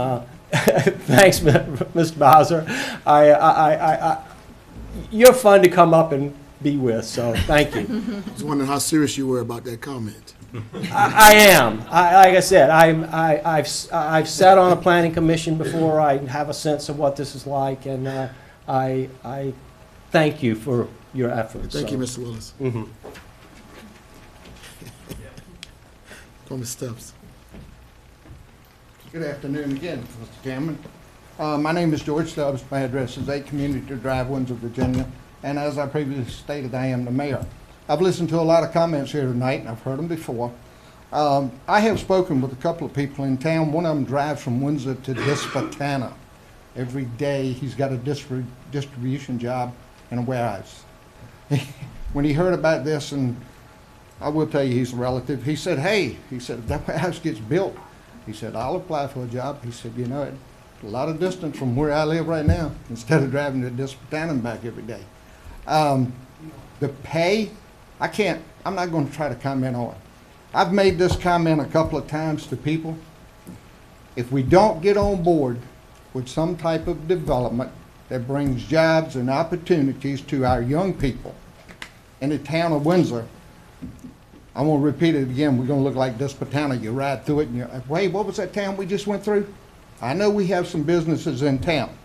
thanks, Mr. Bowser. You're fun to come up and be with, so thank you. I was wondering how serious you were about that comment. I am. Like I said, I've sat on a planning commission before. I have a sense of what this is like, and I thank you for your efforts. Thank you, Mr. Willis. Mm-hmm. Go, Ms. Stubbs. Good afternoon again, Mr. Chairman. My name is George Stubbs. My address is 8 Community Drive, Windsor, Virginia. And as I previously stated, I am the mayor. I've listened to a lot of comments here tonight, and I've heard them before. I have spoken with a couple of people in town. One of them drives from Windsor to Dispatana. Every day he's got a distribution job in a warehouse. When he heard about this, and I will tell you he's a relative, he said, hey, he said, if that warehouse gets built, he said, I'll apply for a job. He said, you know, it's a lot of distance from where I live right now instead of driving to Dispatana and back every day. The pay, I'm not going to try to comment on it. I've made this comment a couple of times to people. If we don't get on board with some type of development that brings jobs and opportunities to our young people in the town of Windsor, I'm going to repeat it again. We're going to look like Dispatana. You ride through it and you're like, wait, what was that town we just went through? I know we have some businesses in town.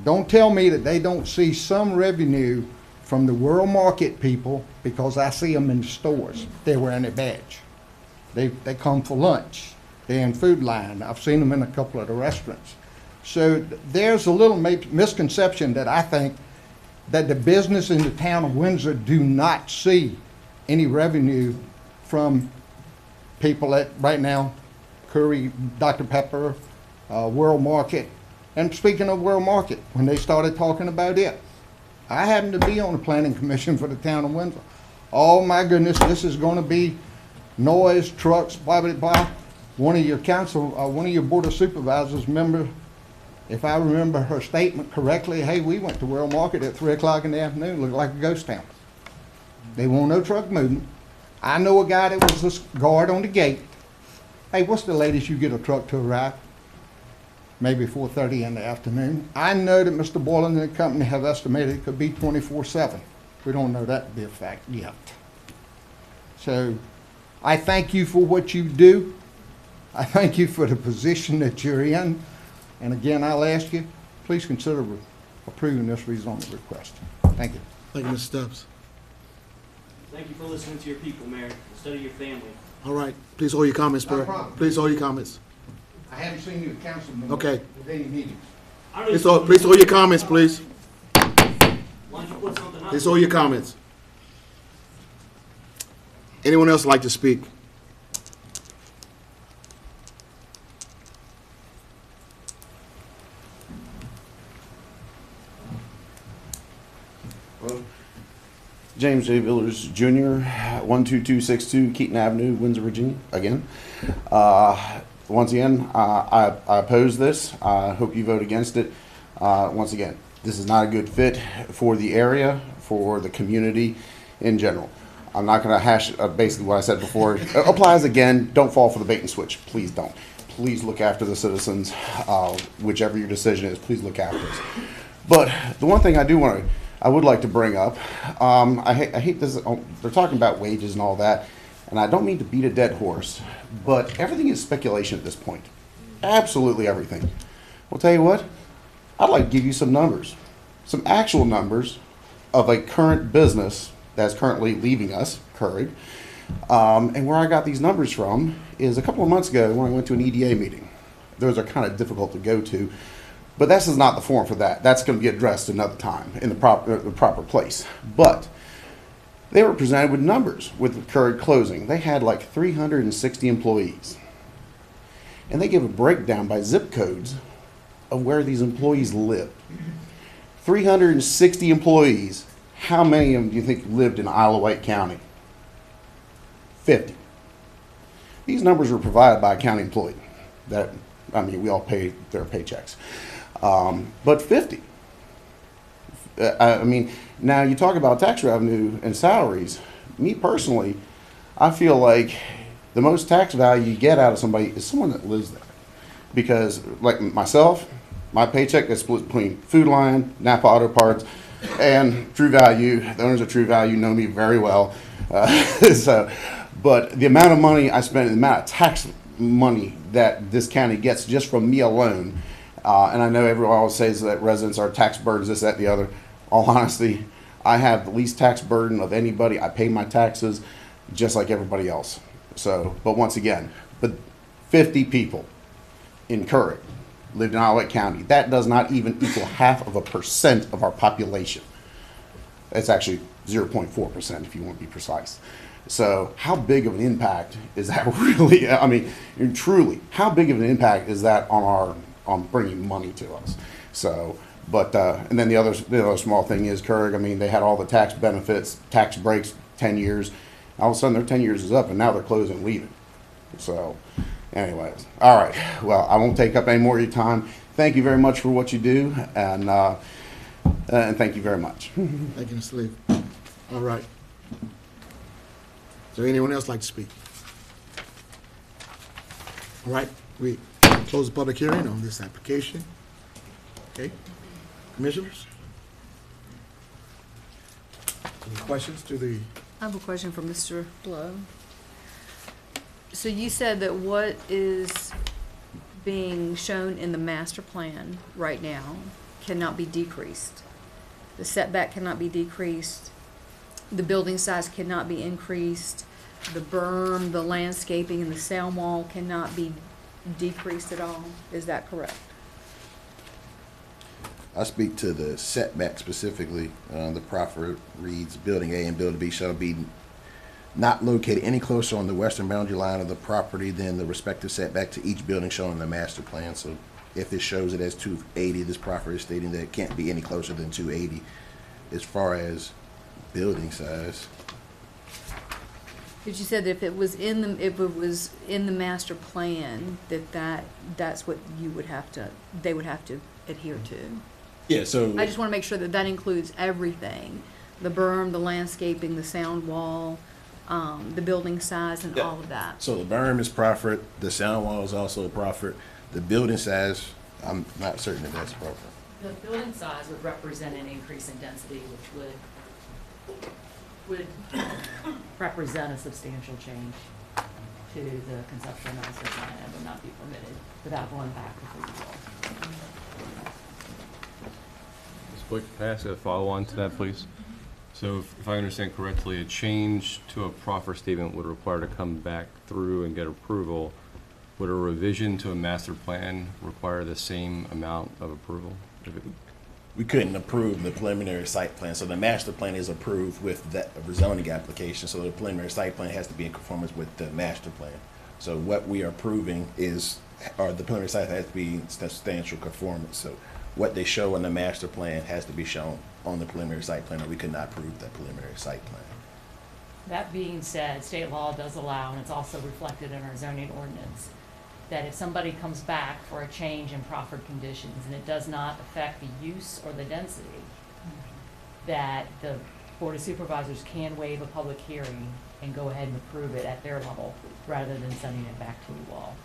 Don't tell me that they don't see some revenue from the World Market people, because I see them in the stores. They're wearing their badge. They come for lunch. They're in Food Line. I've seen them in a couple of the restaurants. So there's a little misconception that I think that the business in the town of Windsor do not see any revenue from people at, right now, Curry, Dr. Pepper, World Market. And speaking of World Market, when they started talking about it, I happen to be on the planning commission for the town of Windsor. Oh my goodness, this is going to be noise, trucks, blah, blah, blah. One of your council, one of your board of supervisors member, if I remember her statement correctly, hey, we went to World Market at 3 o'clock in the afternoon, looked like a ghost town. They won't no truck moving. I know a guy that was a guard on the gate. Hey, what's the latest you get a truck to arrive? Maybe 4:30 in the afternoon. I know that Mr. Boylan and the company have estimated it could be 24/7. We don't know that to be a fact yet. So I thank you for what you do. I thank you for the position that you're in. And again, I'll ask you, please consider approving this rezoning request. Thank you. Thank you, Mr. Stubbs. Thank you for listening to your people, Mayor, instead of your family. All right, please hold your comments, No Barry. problem. Please hold your comments. I haven't seen you at council meeting. Okay. With any meetings. Please hold your comments, please. Why don't you put something up? Please hold your comments. Anyone else like to speak? James J. Villers Jr., 12262 Keaton Avenue, Windsor, Virginia, again. Once again, I oppose this. I hope you vote against it. Once again, this is not a good fit for the area, for the community in general. I'm not going to hash basically what I said before. It applies again. Don't fall for the bait and switch. Please don't. Please look after the citizens. Whichever your decision is, please look after us. But the one thing I would like to bring up, I hate this, they're talking about wages and all that, and I don't mean to beat a dead horse, but everything is speculation at this point. Absolutely everything. Well, tell you what, I'd like to give you some numbers, some actual numbers of a current business that's currently leaving us, Keurig. And where I got these numbers from is a couple of months ago when I went to an EDA meeting. Those are kind of difficult to go to. But this is not the forum for that. That's going to be addressed another time in the proper place. But they were presented with numbers with the Keurig closing. They had like 360 employees. And they give a breakdown by zip codes of where these employees live. 360 employees. How many of them do you think lived in Isle of Wight County? 50. These numbers were provided by a county employee. We all pay their paychecks. But 50. Now you talk about tax revenue and salaries. Me personally, I feel like the most tax value you get out of somebody is someone that lives there. Because, like myself, my paycheck is split between Food Line, Napa Auto Parts, and True Value. The owners of True Value know me very well. But the amount of money I spend, the amount of tax money that this county gets just from me alone, and I know everyone always says that residents are tax burdens, this, that, the other. All honesty, I have the least tax burden of anybody. I pay my taxes just like everybody else. So, but once again, but 50 people in Keurig lived in Allouette County. That does not even equal 0.5% of our population. It's actually 0.4% if you want to be precise. So how big of an impact is that really? I mean, truly, how big of an impact is that on bringing money to us? So, but and then the other small thing is Kerg. I mean, they had all the tax benefits, tax breaks, 10 years. All of a sudden, their 10 years is up, and now they're closing and leaving. So, anyways, all right. Well, I won't take up any more of your time. Thank you very much for what you do, and thank you very much. Thank you, Mr. Lee. All right. Is there anyone else like to speak? All right, we close the public hearing on this application. Okay, commissioners? Any questions to the, I have a question for Mr. Blow. So you said that what is being shown in the master plan right now cannot be decreased. The setback cannot be decreased. The building size cannot be increased. The berm, the landscaping, and the sound wall cannot be decreased at all. Is that correct? I speak to the setback specifically. The proffer reads, Building A and Building B shall be not located any closer on the western boundary line of the property than the respective setback to each building shown in the master plan. So if it shows it as 280, this proffer is stating that it can't be any closer than 280 as far as building size. But you said that if it was in the master plan, that's what you would have to, they would have to adhere to. Yeah, so I just want to make sure that that includes everything, the berm, the landscaping, the sound wall, the building size, and all of that. So the berm is proffered, the sound wall is also proffered. The building size, I'm not certain that that's proffered. The building size would represent an increase in density, which would represent a substantial change to the conceptual master plan and would not be permitted without going back before you all. Ms. Blick, can I ask a follow-on to that, please? So if I understand correctly, a change to a proffer statement would require to come back through and get approval. Would a revision to a master plan require the same amount of approval? We couldn't approve the preliminary site plan, so the master plan is approved with that rezoning application, so the preliminary site plan has to be in conformance with the master plan. So what we are approving is, or the preliminary site has to be in substantial conformance, so what they show in the master plan has to be shown on the preliminary site plan, or we could not approve that preliminary site plan. That being said, state law does allow, and it's also reflected in our zoning ordinance, that if somebody comes back for a change in proffered conditions and it does not affect the use or the density, that the Board of Supervisors can waive a public hearing and go ahead and approve it at their level rather than sending it back to you all.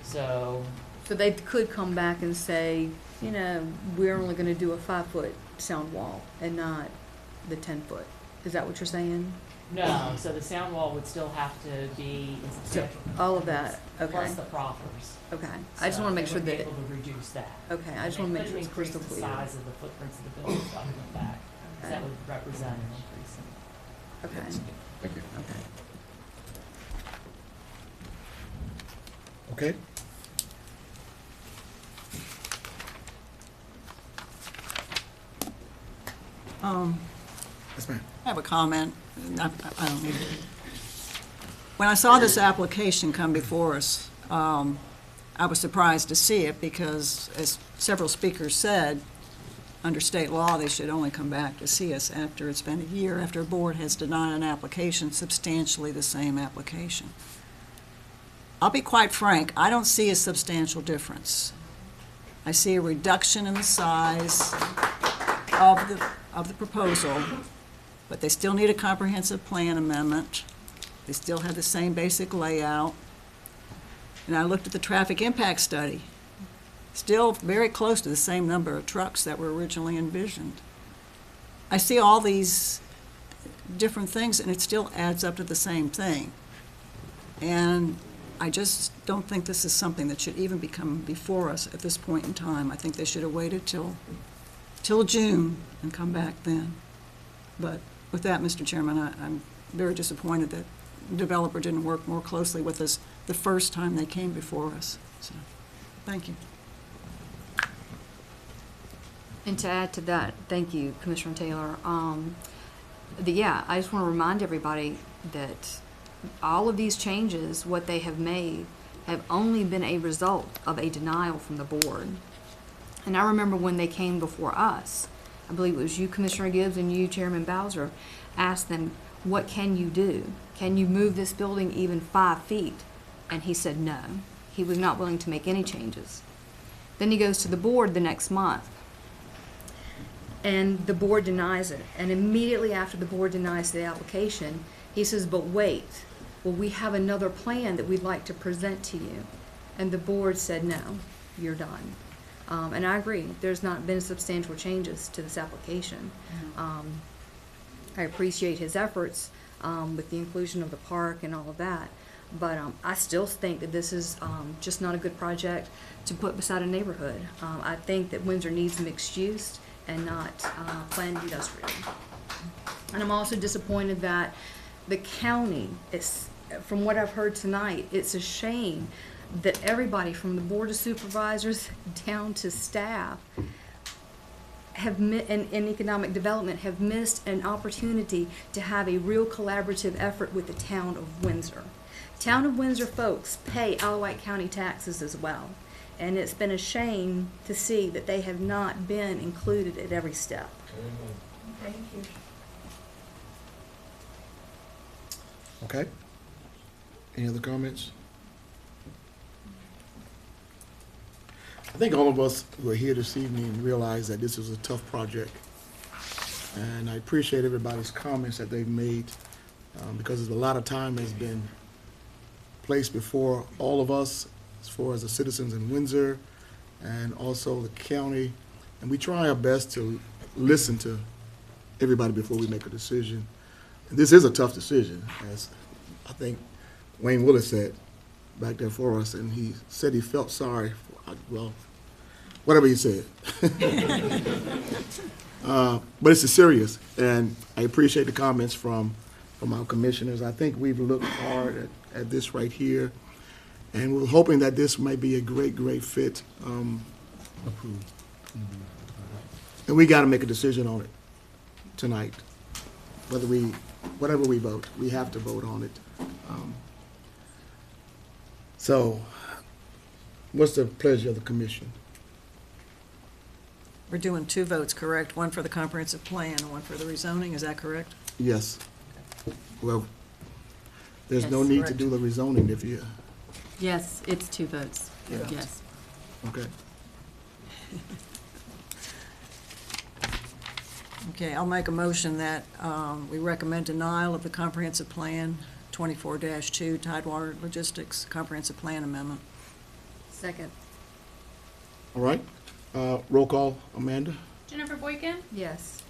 So they could come back and say, you know, we're only going to do a 5-foot sound wall and not the 10-foot. Is that what you're saying? no, so the sound wall would still have to be in substantial. All of that, okay. Plus the proffers. Okay, I just want to make sure that. They would be able to reduce that. Okay, I just want to make sure it's crystal clear. They couldn't increase the size of the footprints of the buildings off the back. 'Cause that would represent an increase in. Okay. Thank you. okay? Yes, ma'am. I have a comment. When I saw this application come before us, I was surprised to see it because, as several speakers said, under state law, they should only come back to see us after it's been a year, after a board has denied an application, substantially the same application. I'll be quite frank, I don't see a substantial difference. I see a reduction in the size of the proposal, but they still need a comprehensive plan amendment. They still have the same basic layout. And I looked at the traffic impact study. Still very close to the same number of trucks that were originally envisioned. I see all these different things, and it still adds up to the same thing. And I just don't think this is something that should even become before us at this point in time. I think they should have waited till June and come back then. But with that, Mr. Chairman, I'm very disappointed that the developer didn't work more closely with us the first time they came before us. So. Thank you. And to add to that, thank you, Commissioner Taylor. I just want to remind everybody that all of these changes, what they have made, have only been a result of a denial from the board. And I remember when they came before us, I believe it was you, Commissioner Gibbs, and you, Chairman Bowser, asked them, what can you do? Can you move this building even 5 feet? And he said no. He was not willing to make any changes. Then he goes to the board the next month, and the board denies it. And immediately after the board denies the application, he says, but wait, well, we have another plan that we'd like to present to you. And the board said, no, you're done. And I agree, there's not been substantial changes to this application. I appreciate his efforts with the inclusion of the park and all of that, but I still think that this is just not a good project to put beside a neighborhood. I think that Windsor needs mixed use and not planned industrial. And I'm also disappointed that the county is, from what I've heard tonight, it's a shame that everybody from the Board of Supervisors down to staff in economic development have missed an opportunity to have a real collaborative effort with the town of Windsor. Town of Windsor folks pay Alawite County taxes as well, and it's been a shame to see that they have not been included at every step. Thank you. Okay. Any other comments? I think all of us who are here this evening realize that this is a tough project. And I appreciate everybody's comments that they've made because a lot of time has been placed before all of us as far as the citizens in Windsor and also the county. And we try our best to listen to everybody before we make a decision. And this is a tough decision, as I think Wayne Willis said back there for us, and he said he felt sorry for, well, whatever he said. But it's serious, and I appreciate the comments from our commissioners. I think we've looked hard at this right here, and we're hoping that this may be a great, great fit. Approved. And we got to make a decision on it tonight. Whatever we vote, we have to vote on it. So, what's the pleasure of the commission? We're doing 2 votes, correct? One for the comprehensive plan and one for the rezoning, is that correct? Yes. Well, there's no need to do the rezoning if you, Yes, it's 2 votes. Yeah. Yes. okay. Okay, I'll make a motion that we recommend denial of the comprehensive plan 24-2 Tidewater Logistics Comprehensive Plan Amendment. Second. All right. Roll call, Amanda? Jennifer Boykin, Yes.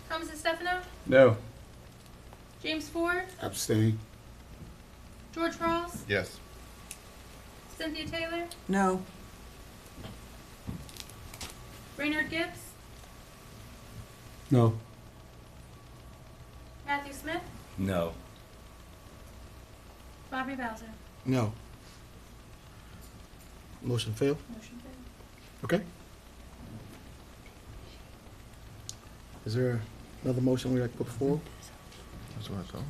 Thomas Stefano, No. James Ford, Abstain. George Ross, Yes. Cynthia Taylor, No. Raynard Gibbs, No. Matthew Smith, No. Bobby Bowser. No. Motion failed? Motion failed. Okay. Is there another motion we'd like to put forward? That's what I thought.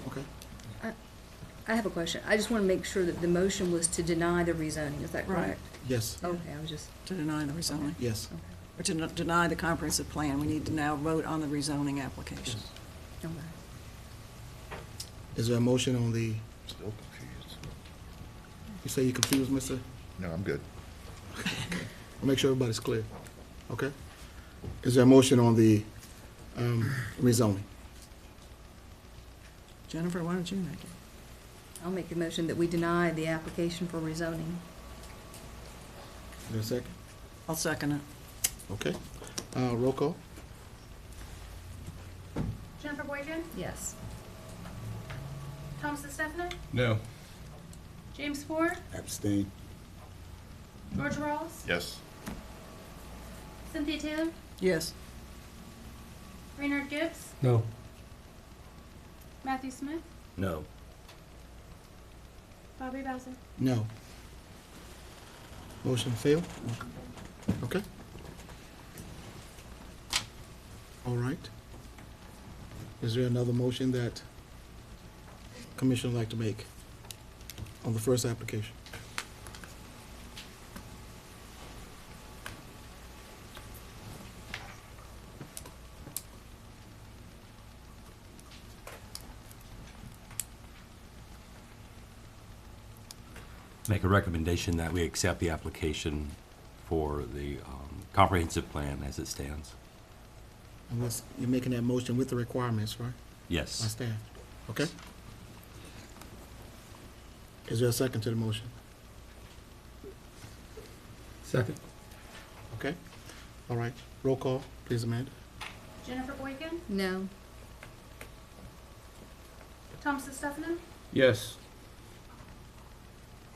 Okay. I have a question. I just want to make sure that the motion was to deny the rezoning. Is that Right. correct? Yes. Okay, I was just, To deny the rezoning. Yes. Or to deny the comprehensive plan. We need to now vote on the rezoning application. okay. Is there a motion on the, Still confused. you say you're confused, mister? No, I'm good. I'll make sure everybody's clear. Okay? Is there a motion on the rezoning? Jennifer, why don't you make it? I'll make the motion that we deny the application for rezoning. Is there a second? I'll second it. Okay. Roll call? Jennifer Boykin, Yes. Thomas Stefano, No. James Ford, Abstain. George Ross, Yes. Cynthia Taylor, Yes. Raynard Gibbs, No. Matthew Smith, No. Bobby Bowser. No. Motion failed? Okay. All right. Is there another motion that Commissioner would like to make on the first application? Make a recommendation that we accept the application for the comprehensive plan as it stands. Unless you're making that motion with the requirements, right? Yes. By staff. Okay? Is there a second to the motion? Second. Okay? All right. Roll call, please, Amanda. Jennifer Boykin, No. Thomas Stefano, Yes.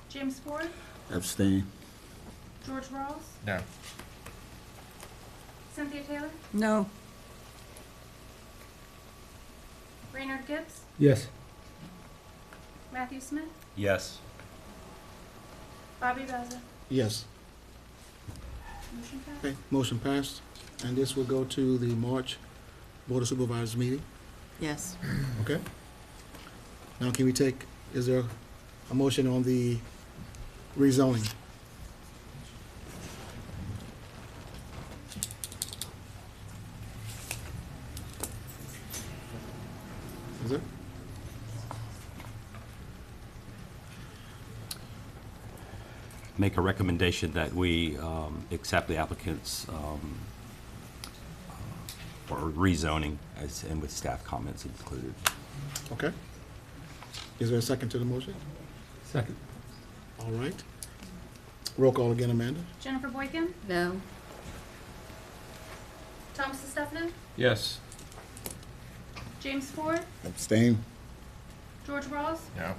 James Ford, Abstain. George Ross, No. Cynthia Taylor, No. Raynard Gibbs, Yes. Matthew Smith, Yes. Bobby Bowser. Yes. Motion passed. Okay, motion passed. And this will go to the March Board of Supervisors meeting, Yes. okay? Now, can we take, is there a motion on the rezoning? Is it? Make a recommendation that we accept the applicants for rezoning and with staff comments included. Okay. Is there a second to the motion? Second. All right. Roll call again, Amanda. Jennifer Boykin, No. Thomas Stefano, Yes. James Ford, Abstain. George Ross, No.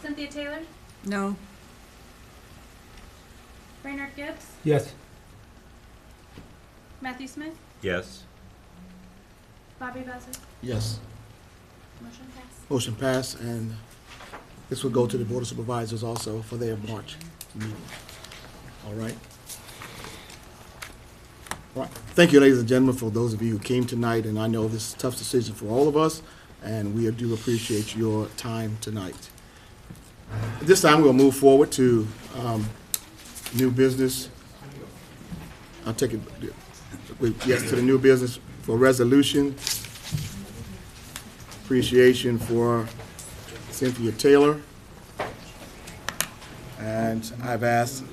Cynthia Taylor, No. Raynard Gibbs, Yes. Matthew Smith, Yes. Bobby Bowser. Yes. Motion passed. Motion passed, and this will go to the Board of Supervisors also for their March meeting. All right? All right. Thank you, ladies and gentlemen, for those of you who came tonight, and I know this is a tough decision for all of us, and we do appreciate your time tonight. At this time, we'll move forward to new business. I'll take it, yes, to the new business for resolution. Appreciation for Cynthia Taylor. And I've asked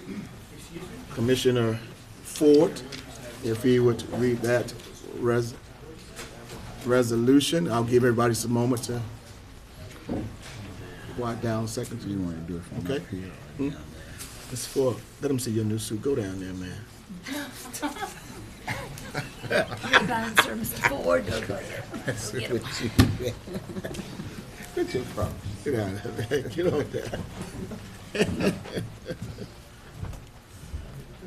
Commissioner Ford if he would read that resolution. I'll give everybody some moment to quiet down a second. You want to do it from Okay. up here? Hmm? It's for, let them see your new suit. Go down there, man. Mr. Ford. That's what you What's your problem? Sit down there. Get on there.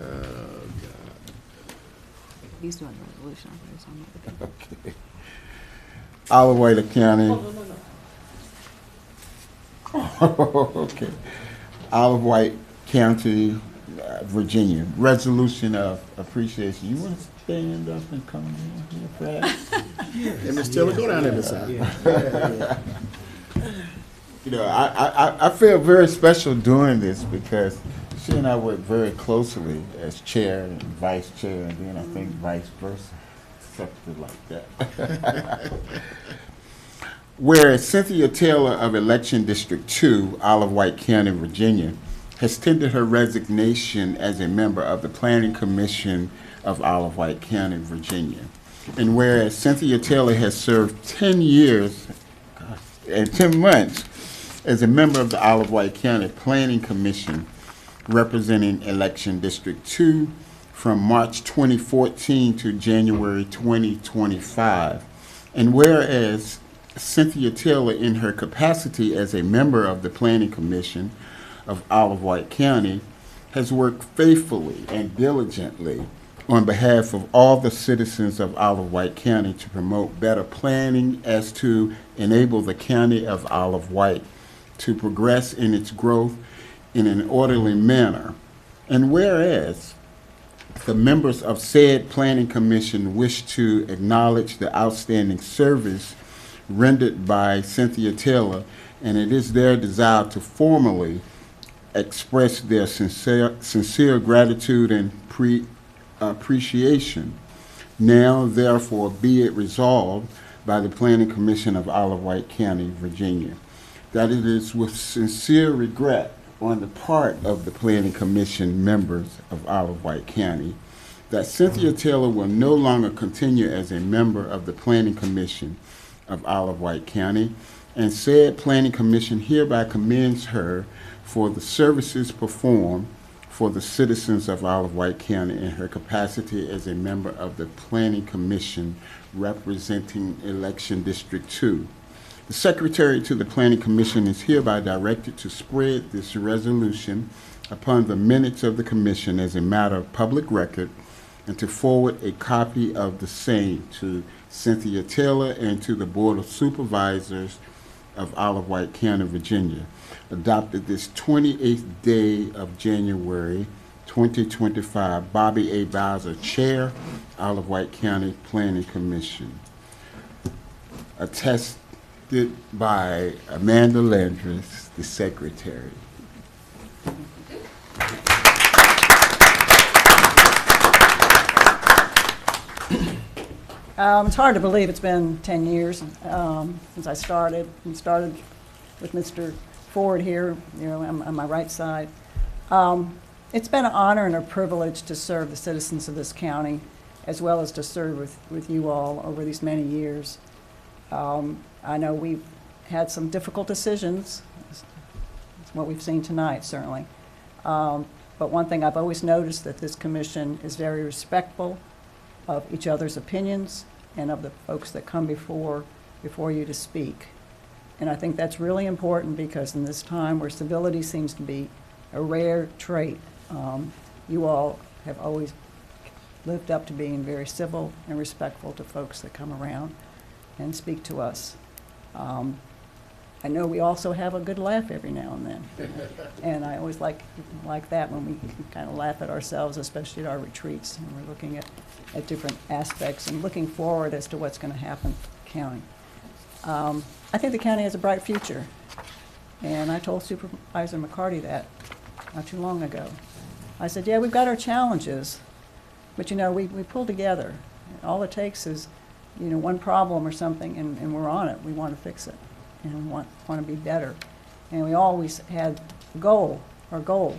Oh, God. He's doing the resolution. I thought he was on the- Okay. Oliver County. Okay. Olive White County, Virginia. Resolution of appreciation. You want to stand up and come in here fast? Hey, Ms. Taylor, go down there this side. You know, I feel very special doing this because she and I work very closely as chair and vice chair, and then I think vice versa, something like that. Whereas Cynthia Taylor of Election District 2, Olive White County, Virginia, has tendered her resignation as a member of the Planning Commission of Olive White County, Virginia. And whereas Cynthia Taylor has served 10 years and 10 months as a member of the Olive White County Planning Commission representing Election District 2 from March 2014 to January 2025. And whereas Cynthia Taylor, in her capacity as a member of the Planning Commission of Olive White County, has worked faithfully and diligently on behalf of all the citizens of Isle of Wight County to promote better planning as to enable the County of Isle of Wight to progress in its growth in an orderly manner. And whereas the members of said Planning Commission wish to acknowledge the outstanding service rendered by Cynthia Taylor, and it is their desire to formally express their sincere gratitude and appreciation. Now, therefore, be it resolved by the Planning Commission of Isle of Wight County, Virginia, that it is with sincere regret on the part of the Planning Commission members of Isle of Wight County that Cynthia Taylor will no longer continue as a member of the Planning Commission of Isle of Wight County, and said Planning Commission hereby commends her for the services performed for the citizens of Isle of Wight County in her capacity as a member of the Planning Commission representing Election District 2. The Secretary to the Planning Commission is hereby directed to spread this resolution upon the minutes of the Commission as a matter of public record, and to forward a copy of the same to Cynthia Taylor and to the Board of Supervisors of Isle of Wight County, Virginia, adopted this 28th day of January 2025. Bobby A. Bowser, Chair, Isle of Wight County Planning Commission. Attested by Amanda Landris, the Secretary. It's hard to believe it's been 10 years since I started. And started with Mr. Ford here, on my right side. It's been an honor and a privilege to serve the citizens of this county, as well as to serve with you all over these many years. I know we've had some difficult decisions. It's what we've seen tonight, certainly. But one thing I've always noticed, that this commission is very respectful of each other's opinions and of the folks that come before you to speak. And I think that's really important, because in this time where civility seems to be a rare trait, you all have always lived up to being very civil and respectful to folks that come around and speak to us. I know we also have a good laugh every now and then. And I always like that when we can kind of laugh at ourselves, especially at our retreats, and we're looking at different aspects and looking forward as to what's going to happen in the county. I think the county has a bright future. And I told Supervisor McCarty that not too long ago. I said, yeah, we've got our challenges, but we pull together. All it takes is one problem or something, and we're on it. We want to fix it, and we want to be better. And we always had a goal. Our goal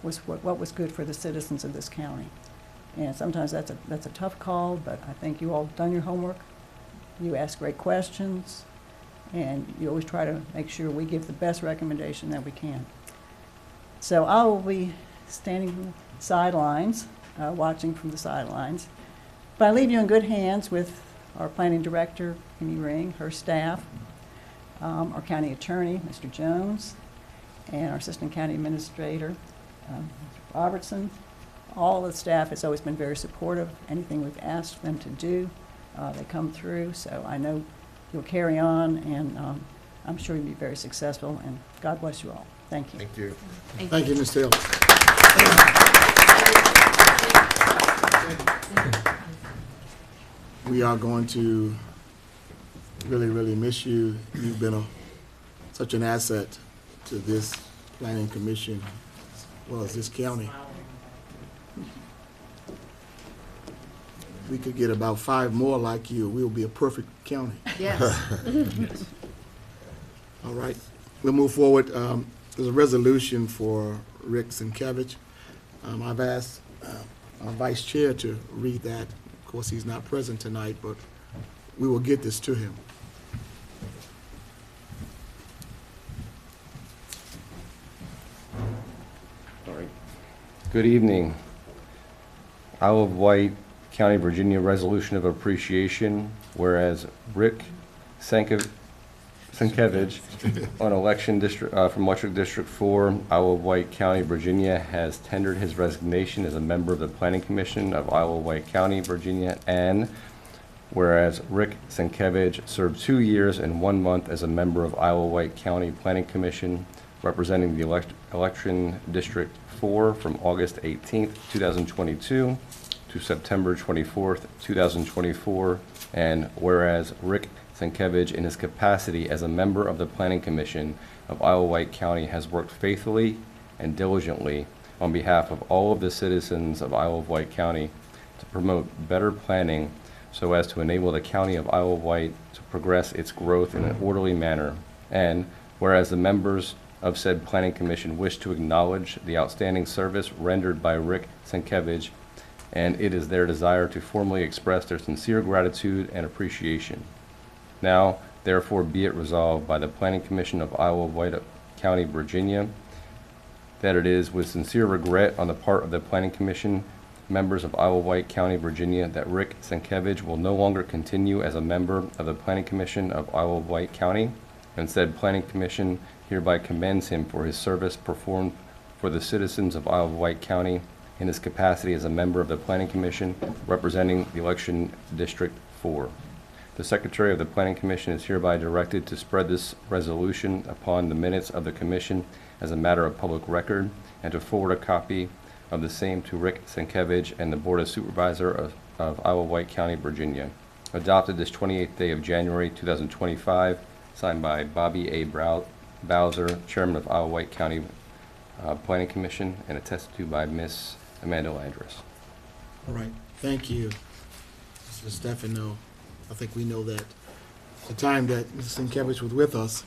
was what was good for the citizens of this county. And sometimes that's a tough call, but I think you all done your homework. You ask great questions, and you always try to make sure we give the best recommendation that we can. So I will be standing from the sidelines, watching from the sidelines. But I leave you in good hands with our planning director, Amy Ring, her staff, our county attorney, Mr. Jones, and our assistant county administrator, Mr. Robertson. All the staff has always been very supportive. Anything we've asked them to do, they come through. So I know you'll carry on, and I'm sure you'll be very successful. And God bless you all. Thank you. Thank you. Thank you, Ms. Taylor. We are going to really, really miss you. You've been such an asset to this planning commission, as well as this county. We could get about 5 more like you. We'll be a perfect county. Yes. All right. We'll move forward. There's a resolution for Rick Sienkiewicz. I've asked our vice chair to read that. Of course, he's not present tonight, but we will get this to him. All right. Good evening. Isle of Wight County, Virginia Resolution of Appreciation, whereas Rick Sienkiewicz Sienkiewicz on election district, from electric District 4, Isle of Wight County, Virginia, has tendered his resignation as a member of the Planning Commission of Isle of Wight County, Virginia, and whereas Rick Sienkiewicz served 2 years and 1 month as a member of Isle of Wight County Planning Commission, representing the election District 4 from August 18th, 2022 to September 24th, 2024, and whereas Rick Sienkiewicz, in his capacity as a member of the Planning Commission of Isle of Wight County, has worked faithfully and diligently on behalf of all of the citizens of Isle of Wight County to promote better planning so as to enable the County of Isle of Wight to progress its growth in an orderly manner. And whereas the members of said Planning Commission wish to acknowledge the outstanding service rendered by Rick Sienkiewicz, and it is their desire to formally express their sincere gratitude and appreciation. Now, therefore, be it resolved by the Planning Commission of Isle of Wight County, Virginia, that it is with sincere regret on the part of the Planning Commission members of Isle of Wight County, Virginia, that Rick Sienkiewicz will no longer continue as a member of the Planning Commission of Isle of Wight County, and said Planning Commission hereby commends him for his service performed for the citizens of Isle of Wight County in his capacity as a member of the Planning Commission representing the election District 4. The Secretary of the Planning Commission is hereby directed to spread this resolution upon the minutes of the Commission as a matter of public record, and to forward a copy of the same to Rick Sienkiewicz and the Board of Supervisors of Isle of Wight County, Virginia. Adopted this 28th day of January 2025, signed by Bobby A. Bowser, Chairman of Isle of Wight County Planning Commission, and attested to by Miss Amanda Landris. All right, thank you, Mr. Stefano. I think we know that the time that Mr. Sienkiewicz was with us,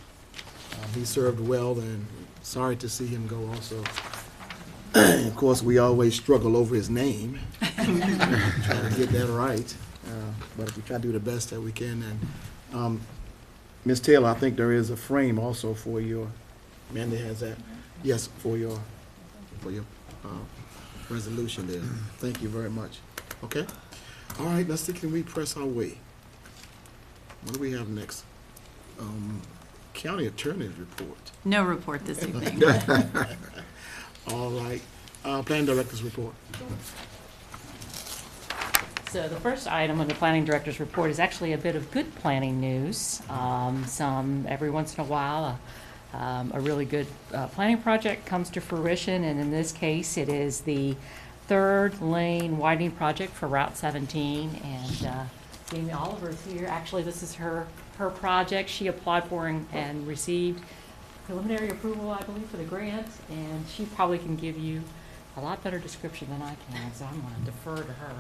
he served well, and sorry to see him go also. Of course, we always struggle over his name, trying to get that right, but we try to do the best that we can. And Ms. Taylor, I think there is a frame also for your, Amanda has that, yes, for your resolution there. Thank you very much. Okay? All right, let's see, can we press our way? What do we have next? County Attorney's report. No report this evening. All right. Planning Director's report. So the first item on the Planning Director's report is actually a bit of good planning news. Every once in a while, a really good planning project comes to fruition, and in this case, it is the third lane widening project for Route 17, and Jamie Oliver is here. Actually, this is her project. She applied for and received preliminary approval, I believe, for the grant, and she probably can give you a lot better description than I can, so I'm going to defer to her.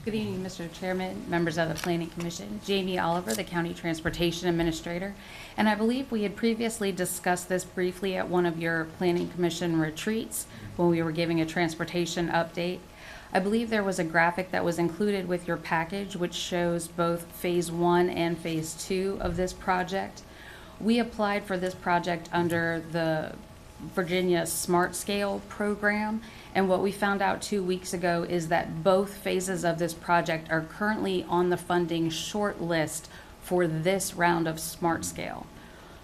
Good evening, Mr. Chairman, members of the Planning Commission. Jamie Oliver, the County Transportation Administrator, and I believe we had previously discussed this briefly at one of your Planning Commission retreats when we were giving a transportation update. I believe there was a graphic that was included with your package which shows both Phase 1 and Phase 2 of this project. We applied for this project under the Virginia Smart Scale program, and what we found out 2 weeks ago is that both phases of this project are currently on the funding short list for this round of Smart Scale.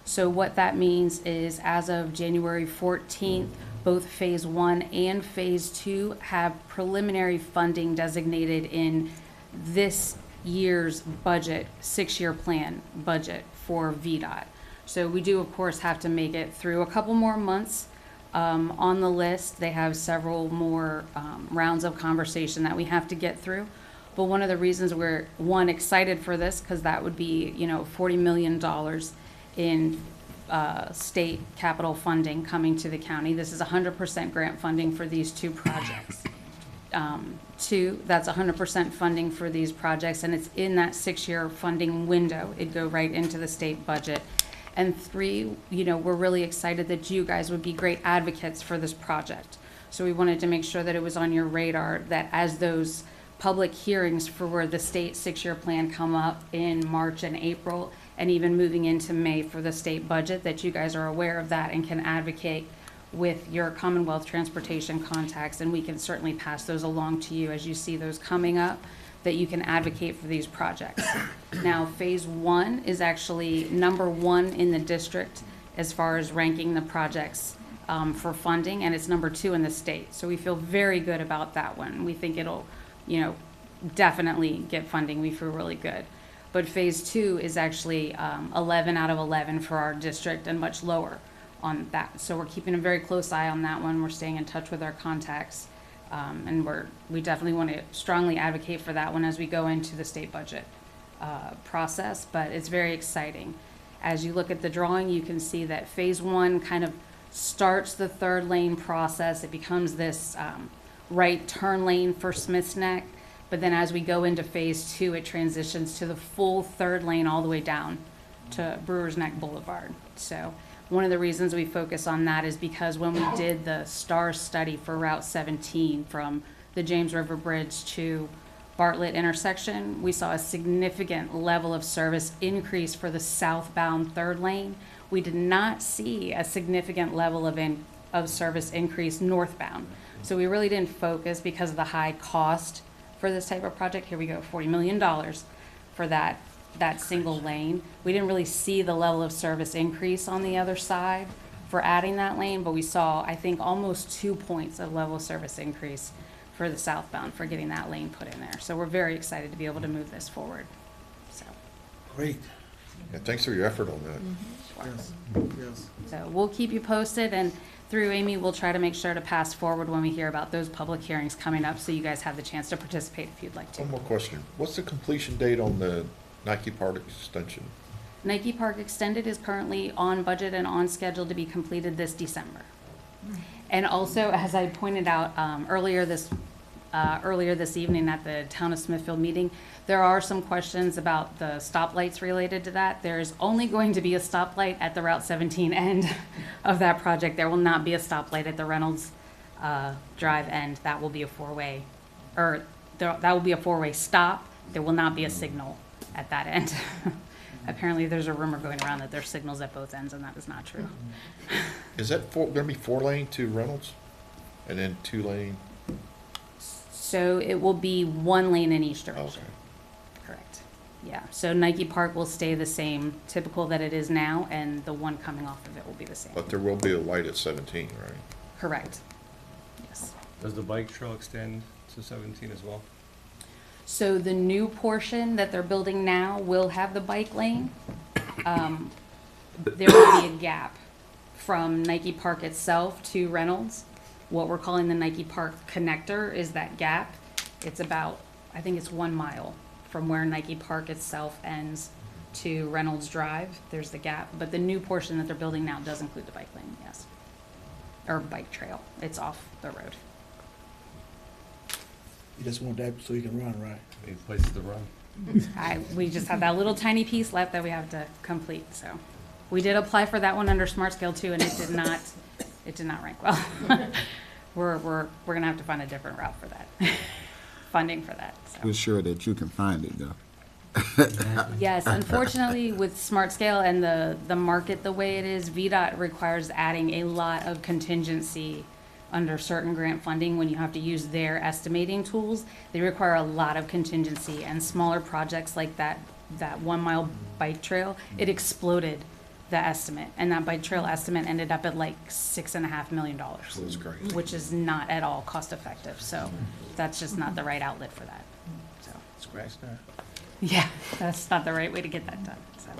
So what that means is as of January 14th, both Phase 1 and Phase 2 have preliminary funding designated in this year's budget, 6-year plan budget for VDOT. So we do, of course, have to make it through a couple more months on the list. They have several more rounds of conversation that we have to get through. But one of the reasons we're, one, excited for this, because that would be, $40 million in state capital funding coming to the county. This is 100% grant funding for these two projects. Two, that's 100% funding for these projects, and it's in that 6-year funding window. It'd go right into the state budget. And three, we're really excited that you guys would be great advocates for this project. So we wanted to make sure that it was on your radar that as those public hearings for the state 6-year plan come up in March and April, and even moving into May for the state budget, that you guys are aware of that and can advocate with your Commonwealth transportation contacts, and we can certainly pass those along to you as you see those coming up. that you can advocate for these projects. Now, phase one is actually number one in the district as far as ranking the projects for funding, and it's number two in the state. So we feel very good about that one. We think it'll, definitely get funding. We feel really good. But phase two is actually 11 out of 11 for our district and much lower on that. So we're keeping a very close eye on that one. We're staying in touch with our contacts. And we definitely want to strongly advocate for that one as we go into the state budget process, but it's very exciting. As you look at the drawing, you can see that phase one kind of starts the third lane process. It becomes this right turn lane for Smith's Neck, but then as we go into phase two, it transitions to the full third lane all the way down to Brewers Neck Boulevard. So one of the reasons we focus on that is because when we did the STAR study for Route 17 from the James River Bridge to Bartlett intersection, we saw a significant level of service increase for the southbound third lane. We did not see a significant level of service increase northbound. So we really didn't focus because of the high cost for this type of project. Here we go, $40 million for that single lane. We didn't really see the level of service increase on the other side for adding that lane, but we saw, I think, almost 2 points of level of service increase for the southbound for getting that lane put in there. So we're very excited to be able to move this forward. So. Great. Yeah, thanks for your effort on that. Yes. Yes. So we'll keep you posted, and through Amy, we'll try to make sure to pass forward when we hear about those public hearings coming up, so you guys have the chance to participate if you'd like to. One more question. What's the completion date on the Nike Park extension? Nike Park Extended is currently on budget and on schedule to be completed this December. And also, as I pointed out earlier this evening at the Town of Smithfield meeting, there are some questions about the stoplights related to that. There's only going to be a stoplight at the Route 17 end of that project. There will not be a stoplight at the Reynolds Drive end. That will be a four-way, that will be a four-way stop. There will not be a signal at that end. Apparently, there's a rumor going around that there's signals at both ends, and that is not true. Is that going to be 4-lane to Reynolds? And then 2-lane? So it will be 1 lane in each direction. Okay. Correct. Yeah. So Nike Park will stay the same, typical that it is now, and the one coming off of it will be the same. But there will be a light at 17, right? Correct. Yes. Does the bike trail extend to 17 as well? So the new portion that they're building now will have the bike lane. There will be a gap from Nike Park itself to Reynolds. What we're calling the Nike Park connector is that gap. It's about, I think it's 1 mile from where Nike Park itself ends to Reynolds Drive. There's the gap, but the new portion that they're building now does include the bike lane, yes. Or bike trail. It's off the road. You just want that so you can run, right? Need places to run. We just have that little tiny piece left that we have to complete, so. We did apply for that one under Smart Scale too, and it did not rank well. We're gonna have to find a different route for that, funding for that, so. We're sure that you can find it, though. Yes, unfortunately, with Smart Scale and the market the way it is, VDOT requires adding a lot of contingency under certain grant funding when you have to use their estimating tools. They require a lot of contingency, and smaller projects like that 1 mile bike trail, it exploded the estimate, and that bike trail estimate ended up at like $6.5 million. That's great. Which is not at all cost effective, so that's just not the right outlet for that, so. Scratch that. Yeah, that's not the right way to get that done, so.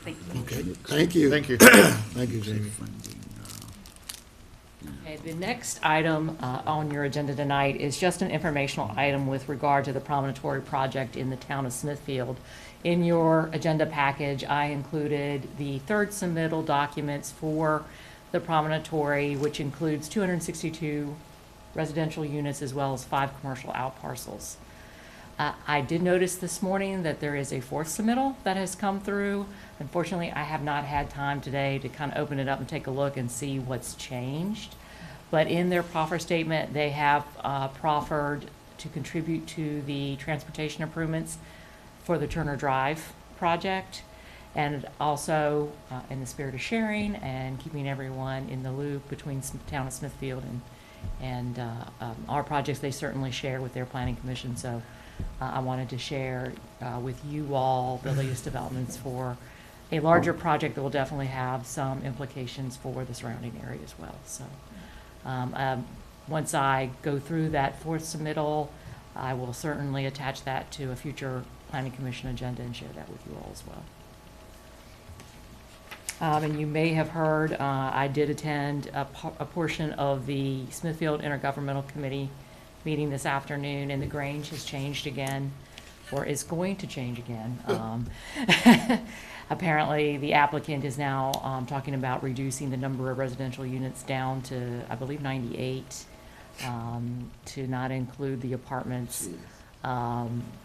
Thank you. Okay, thank you. Thank you. Thank you, Jamie. Okay, the next item on your agenda tonight is just an informational item with regard to the Promontory project in the town of Smithfield. In your agenda package, I included the third submittal documents for the Promontory, which includes 262 residential units as well as 5 commercial outparcels. I did notice this morning that there is a fourth submittal that has come through. Unfortunately, I have not had time today to kind of open it up and take a look and see what's changed. But in their proffer statement, they have proffered to contribute to the transportation improvements for the Turner Drive project. And also, in the spirit of sharing and keeping everyone in the loop between town of Smithfield And our projects, they certainly share with their planning commission, so I wanted to share with you all the latest developments for a larger project that will definitely have some implications for the surrounding area as well. So once I go through that fourth submittal, I will certainly attach that to a future planning commission agenda and share that with you all as well. And you may have heard, I did attend a portion of the Smithfield Intergovernmental Committee meeting this afternoon, and the Grange has changed again, or is going to change again. Apparently, the applicant is now talking about reducing the number of residential units down to, I believe, 98, to not include the apartments.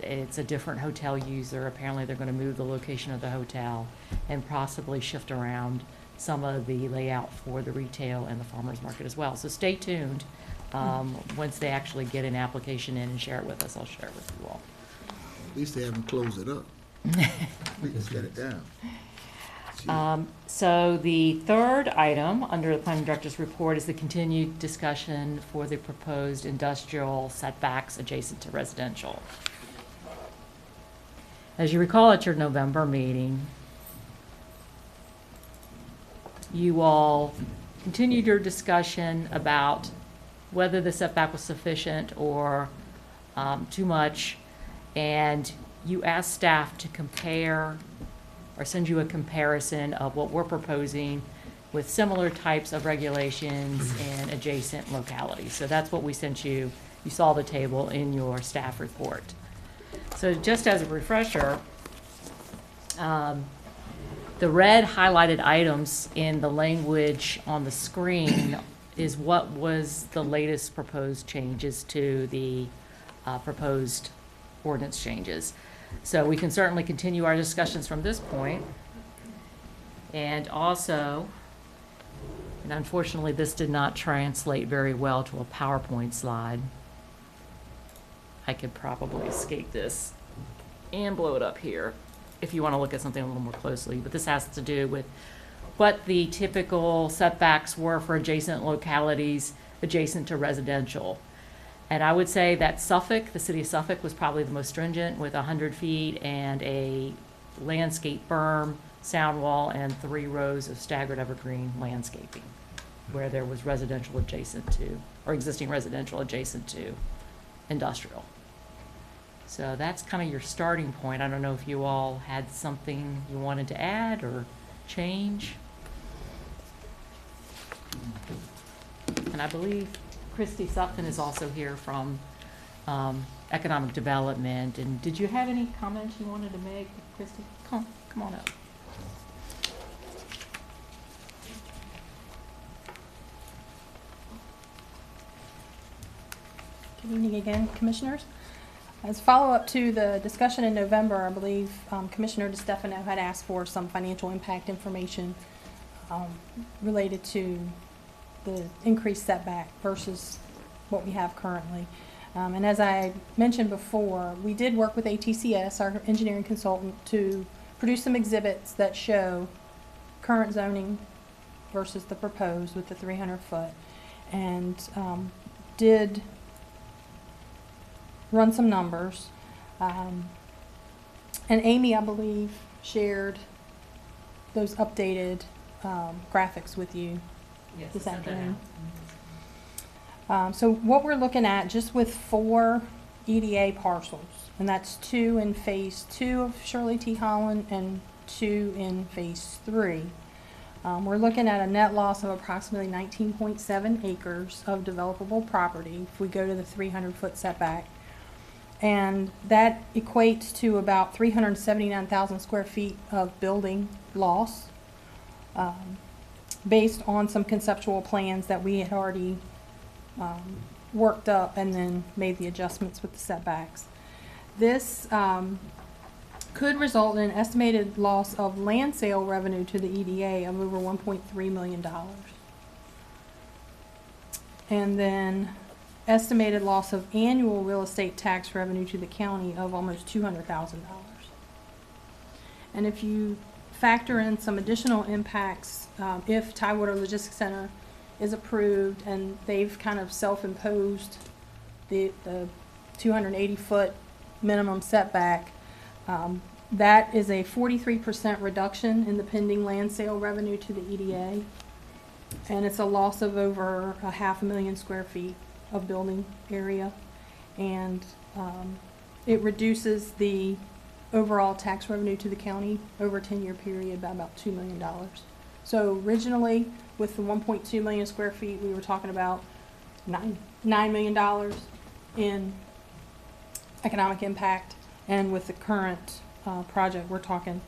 It's a different hotel user. Apparently, they're going to move the location of the hotel and possibly shift around some of the layout for the retail and the farmers market as well. So stay tuned. Once they actually get an application in and share it with us, I'll share it with you all. At least they haven't closed it up. We can shut it down. So the third item under the planning director's report is the continued discussion for the proposed industrial setbacks adjacent to residential. As you recall at your November meeting, you all continued your discussion about whether the setback was sufficient or too much, and you asked staff to compare or send you a comparison of what we're proposing with similar types of regulations in adjacent localities. So that's what we sent you. You saw the table in your staff report. So just as a refresher, the red highlighted items in the language on the screen is what was the latest proposed changes to the proposed ordinance changes. So we can certainly continue our discussions from this point. And also, and unfortunately this did not translate very well to a PowerPoint slide. I could probably escape this and blow it up here if you want to look at something a little more closely. But this has to do with what the typical setbacks were for adjacent localities adjacent to residential. And I would say that Suffolk, the city of Suffolk, was probably the most stringent with 100 feet and a landscape berm, sound wall, and 3 rows of staggered evergreen landscaping, where there was residential adjacent to, or existing residential adjacent to industrial. So that's kind of your starting point. I don't know if you all had something you wanted to add or change. And I believe Christy Sutphin is also here from Economic Development. And did you have any comments you wanted to make, Christy? Come on up. Good evening again, Commissioners. As follow-up to the discussion in November, I believe Commissioner DeStefano had asked for some financial impact information related to the increased setback versus what we have currently. And as I mentioned before, we did work with ATCS, our engineering consultant, to produce some exhibits that show current zoning versus the proposed with the 300-foot, and did run some numbers. And Amy, I believe, shared those updated graphics with you this afternoon. So what we're looking at, just with 4 EDA parcels, and that's 2 in phase 2 of Shirley T. Holland and 2 in phase 3. We're looking at a net loss of approximately 19.7 acres of developable property if we go to the 300-foot setback. And that equates to about 379,000 square feet of building loss, based on some conceptual plans that we had already worked up and then made the adjustments with the setbacks. This could result in an estimated loss of land sale revenue to the EDA of over $1.3 million. And then estimated loss of annual real estate tax revenue to the county of almost $200,000. And if you factor in some additional impacts, if Tidewater Logistics Center is approved, and they've kind of self-imposed the 280-foot minimum setback. That is a 43% reduction in the pending land sale revenue to the EDA, and it's a loss of over 500,000 square feet of building area, and it reduces the overall tax revenue to the county over a 10-year period by about $2 million. So originally, with the 1.2 million square feet, we were talking about $9 million in economic impact, and with the current project, we're talking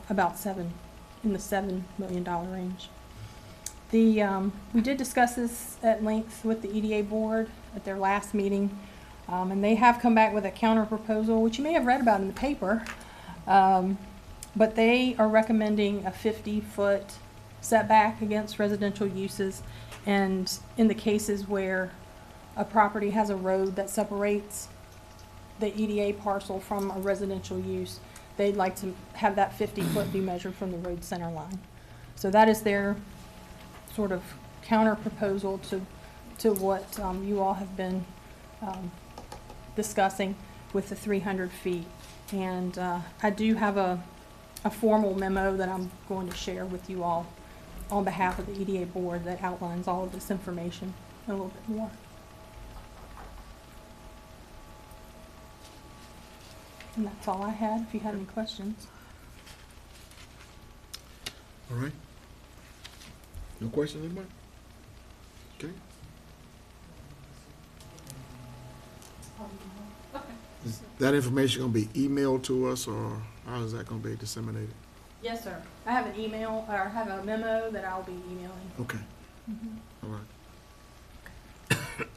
about in the $7 million range. We did discuss this at length with the EDA board at their last meeting, and they have come back with a counter proposal, which you may have read about in the paper, but they are recommending a 50-foot setback against residential uses, and in the cases where a property has a road that separates the EDA parcel from a residential use, they'd like to have that 50-foot be measured from the road center line. So that is their sort of counter proposal to what you all have been discussing with the 300 feet. And I do have a formal memo that I'm going to share with you all on behalf of the EDA board that outlines all of this information a little bit more. And that's all I had, if you had any questions. All right. No questions, anybody? Okay. Is that information gonna be emailed to us, or how is that gonna be disseminated? Yes, sir. I have an email, or I have a memo that I'll be emailing. Okay, Mhm. all right.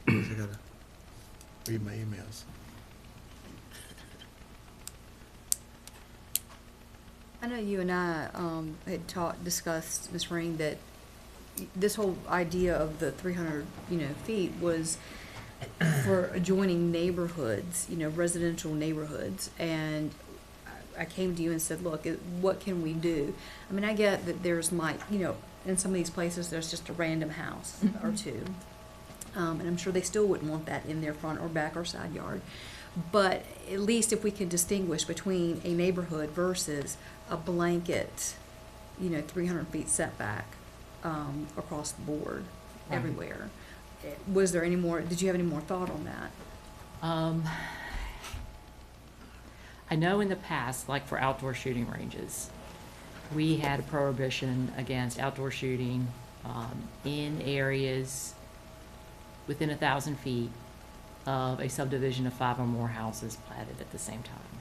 I gotta read my emails. I know you and I had discussed, Ms. Rain, that this whole idea of the 300, feet was for adjoining neighborhoods, residential neighborhoods. And I came to you and said, look, what can we do? I mean, I get that there's in some of these places, there's just a random house or two. And I'm sure they still wouldn't want that in their front or back or side yard. But at least if we can distinguish between a neighborhood versus a blanket, 300 feet setback across the board, Right. everywhere. Did you have any more thought on that? I know in the past, like for outdoor shooting ranges, we had a prohibition against outdoor shooting in areas within 1,000 feet of a subdivision of 5 or more houses platted at the same time.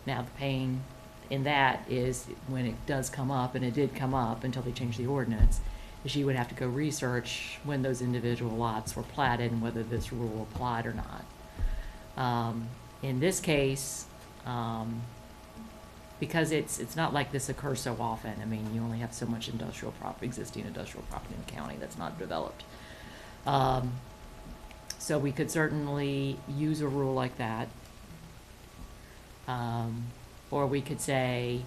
Now, the pain in that is when it does come up, and it did come up until they changed the ordinance, is you would have to go research when those individual lots were platted and whether this rule applied or not. In this case, because it's not like this occurs so often. I mean, you only have so much existing industrial property in the county that's not developed. So we could certainly use a rule like that. Or we could say,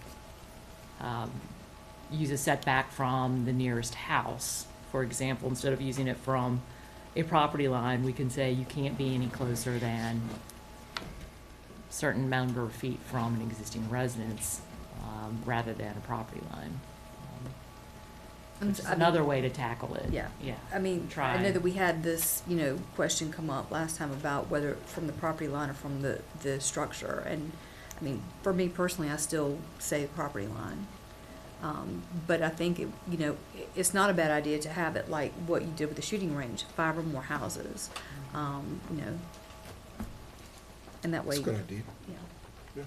use a setback from the nearest house. For example, instead of using it from a property line, we can say you can't be any closer than a certain number of feet from an existing residence, rather than a property line. It's another way to tackle it. Yeah. Yeah. I mean, Try. I know that we had this, question come up last time about whether from the property line or from the structure. And, I mean, for me personally, I still say property line. But I think, it's not a bad idea to have it like what you did with the shooting range, 5 or more houses, and that way. That's a good idea. Yeah. Yeah.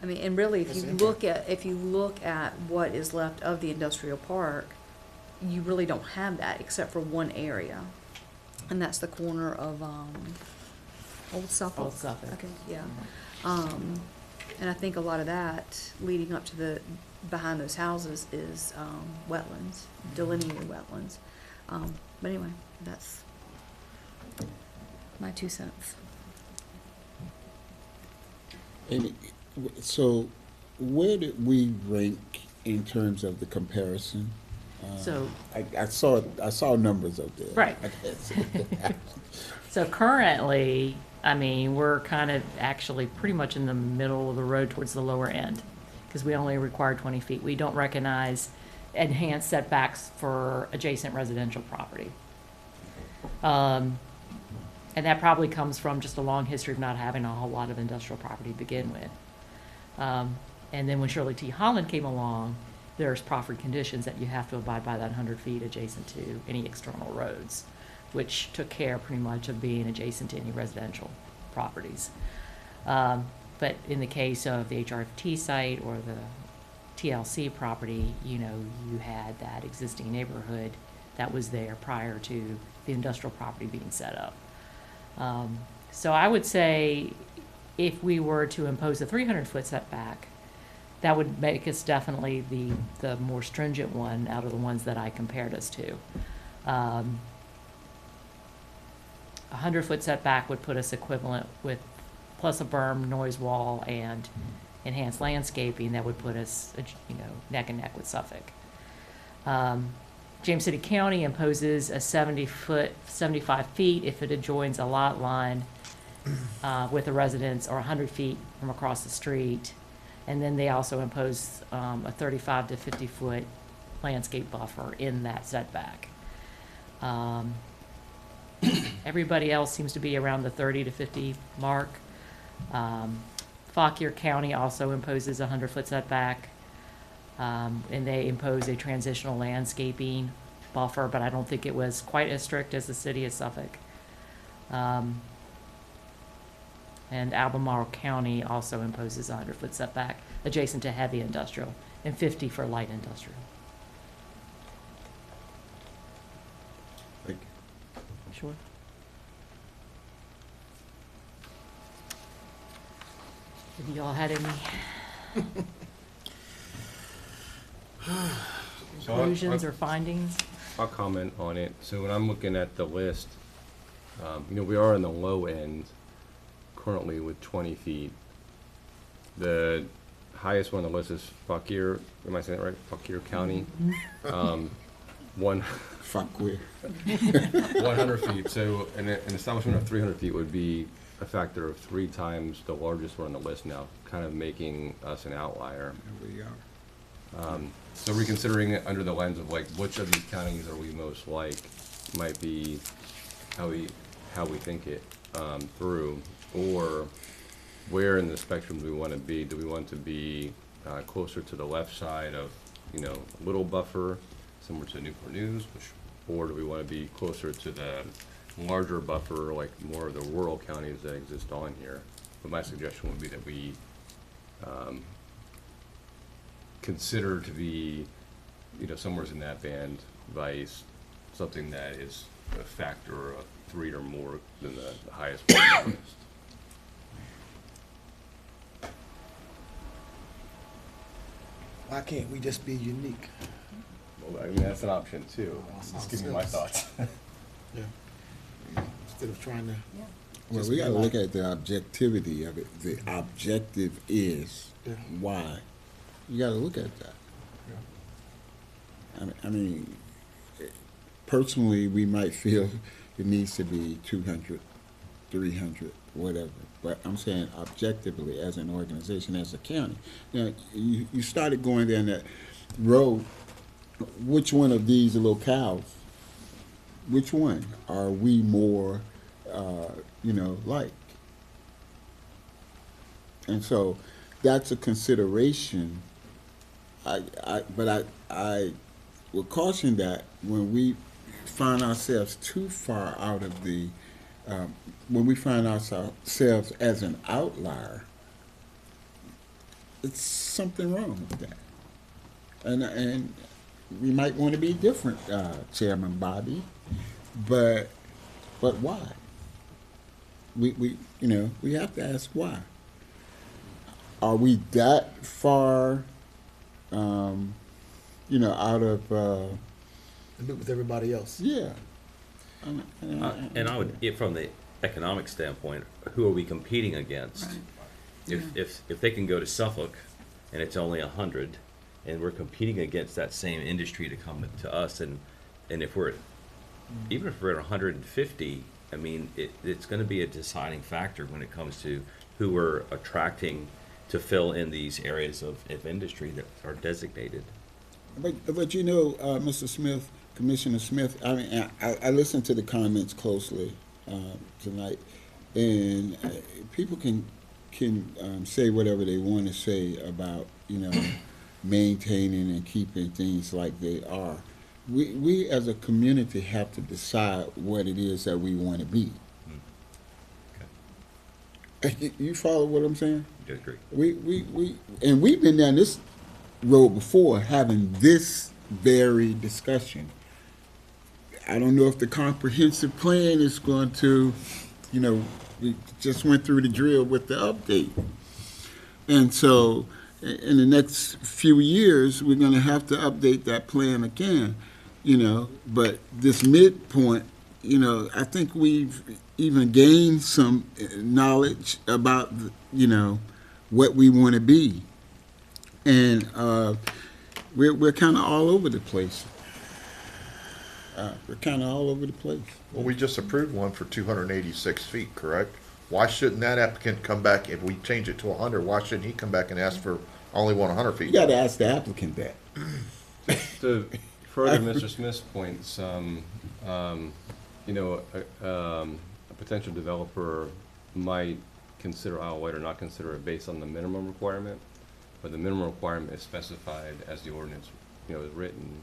I mean, and really, if That's you the look at what is left of the industrial park, you really don't have that except for one area, and that's the corner of Old Suffolk. Old Suffolk. Okay, yeah. And I think a lot of that leading up to behind those houses is wetlands, delineated wetlands. But anyway, that's my 2 cents. And so where did we rank in terms of the comparison So, I saw numbers up there. Right. I guess. so currently, I mean, we're kind of actually pretty much in the middle of the road towards the lower end, because we only require 20 feet. We don't recognize enhanced setbacks for adjacent residential property. And that probably comes from just a long history of not having a whole lot of industrial property to begin with. And then when Shirley T. Holland came along, there's proffered conditions that you have to abide by that 100 feet adjacent to any external roads, which took care pretty much of being adjacent to any residential properties. But in the case of the HRFT site or the TLC property, you know, you had that existing neighborhood that was there prior to the industrial property being set up. So I would say if we were to impose a 300-foot setback, that would make us definitely the more stringent one out of the ones that I compared us to. 100-foot setback would put us equivalent with, plus a berm, noise wall, and enhanced landscaping, that would put us, you know, neck and neck with Suffolk. James City County imposes a 70-foot, 75 feet if it adjoins a lot line with a residence, or 100 feet from across the street. And then they also impose a 35 to 50-foot landscape buffer in that setback. Everybody else seems to be around the 30 to 50 mark. Fauquier County also imposes a 100-foot setback. And they impose a transitional landscaping buffer, but I don't think it was quite as strict as the city of Suffolk. And Albemarle County also imposes a 100-foot setback adjacent to heavy industrial and 50 for light industrial. Thank you. Sure. Have y'all had any conclusions or findings? I'll comment on it. So when I'm looking at the list, you know, we are in the low end currently with 20 feet. The highest one on the list is Fauquier, am I saying it right? Fauquier County. Fauquier. 100 feet. So an establishment of 300 feet would be a factor of 3 times the largest one on the list now, kind of making us an outlier. Here we are. So reconsidering it under the lens of like which of these counties are we most like might be how we think it through, or where in the spectrum do we want to be? Do we want to be closer to the left side of, you know, a little buffer similar to Newport News, or do we want to be closer to the larger buffer, like more of the rural counties that exist on here? But my suggestion would be that we consider to be, you know, somewhere in that band vice, something that is a factor of 3 or more than the highest one on the list. Why can't we just be unique? Well, I mean, that's an option too. Just give me my thoughts. Yeah. Instead of trying to. Well, just we be got to like- look at the objectivity of it. The objective is Yeah. why. You got to look at that. I mean, personally, we might feel it needs to be 200, 300, whatever. But I'm saying objectively, as an organization, as a county. Now, you started going down that road. Which one of these locales, which one are we more, you know, like? And so that's a consideration. But I would caution that when we find ourselves too far out of the, when we find ourselves as an outlier, it's something wrong with that. And we might want to be different, Chairman Bobby, but why? We you know, we have to ask why. Are we that far, you know, out of with everybody else? Yeah. And I would, from the economic standpoint, who are we competing against? Right. If they can go to Suffolk and it's only 100, and we're competing against that same industry to come to us, and if we're, even if we're at 150, I mean, it's gonna be a deciding factor when it comes to who we're attracting to fill in these areas of industry that are designated. But you know, Mr. Smith, Commissioner Smith, I mean, I listened to the comments closely tonight, and people can say whatever they want to say about, you know, maintaining and keeping things like they are. We as a community have to decide what it is that we want to be. Okay. You follow what I'm saying? I agree. And we've been down this road before, having this very discussion. I don't know if the comprehensive plan is going to, you know, we just went through the drill with the update. And so in the next few years, we're going to have to update that plan again, you know. But this midpoint, you know, I think we've even gained some knowledge about, you know, what we want to be. And we're kind of all over the place. We're kind of all over the place. Well, we just approved one for 286 feet, correct? Why shouldn't that applicant come back, if we change it to 100, why shouldn't he come back and ask for only 100 feet? You got to ask the applicant that. To further Mr. Smith's points, you know, a potential developer might consider Isle White or not consider it based on the minimum requirement, but the minimum requirement is specified as the ordinance, you know, is written.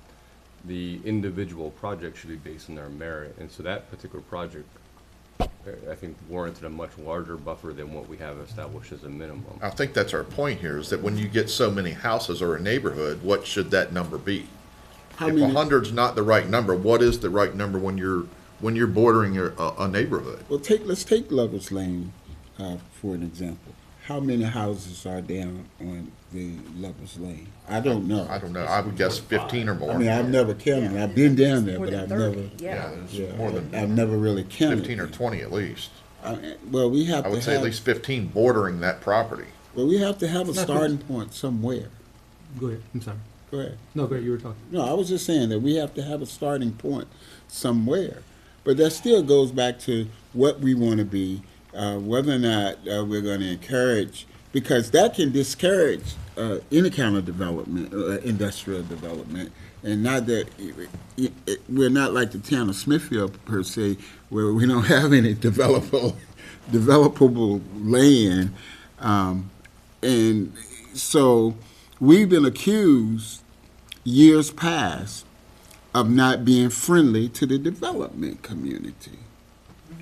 The individual project should be based on their merit, and so that particular project, I think, warranted a much larger buffer than what we have established as a minimum. I think that's our point here, is that when you get so many houses or a neighborhood, what should that number be? How If many- 100's not the right number, what is the right number when you're bordering a neighborhood? Well, let's take Lovers Lane for an example. How many houses are down on the Lovers Lane? I don't know. I don't know. I would guess 15 or more. I mean, I've never counted. I've been down there, More but than I've 30, never. Yeah, there's more than I've never really counted. 15 or 20 at least. Well, we have I to would say at have. least 15 bordering that property. Well, we have to have a starting point somewhere. Go ahead, I'm sorry. Go ahead. No, go ahead, you were talking. No, I was just saying that we have to have a starting point somewhere. But that still goes back to what we want to be, whether or not we're going to encourage, because that can discourage any kind of development, industrial development. And not that we're not like the town of Smithfield per se, where we don't have any developable land. And so we've been accused years past of not being friendly to the development community.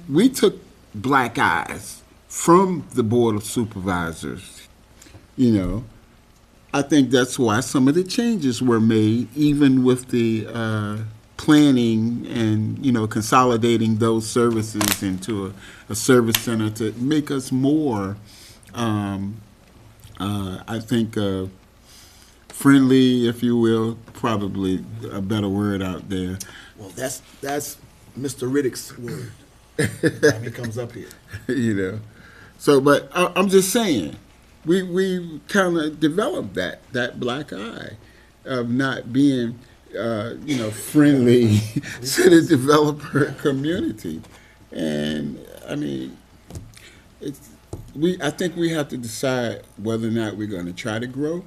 We took black eyes from the Board of Supervisors, you know. I think that's why some of the changes were made, even with the planning and, you know, consolidating those services into a service center to make us more, I think, friendly, if you will, probably a better word out there. Well, that's Mr. Riddick's word. Time he comes up here. You know, so but I'm just saying, we kind of developed that black eye of not being, you know, friendly to the developer community, and I mean, I think we have to decide whether or not we're going to try to grow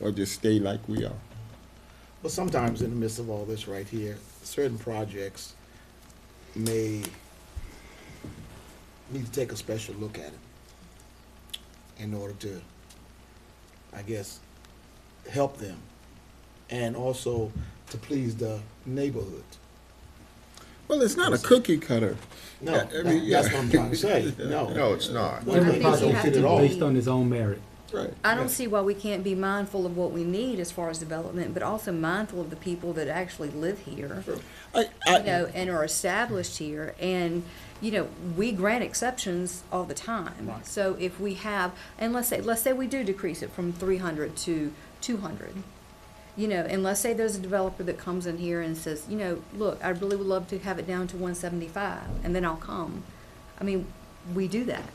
or just stay like we are. Well, sometimes in the midst of all this right here, certain projects may need to take a special look at it in order to, I guess, help them and also to please the neighborhood. Well, it's not a cookie cutter. No, I mean, that's what I'm trying to say. No. No, it's not. Well, think don't you have fit to at all. Based on his own merit. Right. I don't see why we can't be mindful of what we need as far as development, but also mindful of the people that actually live here, you know, and are established here. And, you know, we grant exceptions all the time. Right. So if we have, and let's say we do decrease it from 300 to 200, you know, and let's say there's a developer that comes in here and says, you know, look, I really would love to have it down to 175, and then I'll come. I mean, we do that.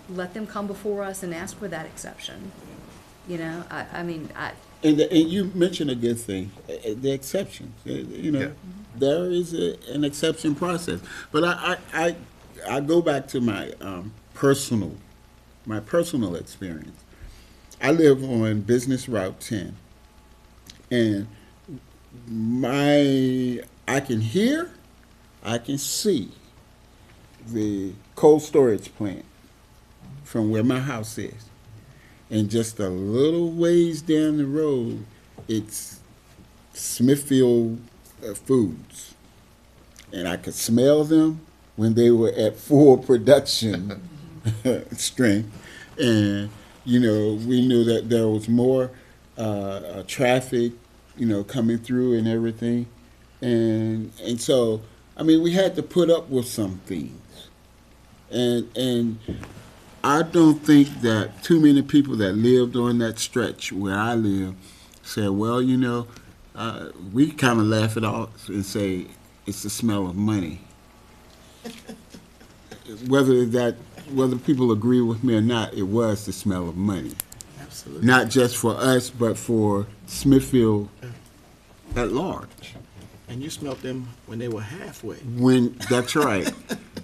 Let them come before us and ask for that exception. You know, I mean, And you mentioned a good thing, the exceptions. You know, there is an exception process. But I go back to my personal experience. I live on Business Route 10, and I can hear, I can see the cold storage plant from where my house is. And just a little ways down the road, it's Smithfield Foods. And I could smell them when they were at full production strength. And, you know, we knew that there was more traffic, you know, coming through and everything. And so, I mean, we had to put up with some things. And I don't think that too many people that lived on that stretch where I live said, well, you know, we kind of laugh it off and say it's the smell of money. Whether people agree with me or not, it was the smell of money. Absolutely. Not just for us, but for Smithfield at large. And you smelt them when they were halfway. That's right.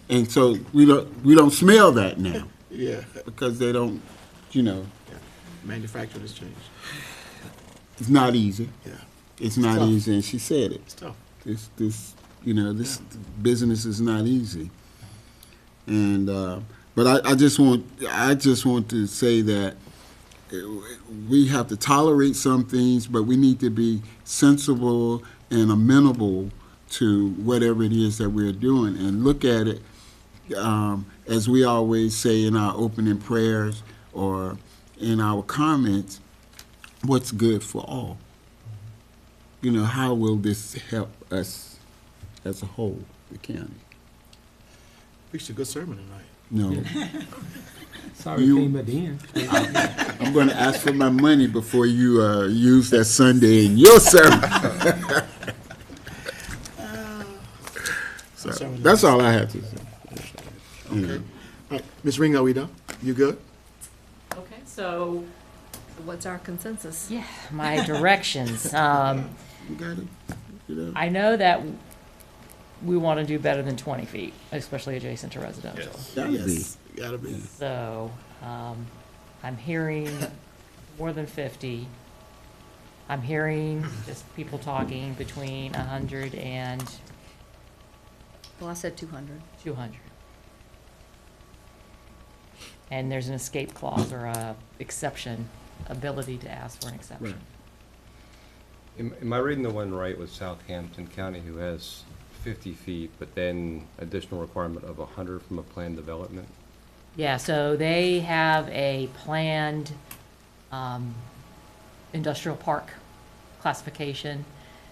And so we don't smell that now. Yeah. Because they don't, you know. Yeah. Manufacturing has changed. It's not easy. Yeah. It's not tough. easy, and she said it. It's tough. This business is not easy. And but I just want to say that we have to tolerate some things, but we need to be sensible and amenable to whatever it is that we're doing, and look at it as we always say in our opening prayers or in our comments, what's good for all. You know, how will this help us as a whole, the county? Preached a good sermon tonight. No. Sorry, it came at the end. I'm going to ask for my money before you use that Sunday in your sermon. So, that's all I have to say. Okay. All right. Ms. Ring, are we done? You good? Okay, so what's our consensus? Yeah, my directions. You got it? I know that we want to do better than 20 feet, especially adjacent to residential. Gotta be. So, I'm hearing more than 50. I'm hearing just people talking between 100 and Well, I said 200. 200. And there's an escape clause or a exception, ability to ask for an exception. Am I reading the one right with Southampton County, who has 50 feet, but then additional requirement of 100 from a planned development? Yeah, so they have a planned industrial park classification.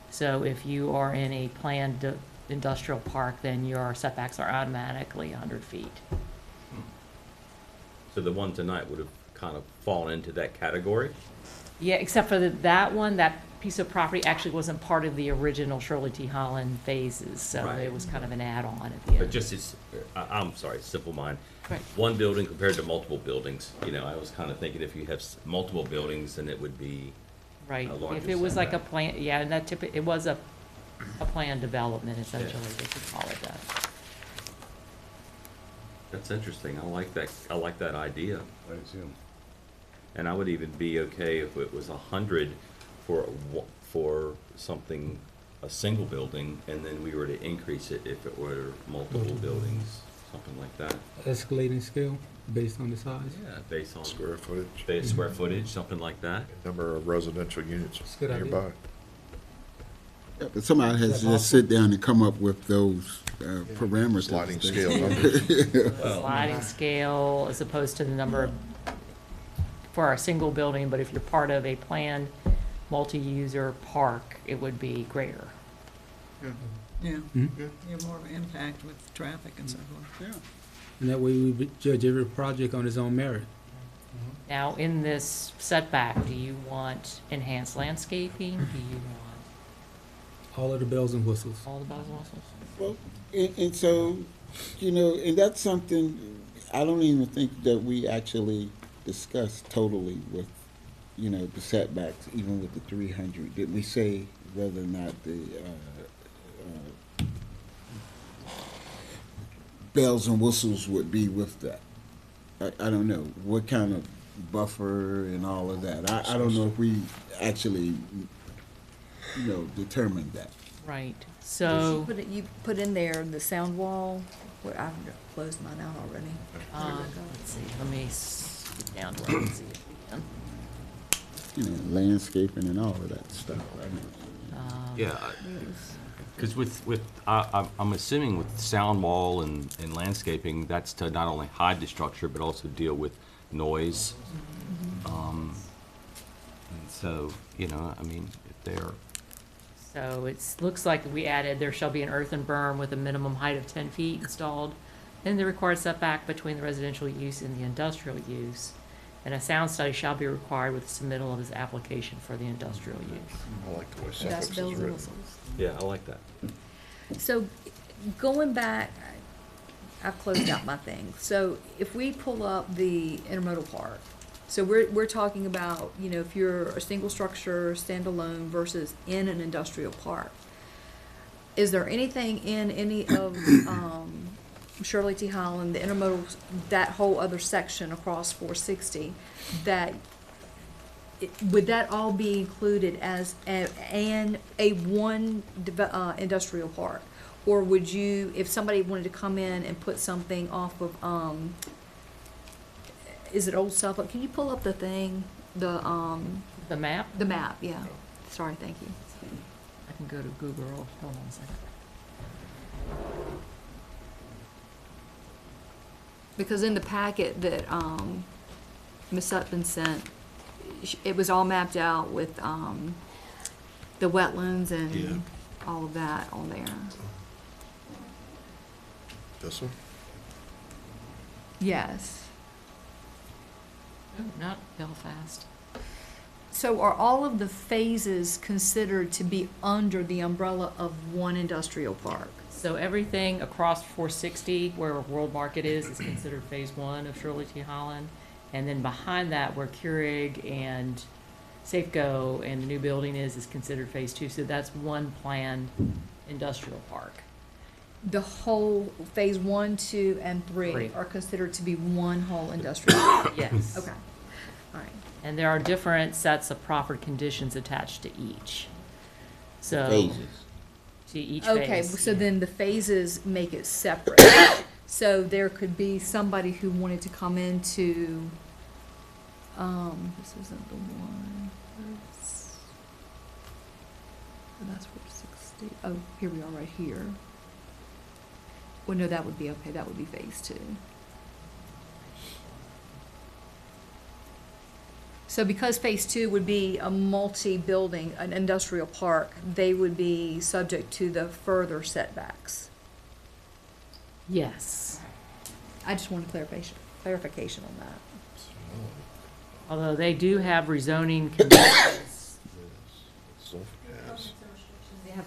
So if you are in a planned industrial park, then your setbacks are automatically 100 feet. So the one tonight would have kind of fallen into that category? Yeah, except for that one, that piece of property actually wasn't part of the original Shirley T. Holland phases, so Right. it was kind of an add-on at the end. But just as, I'm sorry, simple mind. Right. One building compared to multiple buildings, you know, I was kind of thinking if you have multiple buildings, then it would be Right, a larger if it was like a setback. plan, yeah, and that it was a planned development essentially, they could call it that. That's interesting. I like that idea. I assume. And I would even be okay if it was 100 for something, a single building, and then we were to increase it if it were multiple buildings, something like that. Escalating scale based on the size. Yeah, based on Square footage. square footage, something like that. Number of residential units a good idea. nearby. Yeah, but somebody has to just sit down and come up with those parameters. Sliding scale numbers. Sliding scale as opposed to the number of, for a single building, but if you're part of a planned multi-user park, it would be greater. Yeah, Mhm. you have more of an impact with traffic and so forth. Yeah. And that way we would judge every project on its own merit. Now, in this setback, do you want enhanced landscaping? Do you want All of the bells and whistles. all the bells and whistles? Well, and so, you know, and that's something I don't even think that we actually discussed totally with you know, the setbacks, even with the 300, did we say whether or not the bells and whistles would be with that? I don't know. What kind of buffer and all of that? I don't know if we actually, you know, determined that. Right, You so, put it, you put in there the sound wall, where I've closed mine out already. let's see, let me get down to where I can see it again. You know, landscaping and all of that stuff. Yeah, because I'm assuming with sound wall and landscaping, that's to not only hide the structure, but also deal with noise. And so, you know, I mean, if they're, So looks like we added, there shall be an earthen berm with a minimum height of 10 feet installed in the required setback between the residential use and the industrial use. And a sound study shall be required with submittal of his application for the industrial use. I like the way That's Suffolk's is bells and written. whistles. yeah, I like that. So, going back, I've closed out my thing. So, if we pull up the intermodal park, so we're talking about, you know, if you're a single structure, standalone versus in an industrial park. Is there anything in any of, Shirley T. Holland, the intermodal, that whole other section across 460, that would that all be included as a one industrial park? Or would you, if somebody wanted to come in and put something off of, is it Old Suffolk? Can you pull up the thing, the map? The map, yeah. Sorry, thank you. I can go to Google Earth, hold on a second. Because in the packet that, Ms. Sutton sent, it was all mapped out with, the wetlands Yeah. and all of that on there. This one? Yes. Oh, not Belfast. So are all of the phases considered to be under the umbrella of one industrial park? So everything across 460 where World Market is considered phase one of Shirley T. Holland. And then behind that where Keurig and Safeco and the new building is considered phase two. So that's one planned industrial park. The whole phase 1, 2, and 3 Three. are considered to be one whole industrial park? Yes. Okay, all right. And there are different sets of proffered conditions attached to each. So. Phases. To each phase. Okay, so then the phases make it separate. So there could be somebody who wanted to come into, this isn't the one. That's 460. Oh, here we are right here. Well, no, that would be okay, that would be phase 2. So because phase 2 would be a multi-building, an industrial park, they would be subject to the further setbacks. Yes. I just wanted clarification on that. Although they do have rezoning conditions. Yes. They have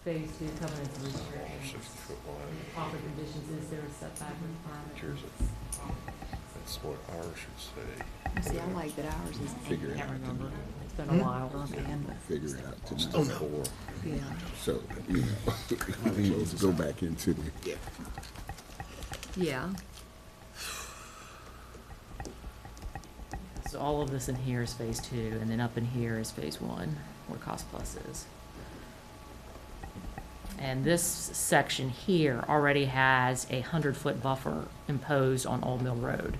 phase two covenants and restrictions. 60-foot line. Proper conditions, is there a setback requirement? Here's it. That's what ours should say. See, I like that ours is. Figure it Can't out. remember. It's been a while. Figure it out tonight. Oh, no. Yeah. So, you know, we need to go back into the. Yeah. So all of this in here is phase two, and then up in here is phase one, where cost plus is. And this section here already has a 100-foot buffer imposed on Old Mill Road.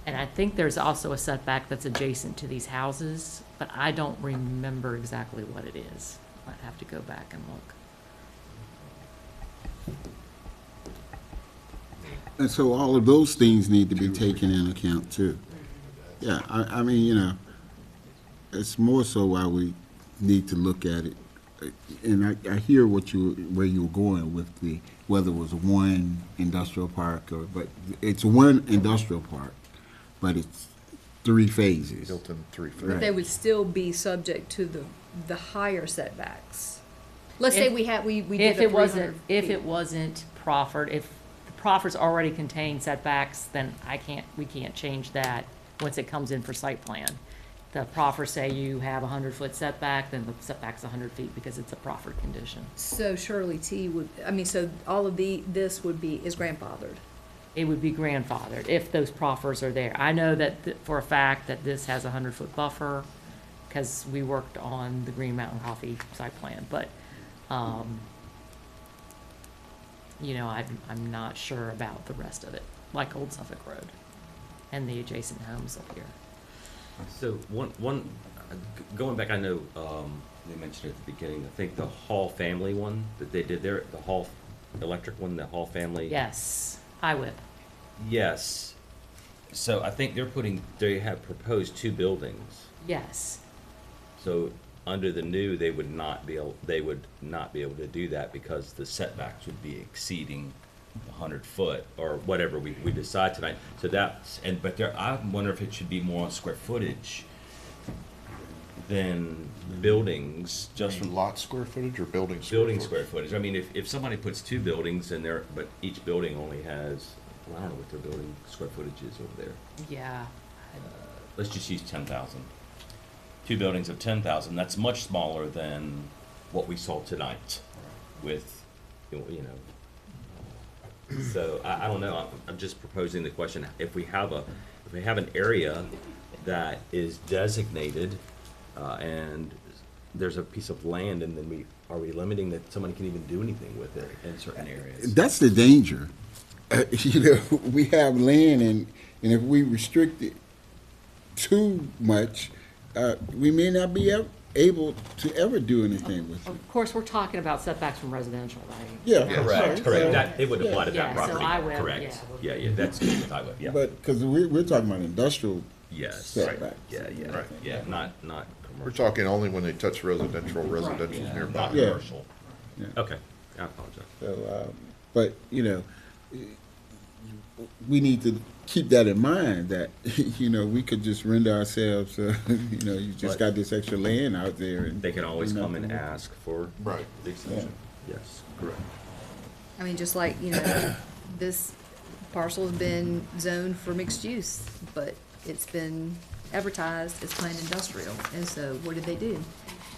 And I think there's also a setback that's adjacent to these houses, but I don't remember exactly what it is. I'd have to go back and look. And so all of those things need to be taken in account too. Yeah, I mean, you know, it's more so why we need to look at it. And I hear where you were going with whether it was one industrial park but it's one industrial park, but it's 3 phases. Built in 3 phases. But they would still be subject to the higher setbacks. Let's say we did a 300 If feet. it wasn't proffered, if the proffers already contain setbacks, then we can't change that once it comes in for site plan. the proffer say you have a 100-foot setback, then the setback's 100 feet because it's a proffered condition. So Shirley T would, I mean, so all of this would be, is grandfathered? It would be grandfathered if those proffers are there. I know that for a fact that this has a 100-foot buffer because we worked on the Green Mountain Coffee site plan, but, you know, I'm not sure about the rest of it, like Old Suffolk Road and the adjacent homes up here. So going back, I know they mentioned at the beginning, I think the Hall family one that they did there, the Hall electric one, the Hall family. Yes, I would. Yes. So I think they have proposed 2 buildings. Yes. So under the new, they would not be able to do that because the setbacks would be exceeding 100 foot or whatever we decide tonight. So I wonder if it should be more on square footage than buildings. Just for lot square footage or building square Building footage? square footage. I mean, if somebody puts 2 buildings in there, but each building only has, well, I don't know what their building square footage is over there. Yeah. Let's just use 10,000. 2 buildings of 10,000, that's much smaller than what we saw tonight with, you know. So I don't know, I'm just proposing the question, if we have an area that is designated, and there's a piece of land, and then are we limiting that somebody can even do anything with it in certain areas? That's the danger. You know, we have land, and if we restrict it too much, we may not be able to ever do anything with it. Of course, we're talking about setbacks from residential, right? Yeah. Correct. That, it would apply to that Yeah, so property, I would, correct. yeah. Yeah, that's good with I would, yeah. But, because we're talking about industrial Yes, setbacks. yeah, Right. yeah, not commercial. We're talking only when they touch residential's Yeah, nearby. not Yeah. commercial. Yeah. Okay, I apologize. So, but, you know, we need to keep that in mind, that, you know, we could just render ourselves, you know, you just got this extra land out there. And They can always come and nothing. ask for Right. the extension. Yes, correct. I mean, just like, you know, this parcel has been zoned for mixed use, but it's been advertised as planned industrial. And so what did they do?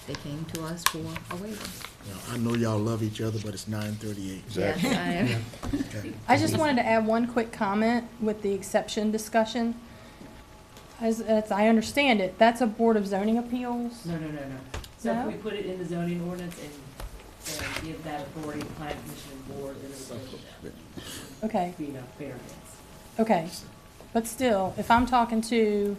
They came to us for a waiver. You know, I know y'all love each other, but it's 9:38. Yes, I am. I just wanted to add one quick comment with the exception discussion. As I understand it, that's a Board of Zoning Appeals. No. So No? if we put it in the zoning ordinance and give that authority to planning commission and board, then it's Okay, be enough variance. okay. But still, if I'm talking to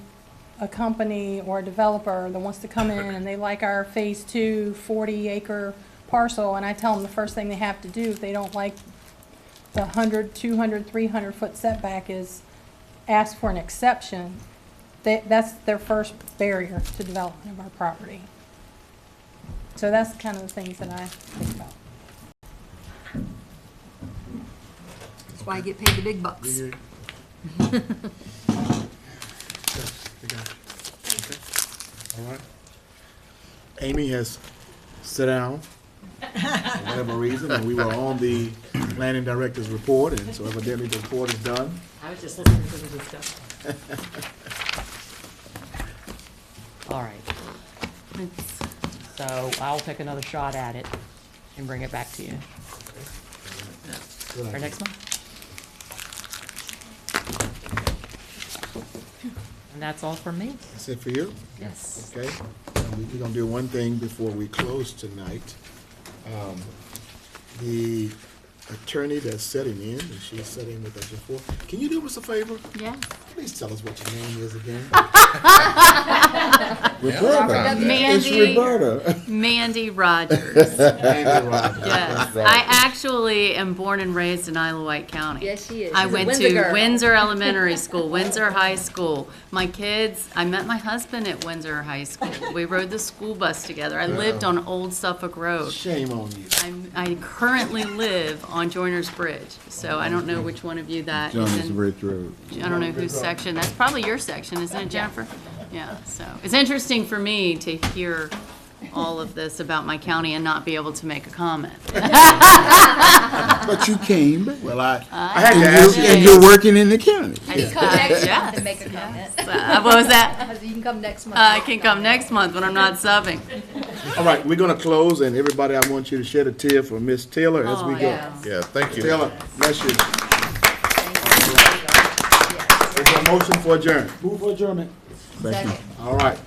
a company or a developer that wants to come in and they like our Phase 2 40-acre parcel, and I tell them the first thing they have to do if they don't like the 100, 200, 300-foot setback is ask for an exception, that's their first barrier to development of our property. So that's kind of the things that I think about. That's why I get paid the big bucks. You got it. Okay. All right. Amy has sat down for whatever reason, and we were on the planning director's report, and so evidently the report is done. I was just listening to the discussion. All right. So I'll take another shot at it and bring it back to you. For next month. And that's all from me. That's it for you? Yes. Okay. We're gonna do one thing before we close tonight. The attorney that's sitting in, and she's sitting with us before, can you do us a favor? Yeah. Please tell us what your name is again. Roberta. It's Roberta. Mandy Rogers. Mandy Rogers. Yes. Right. I actually am born and raised in Isle of Wight County. Yes, she is. I She's a went Windsor to girl. Windsor Elementary School, Windsor High School. My kids, I met my husband at Windsor High School. We rode the school bus together. I lived on Old Suffolk Road. Shame on you. I currently live on Joiner's Bridge, so I don't know which one of you that is John's in. Ridge Road. I don't know whose section. That's probably your section, isn't it, Jennifer? Yeah, so it's interesting for me to hear all of this about my county and not be able to make a comment. But you came, Well, I had to and ask you. you're working in the county. Yes. To make a comment. What was that? You can come next month. I can come next month when I'm not subbing. All right, we're gonna close, and everybody, I want you to shed a tear for Miss Taylor as we Oh, go. yeah. Yeah, thank you. Taylor, bless you. Is there a motion for adjournment? Move for adjournment. All right.